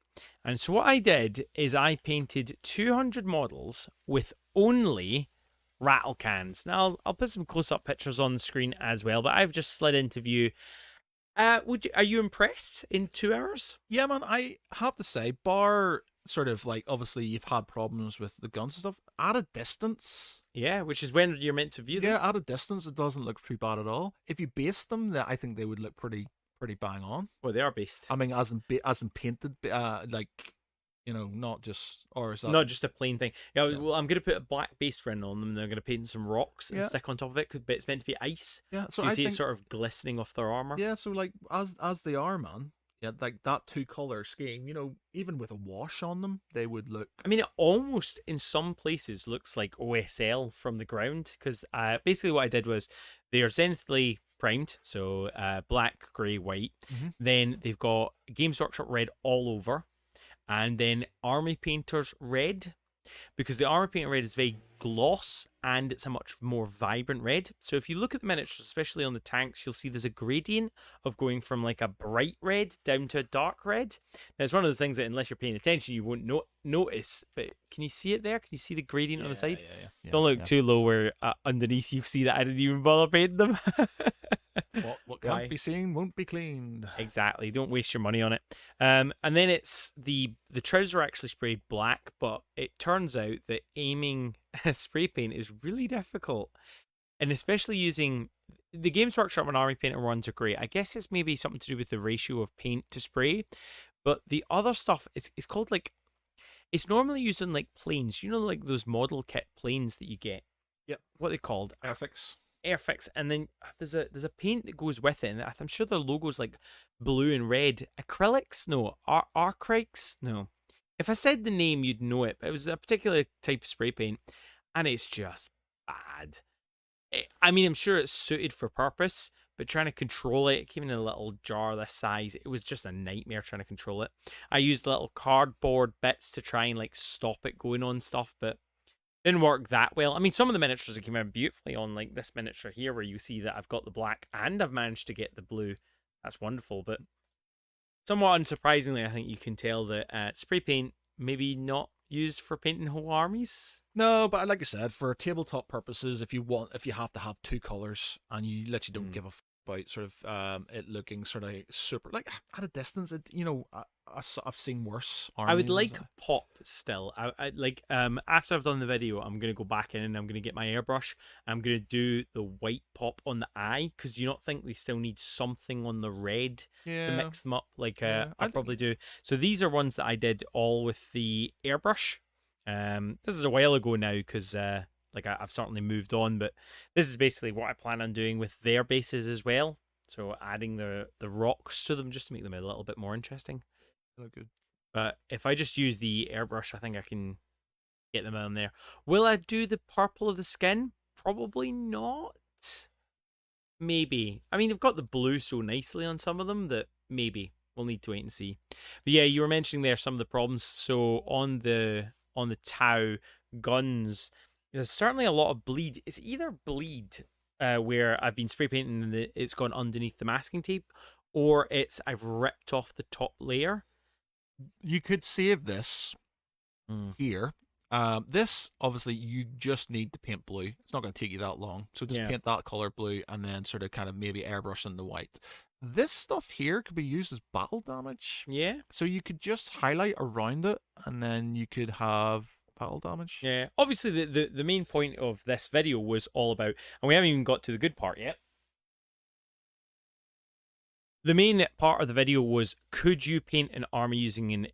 And so what I did is I painted 200 models with only rattle cans. Now I'll put some close-up pictures on the screen as well, but I've just slid into view. Are you impressed in 2 hours? Yeah, man, I have to say, bar sort of like, obviously you've had problems with the guns and stuff, at a distance. Yeah, which is when you're meant to view them. Yeah, at a distance it doesn't look too bad at all. If you based them, I think they would look pretty bang on. Well, they are based. I mean, as in painted, not just, or is that not just a plain thing? Yeah, well, I'm going to put a black base run on them, and they're going to paint some rocks and stick on top of it, because it's meant to be ice. Yeah, so do you see it sort of glistening off their armor? Yeah, so like as they are, man. Yeah, like that 2-color scheme, even with a wash on them, they would look. I mean, it almost in some places looks like OSL from the ground, because basically what I did was they are zenithally primed, so black, grey, white. Mm-hmm. Then they've got Games Workshop red all over, and then Army Painter's red, because the Army Painter red is very gloss and it's a much more vibrant red. So if you look at the miniatures, especially on the tanks, you'll see there's a gradient of going from like a bright red down to a dark red. Now, it's one of those things that unless you're paying attention, you won't notice. But can you see it there? Can you see the gradient on the side? Yeah. Don't look too low where underneath you see that I didn't even bother painting them. What Why? can't be seen won't be cleaned. Exactly. Don't waste your money on it. And then it's the trousers are actually sprayed black, but it turns out that aiming spray paint is really difficult, and especially using the Games Workshop and Army Painter ones are great. I guess it's maybe something to do with the ratio of paint to spray, but the other stuff it's called like it's normally used on like planes. You know, like those model kit planes that you get. Yep. What are they called? Airfix. Airfix, and then there's a paint that goes with it, and I'm sure their logo's like blue and red. Acrylics? No. Arcrites? No. If I said the name, you'd know it, but it was a particular type of spray paint, and it's just bad. I mean, I'm sure it's suited for purpose, but trying to control it, even in a little jar this size, it was just a nightmare trying to control it. I used little cardboard bits to try and like stop it going on stuff, but didn't work that well. I mean, some of the miniatures came out beautifully on, like this miniature here, where you see that I've got the black and I've managed to get the blue. That's wonderful, but somewhat unsurprisingly, I think you can tell that spray paint maybe not used for painting whole armies. No, but like I said, for tabletop purposes, if you have to have two colors and you literally don't give a about sort of it looking sort of super like at a distance, I've seen worse armies. I would like pop still. I like after I've done the video, I'm gonna go back in and I'm gonna get my airbrush. I'm gonna do the white pop on the eye, because do you not think they still need something on the red to mix them up? Like I probably do. So these are ones that I did all with the airbrush. This is a while ago now, because like I've certainly moved on, but this is basically what I plan on doing with their bases as well. So adding the rocks to them just to make them a little bit more interesting. Oh, good. But if I just use the airbrush, I think I can get them on there. Will I do the purple of the skin? Probably not. Maybe. I mean, they've got the blue so nicely on some of them that maybe we'll need to wait and see. But yeah, you were mentioning there some of the problems. So on the Tau guns, there's certainly a lot of bleed. It's either bleed where I've been spray painting and it's gone underneath the masking tape, or it's I've ripped off the top layer. You could save this here. This obviously you just need to paint blue. It's not going to take you that long, so just paint that color blue and then sort of kind of maybe airbrush in the white. This stuff here could be used as battle damage. Yeah. So you could just highlight around it, and then you could have battle damage. Yeah. Obviously, the main point of this video was all about, and we haven't even got to the good part yet. The main part of the video was, could you paint an army using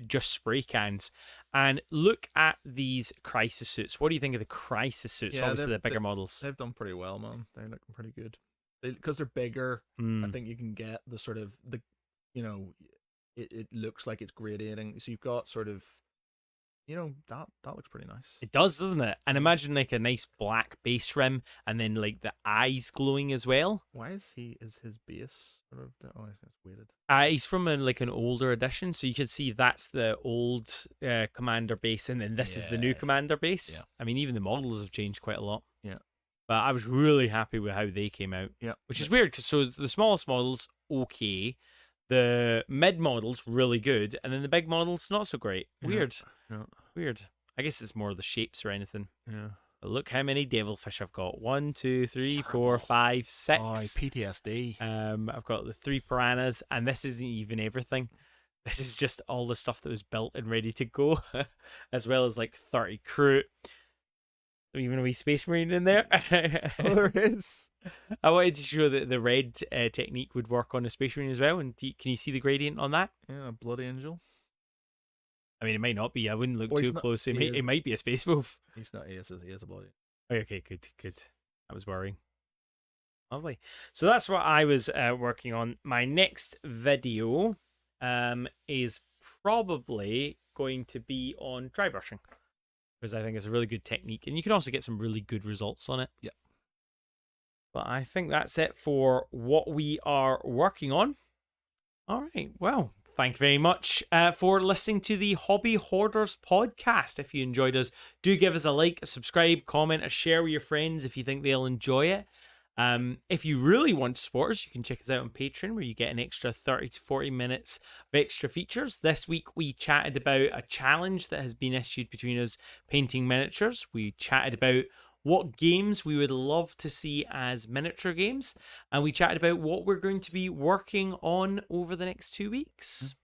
just spray cans? And look at these crisis suits. What do you think of the crisis suits? Yeah, obviously, the bigger models. They've done pretty well, man. They're looking pretty good. Because they're bigger, I think you can get the sort of it looks like it's gradating. So you've got sort of, that looks pretty nice. It does, doesn't it? And imagine like a nice black base rim, and then like the eyes glowing as well. Why is his base sort of? Oh, it's weighted. He's from an older edition, so you can see that's the old commander base, and then this is the new commander base. Yeah. I mean, even the models have changed quite a lot. Yeah. But I was really happy with how they came out. Yeah. Which is weird, because so the smallest models, okay. The mid models, really good. And then the big models, not so great. Weird. Yeah. Weird. I guess it's more the shapes or anything. Yeah. But look how many Devilfish I've got. 1, 2, 3, 4, 5, 6. Oh, PTSD. I've got the 3 piranhas, and this isn't even everything. This is just all the stuff that was built and ready to go, as well as like 30 crew. Even a wee space marine in there. Oh, there is. I wanted to show that the red technique would work on a space marine as well. And can you see the gradient on that? Yeah, a blood angel. I mean, it might not be. I wouldn't look too close. It might be a space wolf. He's not. He is a blood angel. Oh, okay, good. I was worrying. Lovely. So that's what I was working on. My next video is probably going to be on dry brushing, because I think it's a really good technique, and you can also get some really good results on it. Yeah. But I think that's it for what we are working on. All right. Well, thank you very much for listening to the Hobby Hoarders podcast. If you enjoyed us, do give us a like, a subscribe, comment, a share with your friends if you think they'll enjoy it. If you really want to support us, you can check us out on Patreon, where you get an extra 30 to 40 minutes of extra features. This week we chatted about a challenge that has been issued between us painting miniatures. We chatted about what games we would love to see as miniature games, and we chatted about what we're going to be working on over the next 2 weeks.